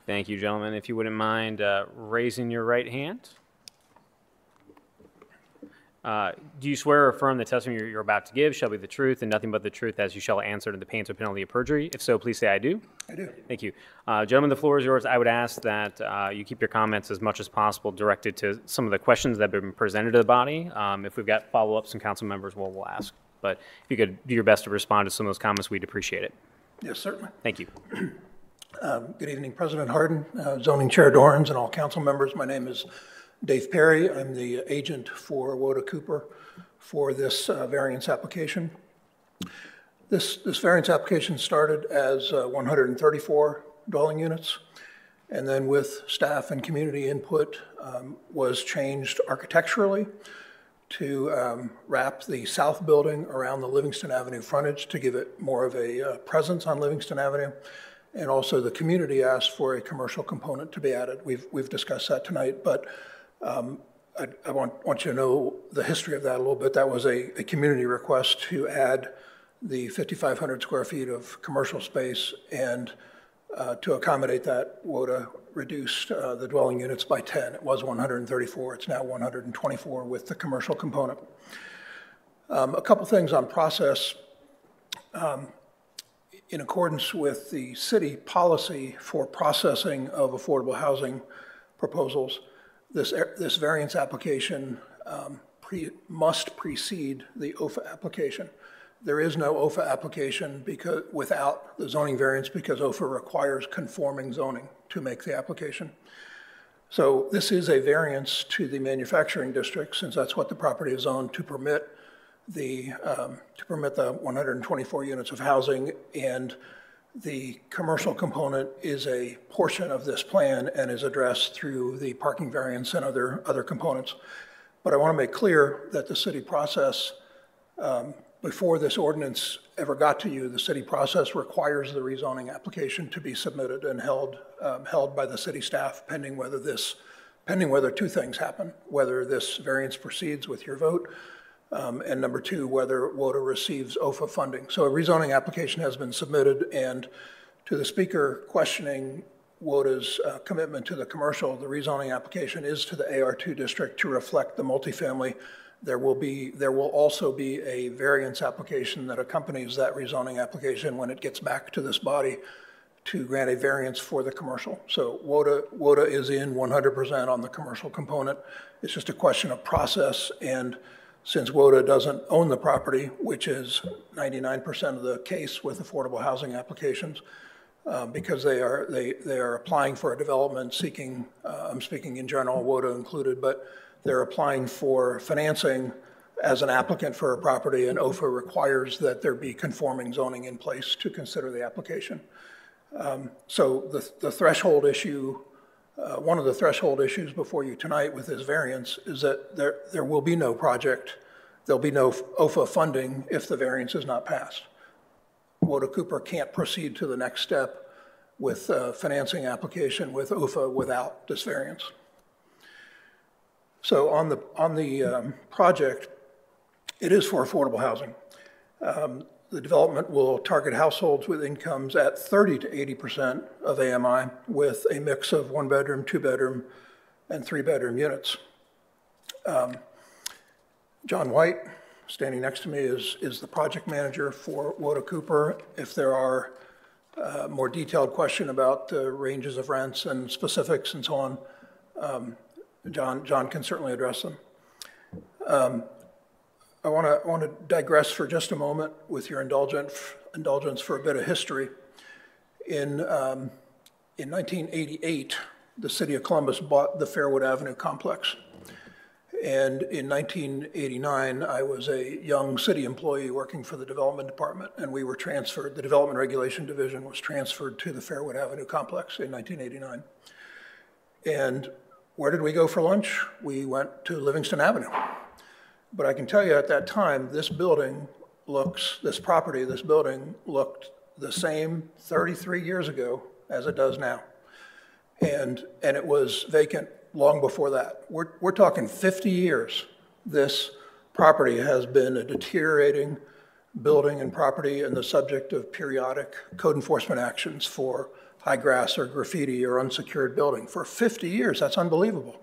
Thank you, gentlemen. If you wouldn't mind raising your right hand. Do you swear or affirm the testimony you're about to give shall be the truth and nothing but the truth, as you shall answer to the pains or penalty of perjury? If so, please say I do. I do. Thank you. Gentlemen, the floor is yours. I would ask that you keep your comments as much as possible directed to some of the questions that have been presented to the body. If we've got follow-ups from council members, we'll ask. But if you could do your best to respond to some of those comments, we'd appreciate it. Yes, certainly. Thank you. Good evening, President Hardin, Zoning Chair Dorrance, and all council members. My name is Dave Perry. I'm the agent for Woda Cooper for this variance application. This variance application started as 134 dwelling units, and then with staff and community input was changed architecturally to wrap the south building around the Livingston Avenue frontage to give it more of a presence on Livingston Avenue. And also the community asked for a commercial component to be added. We've discussed that tonight, but I want you to know the history of that a little bit. That was a community request to add the 5,500 square feet of commercial space and To accommodate that, WODA reduced the dwelling units by 10. It was 134. It's now 124 with the commercial component. A couple things on process. In accordance with the city policy for processing of affordable housing proposals, this variance application must precede the OFA application. There is no OFA application without the zoning variance because OFA requires conforming zoning to make the application. So this is a variance to the manufacturing district, since that's what the property is zoned to permit the 124 units of housing, and the commercial component is a portion of this plan and is addressed through the parking variance and other components. But I want to make clear that the city process, before this ordinance ever got to you, the city process requires the rezoning application to be submitted and held by the city staff pending whether two things happen: whether this variance proceeds with your vote, and number two, whether WODA receives OFA funding. So a rezoning application has been submitted, and to the speaker questioning WODA's commitment to the commercial, the rezoning application is to the AR2 district to reflect the multifamily. There will also be a variance application that accompanies that rezoning application when it gets back to this body to grant a variance for the commercial. So WODA is in 100% on the commercial component. It's just a question of process, and since WODA doesn't own the property, which is 99% of the case with affordable housing applications, because they are applying for a development seeking, I'm speaking in general, WODA included, but they're applying for financing as an applicant for a property, and OFA requires that there be conforming zoning in place to consider the application. So the threshold issue, one of the threshold issues before you tonight with this variance is that there will be no project, there'll be no OFA funding if the variance is not passed. WODA Cooper can't proceed to the next step with a financing application with OFA without this variance. So on the project, it is for affordable housing. The development will target households with incomes at 30 to 80% of AMI with a mix of 1-bedroom, 2-bedroom, and 3-bedroom units. John White, standing next to me, is the project manager for WODA Cooper. If there are more detailed questions about the ranges of rents and specifics and so on, John can certainly address them. I want to digress for just a moment with your indulgence for a bit of history. In 1988, the city of Columbus bought the Fairwood Avenue complex. And in 1989, I was a young city employee working for the development department, and we were transferred, the development regulation division was transferred to the Fairwood Avenue complex in 1989. And where did we go for lunch? We went to Livingston Avenue. But I can tell you at that time, this building looked the same 33 years ago as it does now. And it was vacant long before that. We're talking 50 years. This property has been a deteriorating building and property and the subject of periodic code enforcement actions for high grass or graffiti or unsecured building for 50 years. That's unbelievable.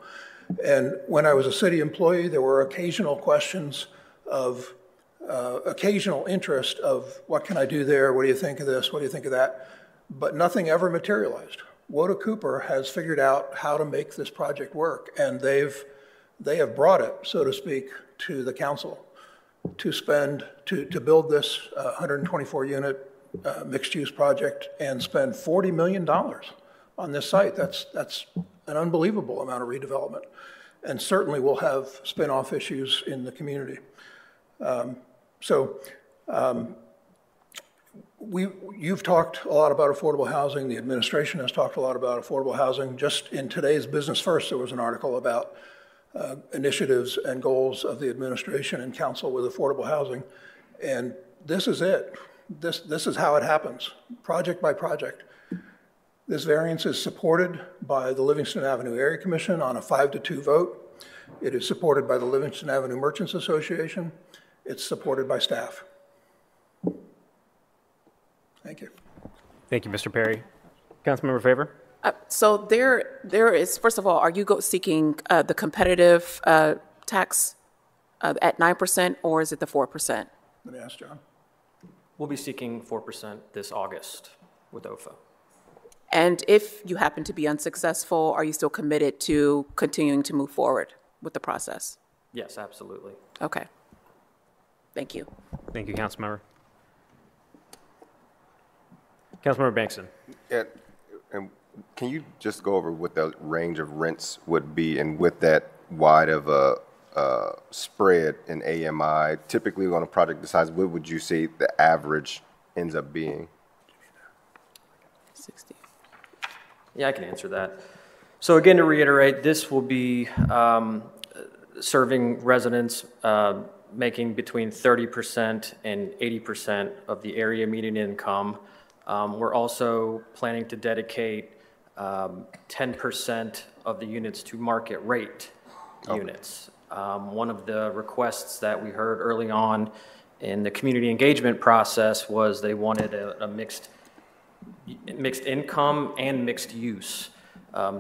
And when I was a city employee, there were occasional questions of occasional interest of what can I do there? What do you think of this? What do you think of that? But nothing ever materialized. WODA Cooper has figured out how to make this project work, and they have brought it, so to speak, to the council to build this 124 unit mixed-use project and spend $40 million on this site. That's an unbelievable amount of redevelopment, and certainly will have spin-off issues in the community. You've talked a lot about affordable housing. The administration has talked a lot about affordable housing. Just in today's Business First, there was an article about initiatives and goals of the administration and council with affordable housing, and this is it. This is how it happens, project by project. This variance is supported by the Livingston Avenue Area Commission on a 5-2 vote. It is supported by the Livingston Avenue Merchants Association. It's supported by staff. Thank you. Thank you, Mr. Perry. Councilmember Favor? So there is, first of all, are you seeking the competitive tax at 9%, or is it the 4%? Let me ask John. We'll be seeking 4% this August with OFA. And if you happen to be unsuccessful, are you still committed to continuing to move forward with the process? Yes, absolutely. Okay. Thank you. Thank you, Councilmember. Councilmember Bankston. And can you just go over what the range of rents would be, and with that wide of a spread in AMI, typically on a project this size, what would you say the average ends up being? 60. Yeah, I can answer that. So again, to reiterate, this will be serving residents making between 30% and 80% of the area median income. We're also planning to dedicate 10% of the units to market rate units. One of the requests that we heard early on in the community engagement process was they wanted a mixed income and mixed use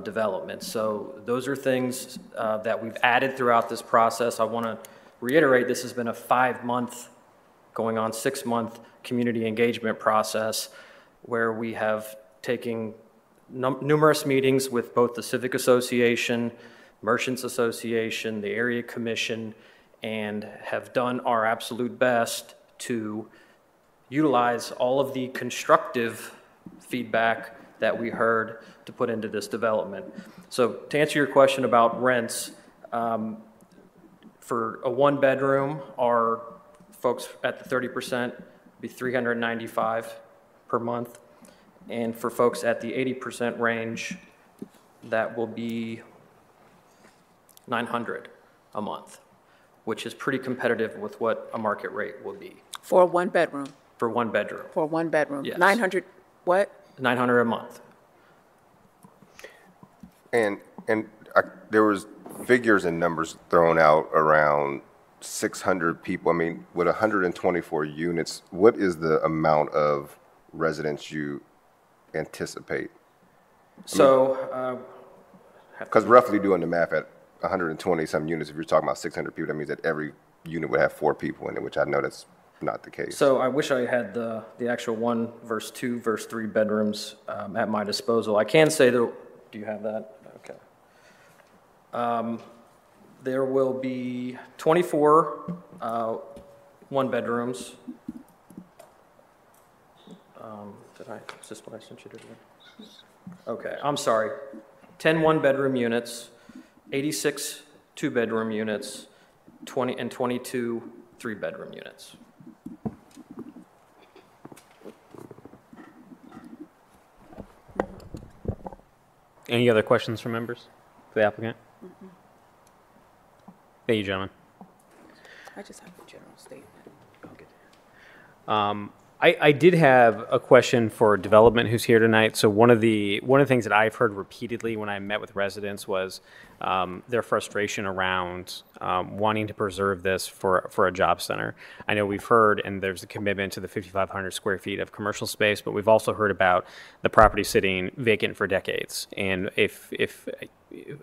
development. So those are things that we've added throughout this process. I want to reiterate, this has been a 5-month, going on 6-month community engagement process where we have taken numerous meetings with both the Civic Association, Merchants Association, the Area Commission, and have done our absolute best to utilize all of the constructive feedback that we heard to put into this development. So to answer your question about rents, for a 1-bedroom, our folks at the 30% be $395 per month. And for folks at the 80% range, that will be $900 a month, which is pretty competitive with what a market rate will be. For a 1-bedroom? For 1 bedroom. For a 1-bedroom? Yes. 900 what? $900 a month. And there was figures and numbers thrown out around 600 people. I mean, with 124 units, what is the amount of residents you anticipate? So, because roughly doing the math at 120 some units, if you're talking about 600 people, that means that every unit would have 4 people in it, which I know that's not the case. So I wish I had the actual 1 versus 2 versus 3 bedrooms at my disposal. I can say that, do you have that? Okay. There will be 24 1-bedrooms. Is this what I sent you to do? Okay, I'm sorry. 10 1-bedroom units, 86 2-bedroom units, 22 3-bedroom units. Any other questions from members for the applicant? Mm-hmm. Thank you, gentlemen. I just have a general statement. I did have a question for development who's here tonight. So one of the things that I've heard repeatedly when I met with residents was their frustration around wanting to preserve this for a job center. I know we've heard, and there's a commitment to the 5,500 square feet of commercial space, but we've also heard about the property sitting vacant for decades. And if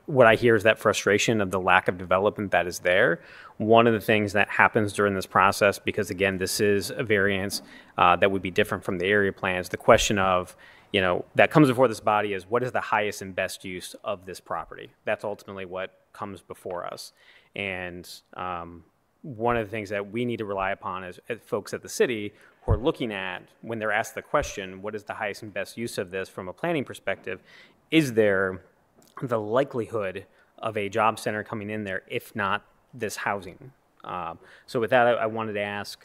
what I hear is that frustration of the lack of development that is there. One of the things that happens during this process, because again, this is a variance that would be different from the area plans, the question of, that comes before this body is what is the highest and best use of this property? That's ultimately what comes before us. And one of the things that we need to rely upon as folks at the city who are looking at, when they're asked the question, what is the highest and best use of this from a planning perspective, is there the likelihood of a job center coming in there, if not this housing? So with that, I wanted to ask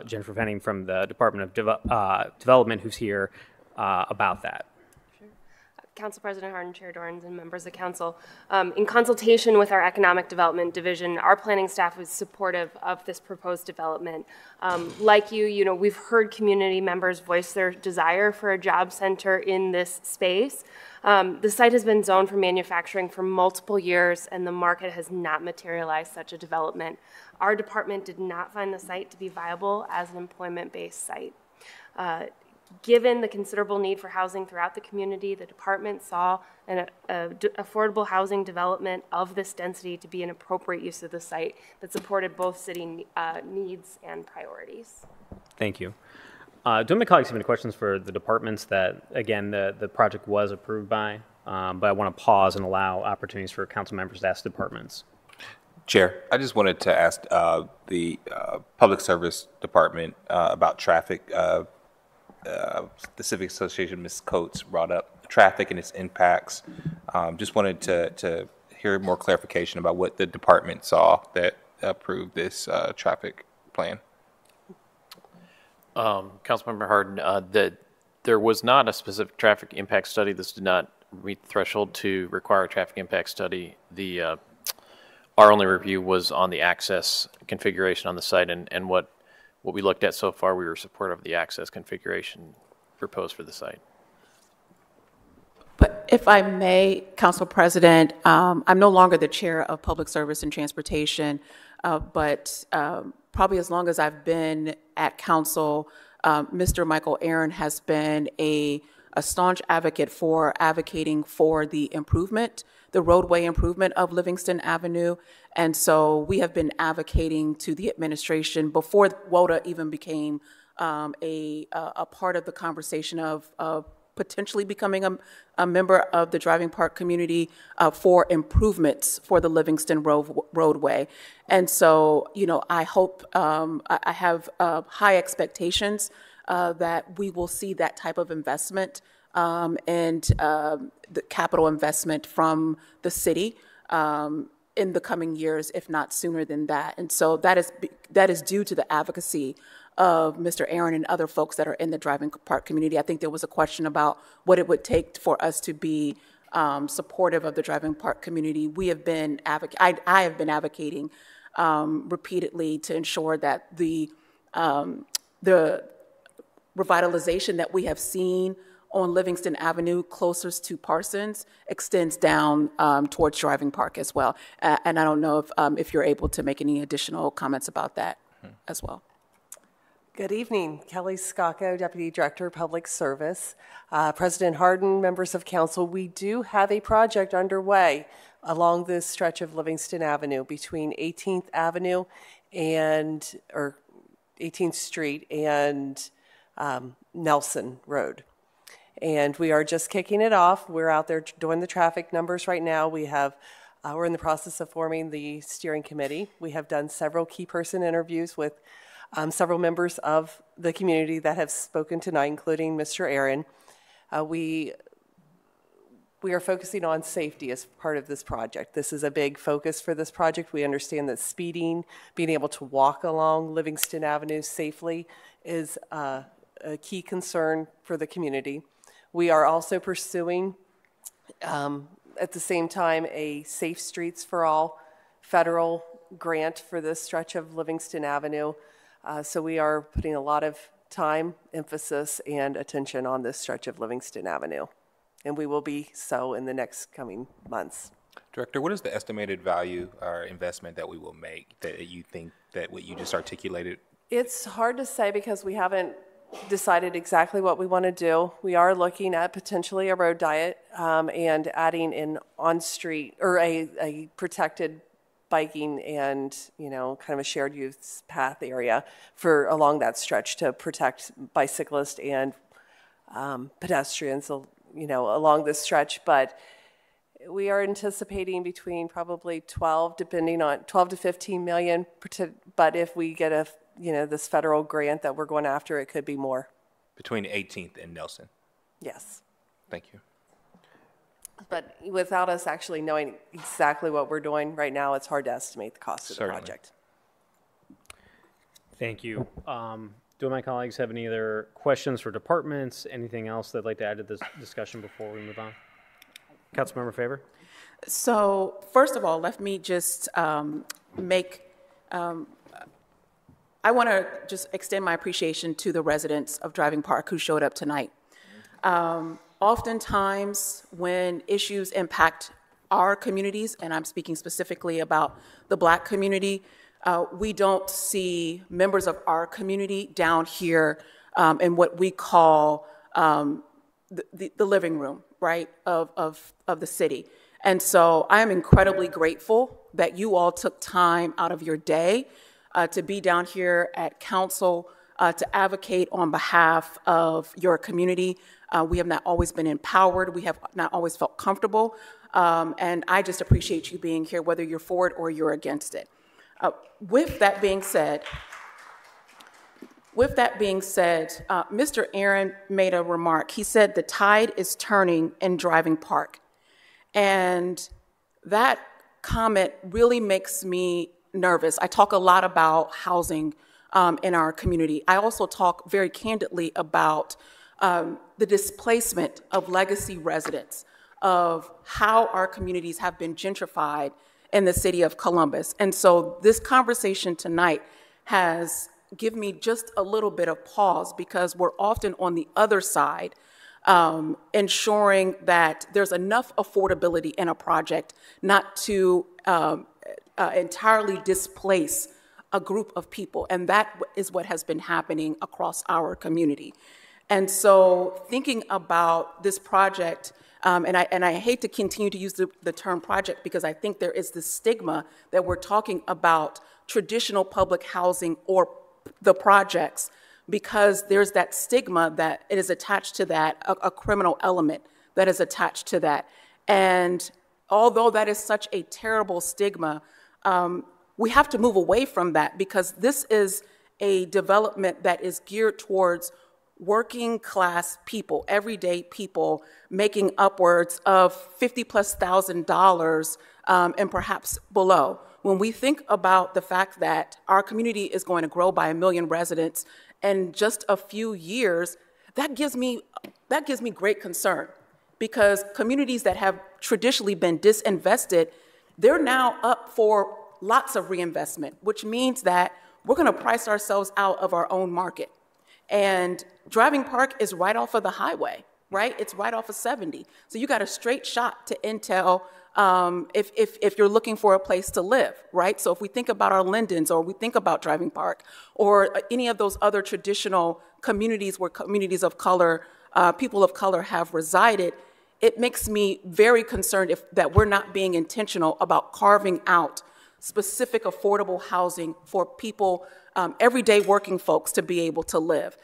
Jennifer Fenning from the Department of Development, who's here, about that. Council President Hardin, Chair Dorans, and members of council. In consultation with our Economic Development Division, our planning staff was supportive of this proposed development. Like you, we've heard community members voice their desire for a job center in this space. The site has been zoned for manufacturing for multiple years, and the market has not materialized such a development. Our department did not find the site to be viable as an employment-based site. Given the considerable need for housing throughout the community, the department saw an affordable housing development of this density to be an appropriate use of the site that supported both city needs and priorities. Thank you. Do my colleagues have any questions for the departments that, again, the project was approved by? But I want to pause and allow opportunities for council members to ask departments. Chair, I just wanted to ask the Public Service Department about traffic. The Civic Association, Ms. Coates, brought up traffic and its impacts. Just wanted to hear more clarification about what the department saw that approved this traffic plan. Councilmember Harden, that there was not a specific traffic impact study. This did not meet the threshold to require a traffic impact study. Our only review was on the access configuration on the site, and what we looked at so far, we were supportive of the access configuration proposed for the site. But if I may, Council President, I'm no longer the chair of Public Service and Transportation, but probably as long as I've been at council, Mr. Michael Aaron has been a staunch advocate for advocating for the improvement, the roadway improvement of Livingston Avenue. And so we have been advocating to the administration before WOTA even became a part of the conversation of potentially becoming a member of the driving park community for improvements for the Livingston roadway. And so, you know, I hope, I have high expectations that we will see that type of investment and the capital investment from the city in the coming years, if not sooner than that. And so that is due to the advocacy of Mr. Aaron and other folks that are in the driving park community. I think there was a question about what it would take for us to be supportive of the driving park community. We have been I have been advocating repeatedly to ensure that the revitalization that we have seen on Livingston Avenue closest to Parsons extends down towards driving park as well. And I don't know if you're able to make any additional comments about that as well. Good evening. Kelly Scacco, Deputy Director, Public Service. President Harden, members of council, we do have a project underway along this stretch of Livingston Avenue between 18th Avenue or 18th Street and Nelson Road. And we are just kicking it off. We're out there doing the traffic numbers right now. We're in the process of forming the steering committee. We have done several key person interviews with several members of the community that have spoken tonight, including Mr. Aaron. We are focusing on safety as part of this project. This is a big focus for this project. We understand that speeding, being able to walk along Livingston Avenue safely is a key concern for the community. We are also pursuing, at the same time, a Safe Streets for All federal grant for this stretch of Livingston Avenue. So we are putting a lot of time, emphasis, and attention on this stretch of Livingston Avenue. And we will be so in the next coming months. Director, what is the estimated value or investment that we will make that you think that what you just articulated? It's hard to say because we haven't decided exactly what we want to do. We are looking at potentially a road diet and adding an on-street or a protected biking and, you know, kind of a shared use path area for along that stretch to protect bicyclists and pedestrians, you know, along this stretch. But we are anticipating between probably 12 to 15 million. But if we get this federal grant that we're going after, it could be more. Between 18th and Nelson? Yes. Thank you. But without us actually knowing exactly what we're doing right now, it's hard to estimate the cost of the project. Thank you. Do my colleagues have any other questions for departments? Anything else they'd like to add to this discussion before we move on? Councilmember Favor? So first of all, let me just I want to just extend my appreciation to the residents of Driving Park who showed up tonight. Oftentimes when issues impact our communities, and I'm speaking specifically about the Black community, we don't see members of our community down here in what we call the living room, right, of the city. And so I am incredibly grateful that you all took time out of your day to be down here at council to advocate on behalf of your community. We have not always been empowered. We have not always felt comfortable. And I just appreciate you being here, whether you're for it or you're against it. With that being said, Mr. Aaron made a remark. He said the tide is turning in Driving Park. And that comment really makes me nervous. I talk a lot about housing in our community. I also talk very candidly about the displacement of legacy residents, of how our communities have been gentrified in the city of Columbus. And so this conversation tonight has given me just a little bit of pause, because we're often on the other side, ensuring that there's enough affordability in a project not to entirely displace a group of people. And that is what has been happening across our community. And so thinking about this project, and I hate to continue to use the term project, because I think there is this stigma that we're talking about traditional public housing or the projects, because there's that stigma that it is attached to that, a criminal element that is attached to that. And although that is such a terrible stigma, we have to move away from that, because this is a development that is geared towards working class people, everyday people, making upwards of $50,000+ and perhaps below. When we think about the fact that our community is going to grow by 1 million residents in just a few years, that gives me great concern, because communities that have traditionally been disinvested, they're now up for lots of reinvestment, which means that we're going to price ourselves out of our own market. And Driving Park is right off of the highway, right? It's right off of 70. So you got a straight shot to Intel if you're looking for a place to live, right? So if we think about our Lindens, or we think about Driving Park, or any of those other traditional communities where communities of color, people of color have resided, it makes me very concerned that we're not being intentional about carving out specific affordable housing for people, everyday working folks, to be able to live.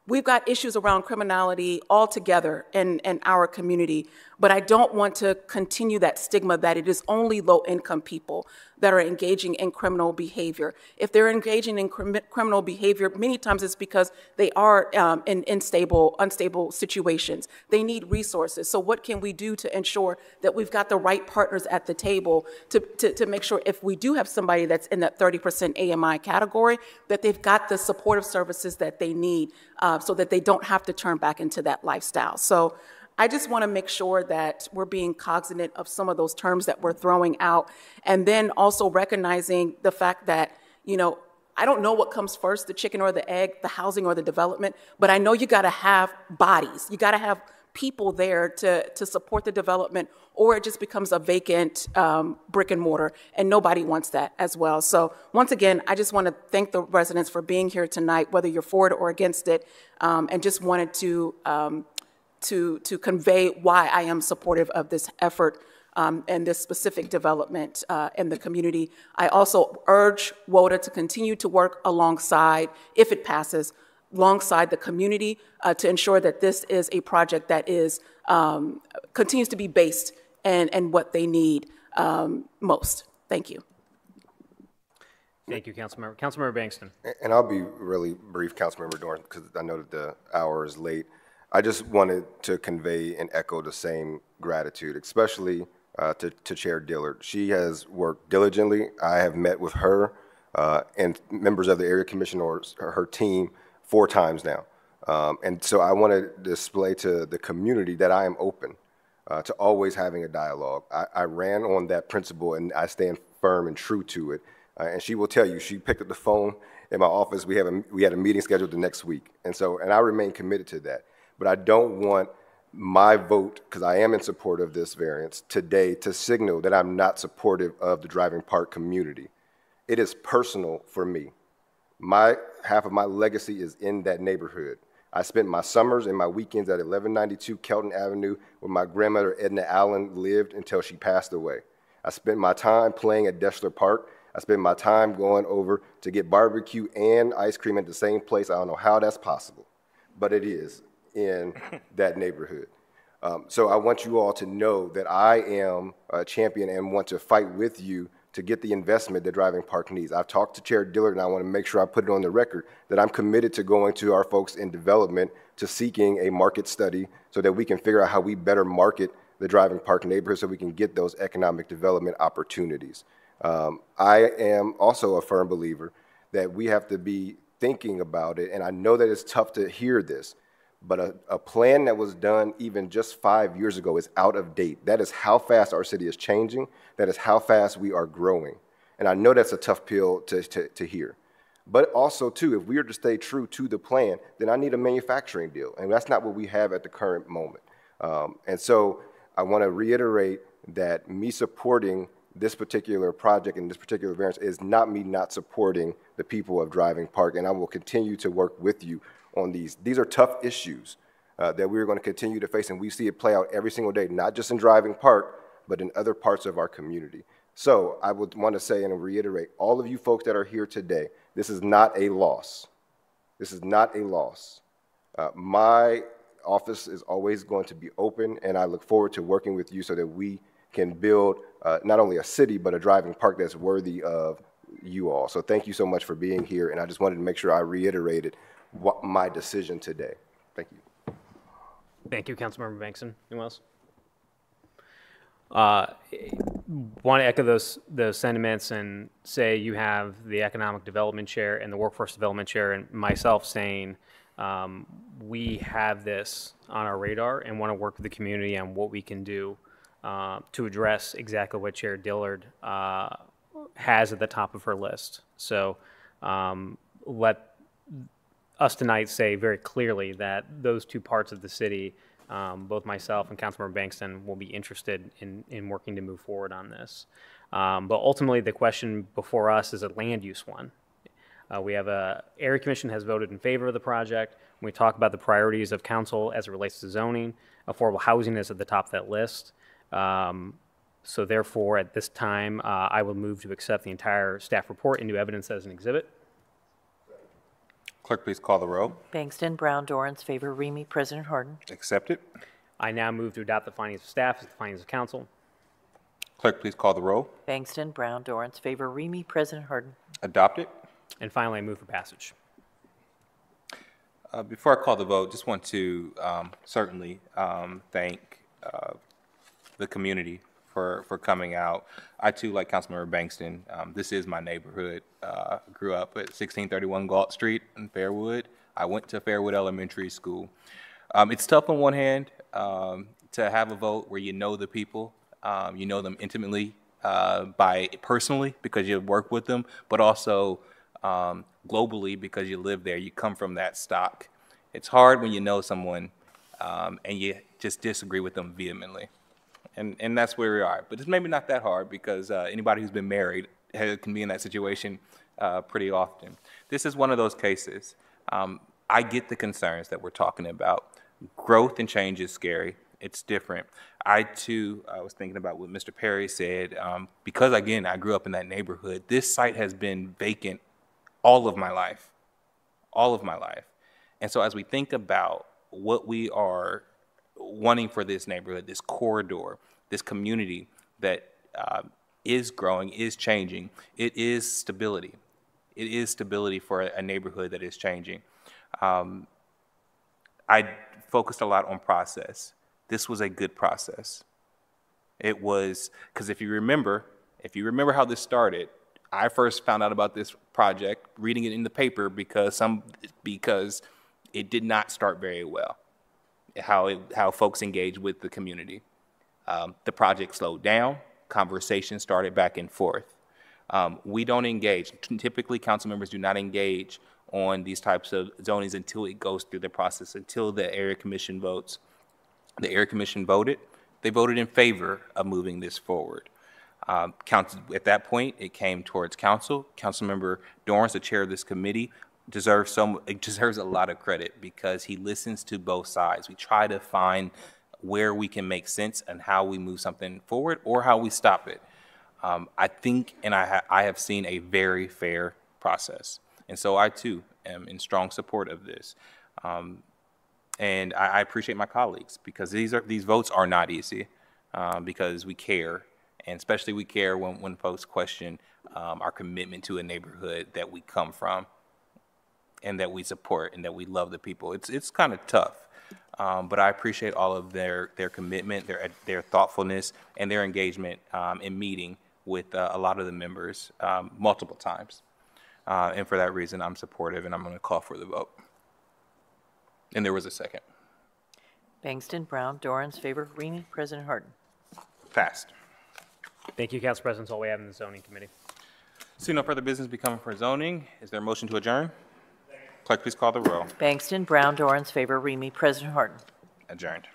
We've got issues around criminality altogether in our community, but I don't want to continue that stigma that it is only low-income people that are engaging in criminal behavior. If they're engaging in criminal behavior, many times it's because they are in unstable situations. They need resources. So what can we do to ensure that we've got the right partners at the table to make sure, if we do have somebody that's in that 30% AMI category, that they've got the supportive services that they need, so that they don't have to turn back into that lifestyle. So I just want to make sure that we're being cognizant of some of those terms that we're throwing out, and then also recognizing the fact that, I don't know what comes first, the chicken or the egg, the housing or the development, but I know you got to have bodies. You got to have people there to support the development, or it just becomes a vacant brick and mortar, and nobody wants that as well. So once again, I just want to thank the residents for being here tonight, whether you're for it or against it, and just wanted to convey why I am supportive of this effort and this specific development in the community. I also urge WOTA to continue to work alongside, if it passes, alongside the community to ensure that this is a project that is continues to be based in what they need most. Thank you. Thank you, Councilmember. Councilmember Bankston. And I'll be really brief, Councilmember Dorn, because I know that the hour is late. I just wanted to convey and echo the same gratitude, especially to Chair Dillard. She has worked diligently. I have met with her and members of the Area Commission or her team 4 times now. And so I want to display to the community that I am open to always having a dialogue. I ran on that principle, and I stand firm and true to it. And she will tell you, she picked up the phone in my office. We had a meeting scheduled the next week. And I remain committed to that. But I don't want my vote, because I am in support of this variance today, to signal that I'm not supportive of the Driving Park community. It is personal for me. My half of my legacy is in that neighborhood. I spent my summers and my weekends at 1192 Kelton Avenue where my grandmother Edna Allen lived until she passed away. I spent my time playing at Deschler Park. I spent my time going over to get barbecue and ice cream at the same place. I don't know how that's possible, but it is in that neighborhood. So I want you all to know that I am a champion and want to fight with you to get the investment that Driving Park needs. I've talked to Chair Dillard, and I want to make sure I put it on the record that I'm committed to going to our folks in development to seeking a market study so that we can figure out how we better market the Driving Park neighborhood so we can get those economic development opportunities. I am also a firm believer that we have to be thinking about it, and I know that it's tough to hear this, but a plan that was done even just 5 years ago is out of date. That is how fast our city is changing. That is how fast we are growing. And I know that's a tough pill to hear. But also, too, if we are to stay true to the plan, then I need a manufacturing deal. And that's not what we have at the current moment. And so I want to reiterate that me supporting this particular project and this particular variance is not me not supporting the people of Driving Park. And I will continue to work with you on these. These are tough issues that we're going to continue to face, and we see it play out every single day, not just in Driving Park, but in other parts of our community. So I would want to say and reiterate, all of you folks that are here today, this is not a loss. This is not a loss. My office is always going to be open, and I look forward to working with you so that we can build not only a city, but a Driving Park that's worthy of you all. So thank you so much for being here, and I just wanted to make sure I reiterated my decision today. Thank you. Thank you, Councilmember Bankston. Anyone else? Want to echo those sentiments and say you have the Economic Development Chair and the Workforce Development Chair and myself saying we have this on our radar and want to work with the community on what we can do to address exactly what Chair Dillard has at the top of her list. So let us tonight say very clearly that those two parts of the city, both myself and Councilmember Bankston, will be interested in working to move forward on this. But ultimately, the question before us is a land use one. We have Area Commission has voted in favor of the project. When we talk about the priorities of council as it relates to zoning, affordable housing is at the top of that list. So therefore, at this time, I will move to accept the entire staff report into evidence as an exhibit. Clerk, please call the row. Bangston, Brown, Dorans, favor, Remy, President Harden. Accept it. I now move to adopt the findings of staff as the findings of council. Clerk, please call the row. Bangston, Brown, Dorans, favor, Remy, President Harden. Adopt it. And finally, I move for passage. Before I call the vote, just want to certainly thank the community for coming out. I too, like Councilmember Bankston, this is my neighborhood. Grew up at 1631 Galt Street in Fairwood. I went to Fairwood Elementary School. It's tough on one hand to have a vote where you know the people, you know them intimately personally because you work with them, but also globally because you live there. You come from that stock. It's hard when you know someone and you just disagree with them vehemently. And that's where we are. But it's maybe not that hard because anybody who's been married can be in that situation pretty often. This is one of those cases. I get the concerns that we're talking about. Growth and change is scary. It's different. I was thinking about what Mr. Perry said. Because, again, I grew up in that neighborhood, this site has been vacant all of my life. All of my life. And so as we think about what we are wanting for this neighborhood, this corridor, this community that is growing, is changing, it is stability. It is stability for a neighborhood that is changing. I focused a lot on process. This was a good process. It was, because if you remember how this started, I first found out about this project reading it in the paper because it did not start very well. How folks engage with the community. The project slowed down. Conversation started back and forth. We don't engage. Typically, council members do not engage on these types of zonings until it goes through the process, until the area commission votes. The area commission voted. They voted in favor of moving this forward. At that point, it came towards council. Councilmember Dorrance, the chair of this committee, deserves a lot of credit because he listens to both sides. We try to find where we can make sense and how we move something forward or how we stop it. I think, and I have seen a very fair process. And so I too am in strong support of this. And I appreciate my colleagues because these votes are not easy because we care. And especially we care when folks question our commitment to a neighborhood that we come from and that we support and that we love the people. It's kind of tough. But I appreciate all of their commitment, their thoughtfulness, and their engagement in meeting with a lot of the members multiple times. And for that reason, I'm supportive, and I'm going to call for the vote. And there was a second. Bangston, Brown, Dorrance, favor, Remy, President Harden. Passed. Thank you, Council President. That's all we have in the zoning committee. See no further business becoming for zoning. Is there a motion to adjourn? Clerk, please call the roll. Bangston, Brown, Dorrance, favor, Remy, President Harden. Adjourned.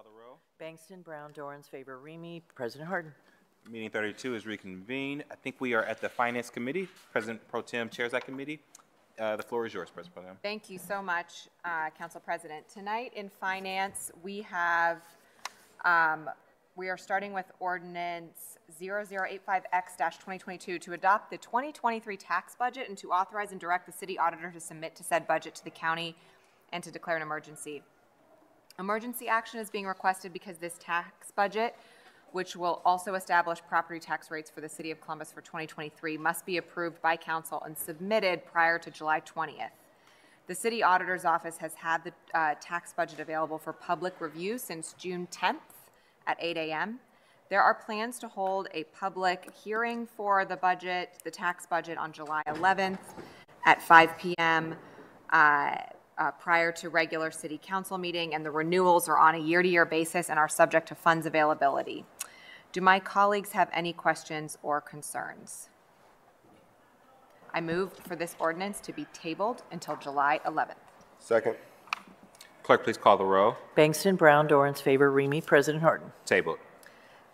the roll. Bangston, Brown, Dorans, favor, Remy. President Harden. Meeting 32 is reconvened. I think we are at the Finance Committee. President Pro Tem chairs that committee. The floor is yours, President Pro Tem. Thank you so much, Council President. Tonight in Finance, we have, we are starting with Ordinance 0085X-2022 to adopt the 2023 tax budget and to authorize and direct the city auditor to submit to said budget to the county and to declare an emergency. Emergency action is being requested because this tax budget, which will also establish property tax rates for the City of Columbus for 2023, must be approved by council and submitted prior to July 20th. The City Auditor's Office has had the tax budget available for public review since June 10th at 8 a.m. There are plans to hold a public hearing for the budget, the tax budget, on July 11th at 5 p.m. Prior to regular City Council meeting, and the renewals are on a year-to-year basis and are subject to funds availability. Do my colleagues have any questions or concerns? I move for this ordinance to be tabled until July 11th. Second. Clerk, please call the roll. Bangston, Brown, Dorans, favor, Remy. President Harden. Tabled.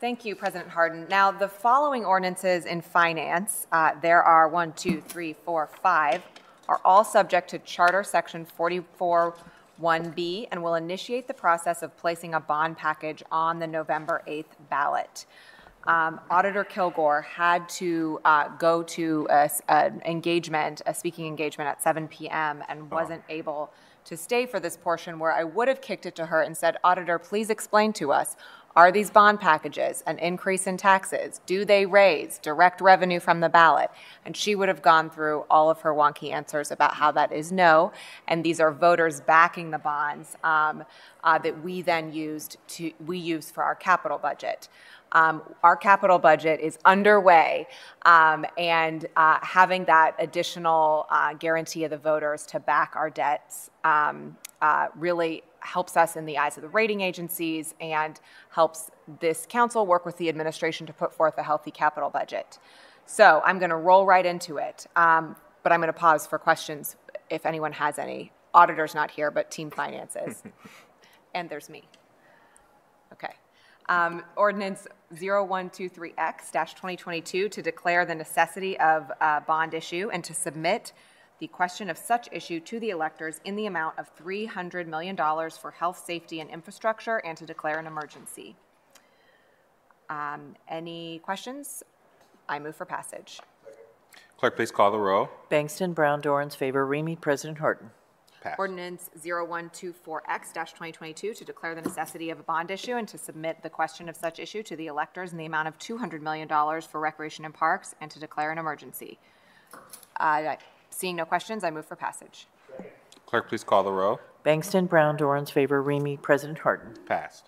Thank you, President Harden. Now, the following ordinances in finance, there are 5, are all subject to Charter Section 44(1)B and will initiate the process of placing a bond package on the November 8th ballot. Auditor Kilgore had to go to a speaking engagement at 7 p.m. and wasn't able to stay for this portion, where I would have kicked it to her and said, Auditor, please explain to us, are these bond packages an increase in taxes? Do they raise direct revenue from the ballot? And she would have gone through all of her wonky answers about how that is no, and these are voters backing the bonds that we then use for our capital budget. Our capital budget is underway, and having that additional guarantee of the voters to back our debts really helps us in the eyes of the rating agencies and helps this council work with the administration to put forth a healthy capital budget. So I'm going to roll right into it, but I'm going to pause for questions if anyone has any. Auditor's not here, but team finances. And there's me. Okay. Ordinance 0123X-2022 to declare the necessity of a bond issue and to submit the question of such issue to the electors in the amount of $300 million for health, safety, and infrastructure, and to declare an emergency. Any questions? I move for passage. Clerk, please call the roll. Bangston, Brown, Dorans, favor, Remy. President Harden. Pass. Ordinance 0124X-2022 to declare the necessity of a bond issue and to submit the question of such issue to the electors in the amount of $200 million for recreation and parks, and to declare an emergency. Seeing no questions, I move for passage. Clerk, please call the roll. Bangston, Brown, Dorans, favor, Remy. President Harden. Passed.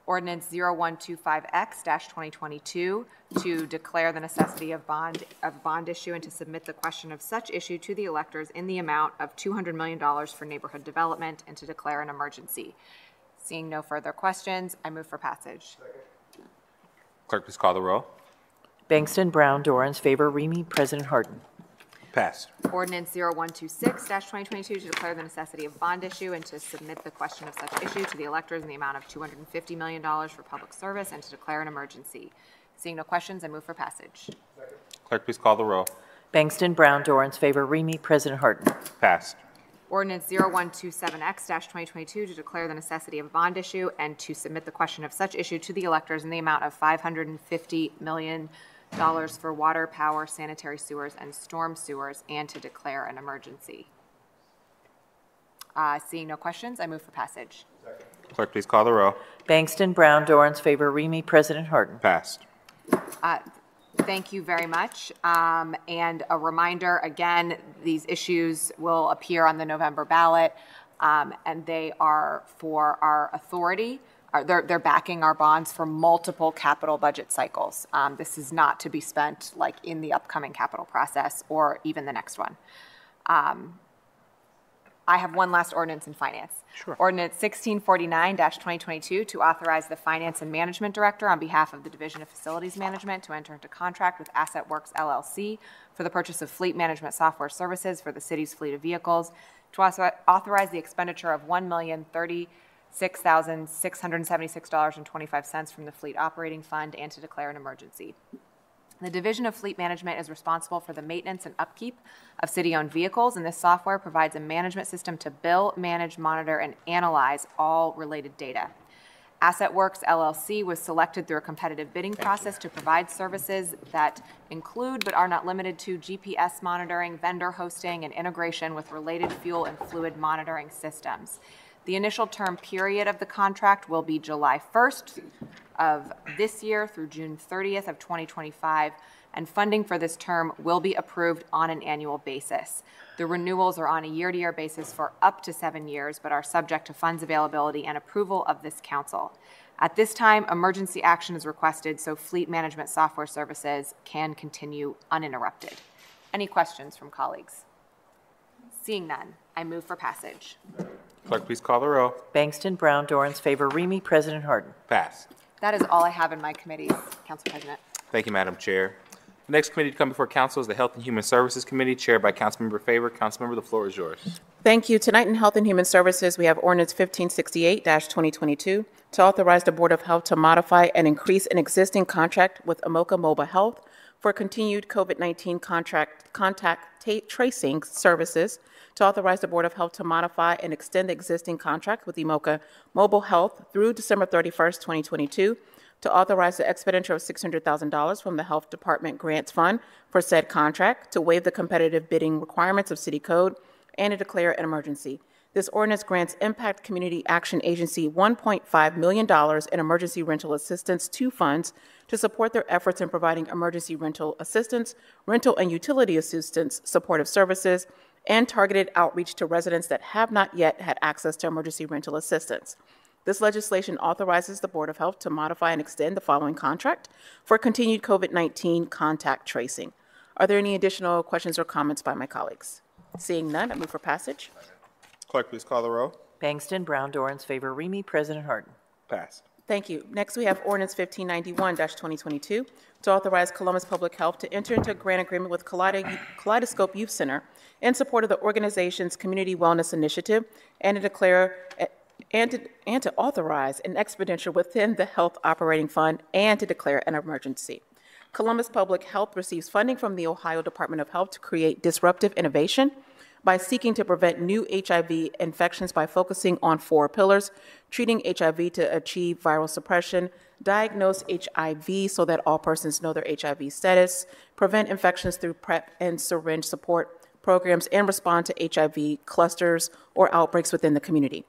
Ordinance 0125X-2022 to declare the necessity of bond issue and to submit the question of such issue to the electors in the amount of $200 million for neighborhood development, and to declare an emergency. Seeing no further questions, I move for passage. Clerk, please call the roll. Bangston, Brown, Dorans, favor, Remy. President Harden. Passed. Ordinance 0126-2022 to declare the necessity of bond issue and to submit the question of such issue to the electors in the amount of $250 million for public service, and to declare an emergency. Seeing no questions, I move for passage. Clerk, please call the roll. Bangston, Brown, Dorans, favor, Remy. President Harden. Passed. Ordinance 0127X-2022 to declare the necessity of a bond issue and to submit the question of such issue to the electors in the amount of $550 million for water, power, sanitary sewers, and storm sewers, and to declare an emergency. Seeing no questions, I move for passage. Clerk, please call the roll. Bangston, Brown, Dorans, favor, Remy. President Harden. Passed. Thank you very much. And a reminder, again, these issues will appear on the November ballot, and they are for our authority. They're backing our bonds for multiple capital budget cycles. This is not to be spent like in the upcoming capital process or even the next one. I have one last ordinance in finance. Sure. Ordinance 1649-2022 to authorize the Finance and Management Director on behalf of the Division of Facilities Management to enter into contract with Asset Works LLC for the purchase of fleet management software services for the city's fleet of vehicles, to authorize the expenditure of $1,030,000 $6,676.25 from the Fleet Operating Fund, and to declare an emergency. The Division of Fleet Management is responsible for the maintenance and upkeep of city-owned vehicles, and this software provides a management system to bill, manage, monitor, and analyze all related data. AssetWorks LLC was selected through a competitive bidding process to provide services that include but are not limited to GPS monitoring, vendor hosting, and integration with related fuel and fluid monitoring systems. The initial term period of the contract will be July 1st of this year through June 30th of 2025, and funding for this term will be approved on an annual basis. The renewals are on a year-to-year basis for up to 7 years, but are subject to funds availability and approval of this council. At this time, emergency action is requested so fleet management software services can continue uninterrupted. Any questions from colleagues? Seeing none, I move for passage. Clerk, please call the row. Bangston, Brown, Dorans, favor, Remy, President Harden. Passed. That is all I have in my committees, Council President. Thank you, Madam Chair. The next committee to come before council is the Health and Human Services Committee, chaired by Councilmember Favor. Councilmember, the floor is yours. Thank you. Tonight in Health and Human Services, we have Ordinance 1568-2022 to authorize the Board of Health to modify and increase an existing contract with Amoca Mobile Health for continued COVID-19 contact tracing services, to authorize the Board of Health to modify and extend the existing contract with Amoca Mobile Health through December 31st, 2022, to authorize the expenditure of $600,000 from the Health Department Grants Fund for said contract, to waive the competitive bidding requirements of City Code, and to declare an emergency. This ordinance grants Impact Community Action Agency $1.5 million in emergency rental assistance to funds to support their efforts in providing emergency rental assistance, rental and utility assistance, supportive services, and targeted outreach to residents that have not yet had access to emergency rental assistance. This legislation authorizes the Board of Health to modify and extend the following contract for continued COVID-19 contact tracing. Are there any additional questions or comments by my colleagues? Seeing none, I move for passage. Clerk, please call the row. Bangston, Brown, Dorans, favor, Remy, President Harden. Passed. Thank you. Next, we have Ordinance 1591-2022 to authorize Columbus Public Health to enter into a grant agreement with Kaleidoscope Youth Center in support of the organization's Community Wellness Initiative, and to declare and to authorize an expenditure within the Health Operating Fund, and to declare an emergency. Columbus Public Health receives funding from the Ohio Department of Health to create disruptive innovation by seeking to prevent new HIV infections by focusing on 4 pillars: treating HIV to achieve viral suppression, diagnose HIV so that all persons know their HIV status, prevent infections through PrEP and syringe support programs, and respond to HIV clusters or outbreaks within the community.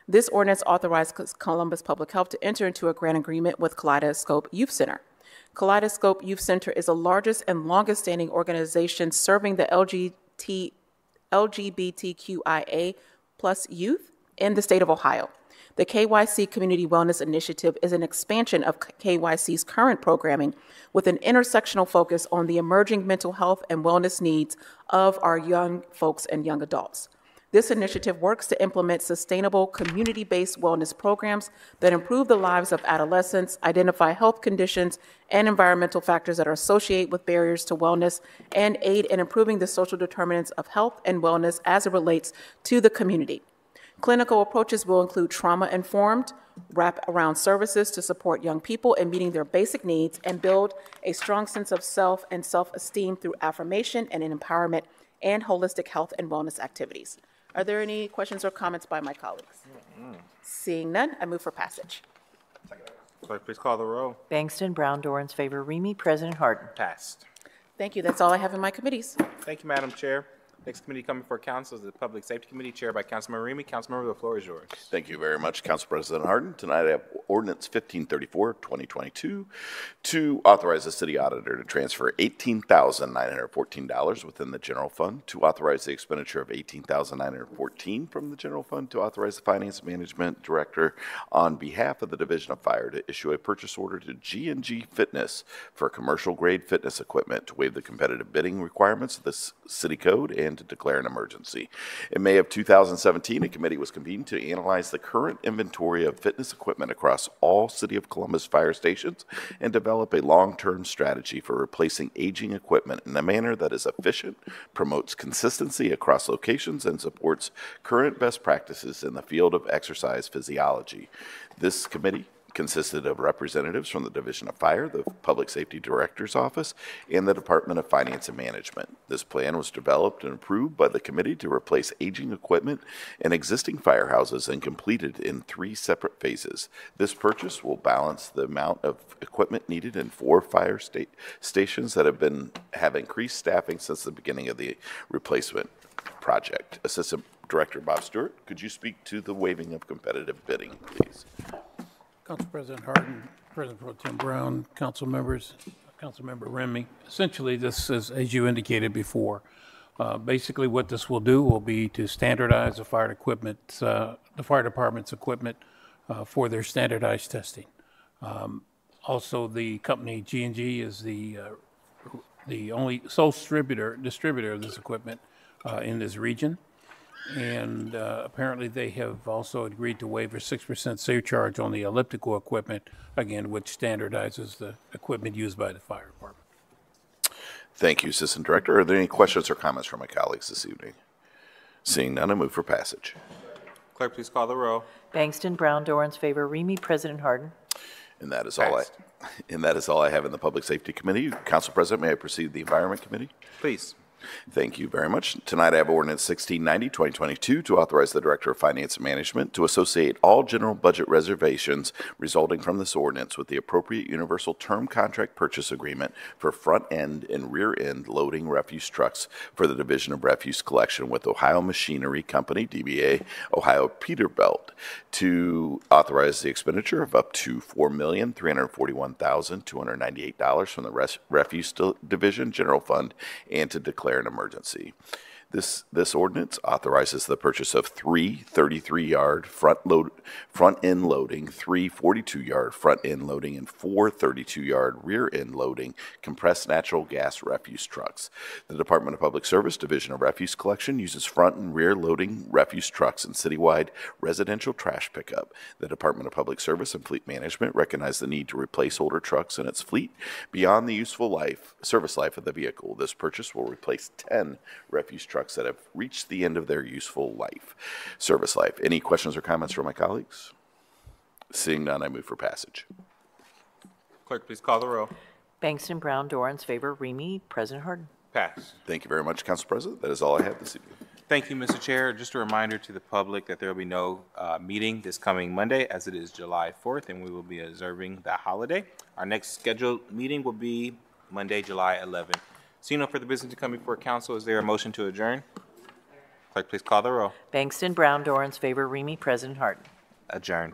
This ordinance authorizes Columbus Public Health to enter into a grant agreement with Kaleidoscope Youth Center. Kaleidoscope Youth Center is the largest and longest-standing organization serving the LGBTQIA+ youth in the state of Ohio. The KYC Community Wellness Initiative is an expansion of KYC's current programming with an intersectional focus on the emerging mental health and wellness needs of our young folks and young adults. This initiative works to implement sustainable community-based wellness programs that improve the lives of adolescents, identify health conditions and environmental factors that are associated with barriers to wellness, and aid in improving the social determinants of health and wellness as it relates to the community. Clinical approaches will include trauma-informed, wrap-around services to support young people in meeting their basic needs and build a strong sense of self and self-esteem through affirmation and empowerment and holistic health and wellness activities. Are there any questions or comments by my colleagues? Seeing none, I move for passage. Clerk, please call the row. Bangston, Brown, Dorans, favor, Remy, President Harden. Passed. Thank you. That's all I have in my committees. Thank you, Madam Chair. Next committee coming before council is the Public Safety Committee, chaired by Councilmember Remy. Councilmember, the floor is yours. Thank you very much, Council President Harden. Tonight I have Ordinance 1534-2022 to authorize the city auditor to transfer $18,914 within the general fund, to authorize the expenditure of $18,914 from the general fund, to authorize the finance management director on behalf of the Division of Fire to issue a purchase order to G&G Fitness for commercial grade fitness equipment, to waive the competitive bidding requirements of the city code, and and to declare an emergency. In May of 2017, a committee was convened to analyze the current inventory of fitness equipment across all City of Columbus fire stations and develop a long-term strategy for replacing aging equipment in a manner that is efficient, promotes consistency across locations, and supports current best practices in the field of exercise physiology. This committee consisted of representatives from the Division of Fire, the Public Safety Director's Office, and the Department of Finance and Management. This plan was developed and approved by the committee to replace aging equipment in existing firehouses and completed in 3 separate phases. This purchase will balance the amount of equipment needed in 4 fire stations that have increased staffing since the beginning of the replacement project. Assistant Director Bob Stewart, could you speak to the waiving of competitive bidding, please? Council President Harden, President Pro Tem Brown, council members, Councilmember Renee. Essentially, this is, as you indicated before, basically what this will do will be to standardize the fire equipment, the fire department's equipment for their standardized testing. Also, the company G&G is the only sole distributor of this equipment in this region. And apparently they have also agreed to waive a 6% surcharge on the elliptical equipment, again, which standardizes the equipment used by the fire department. Thank you, Assistant Director. Are there any questions or comments from my colleagues this evening? Seeing none, I move for passage. Clerk, please call the row. Bangston, Brown, Dorans, favor, Remy, President Harden. And that is all I have in the Public Safety Committee. Council President, may I proceed to the Environment Committee? Please. Thank you very much. Tonight I have Ordinance 1690-2022 to authorize the Director of Finance and Management to associate all general budget reservations resulting from this ordinance with the appropriate universal term contract purchase agreement for front-end and rear-end loading refuse trucks for the Division of Refuse Collection with Ohio Machinery Company, DBA Ohio Peterbilt, to authorize the expenditure of up to $4,341,298 from the Refuse Division General Fund and to declare an emergency. This ordinance authorizes the purchase of 3 33-yard front-end loading, 3 42-yard front-end loading, and 4 32-yard rear-end loading compressed natural gas refuse trucks. The Department of Public Service Division of Refuse Collection uses front and rear loading refuse trucks in citywide residential trash pickup. The Department of Public Service and Fleet Management recognize the need to replace older trucks in its fleet beyond the useful service life of the vehicle. This purchase will replace 10 refuse trucks that have reached the end of their useful service life. Any questions or comments from my colleagues? Seeing none, I move for passage. Clerk, please call the row. Bangston, Brown, Dorans, favor, Remy, President Harden. Pass. Thank you very much, Council President. That is all I have this evening. Thank you, Mr. Chair. Just a reminder to the public that there will be no meeting this coming Monday, as it is July 4th, and we will be observing that holiday. Our next scheduled meeting will be Monday, July 11th. Seeing no further business to come before council, is there a motion to adjourn? Clerk, please call the row. Bangston, Brown, Dorans, favor, Remy, President Harden. Adjourned.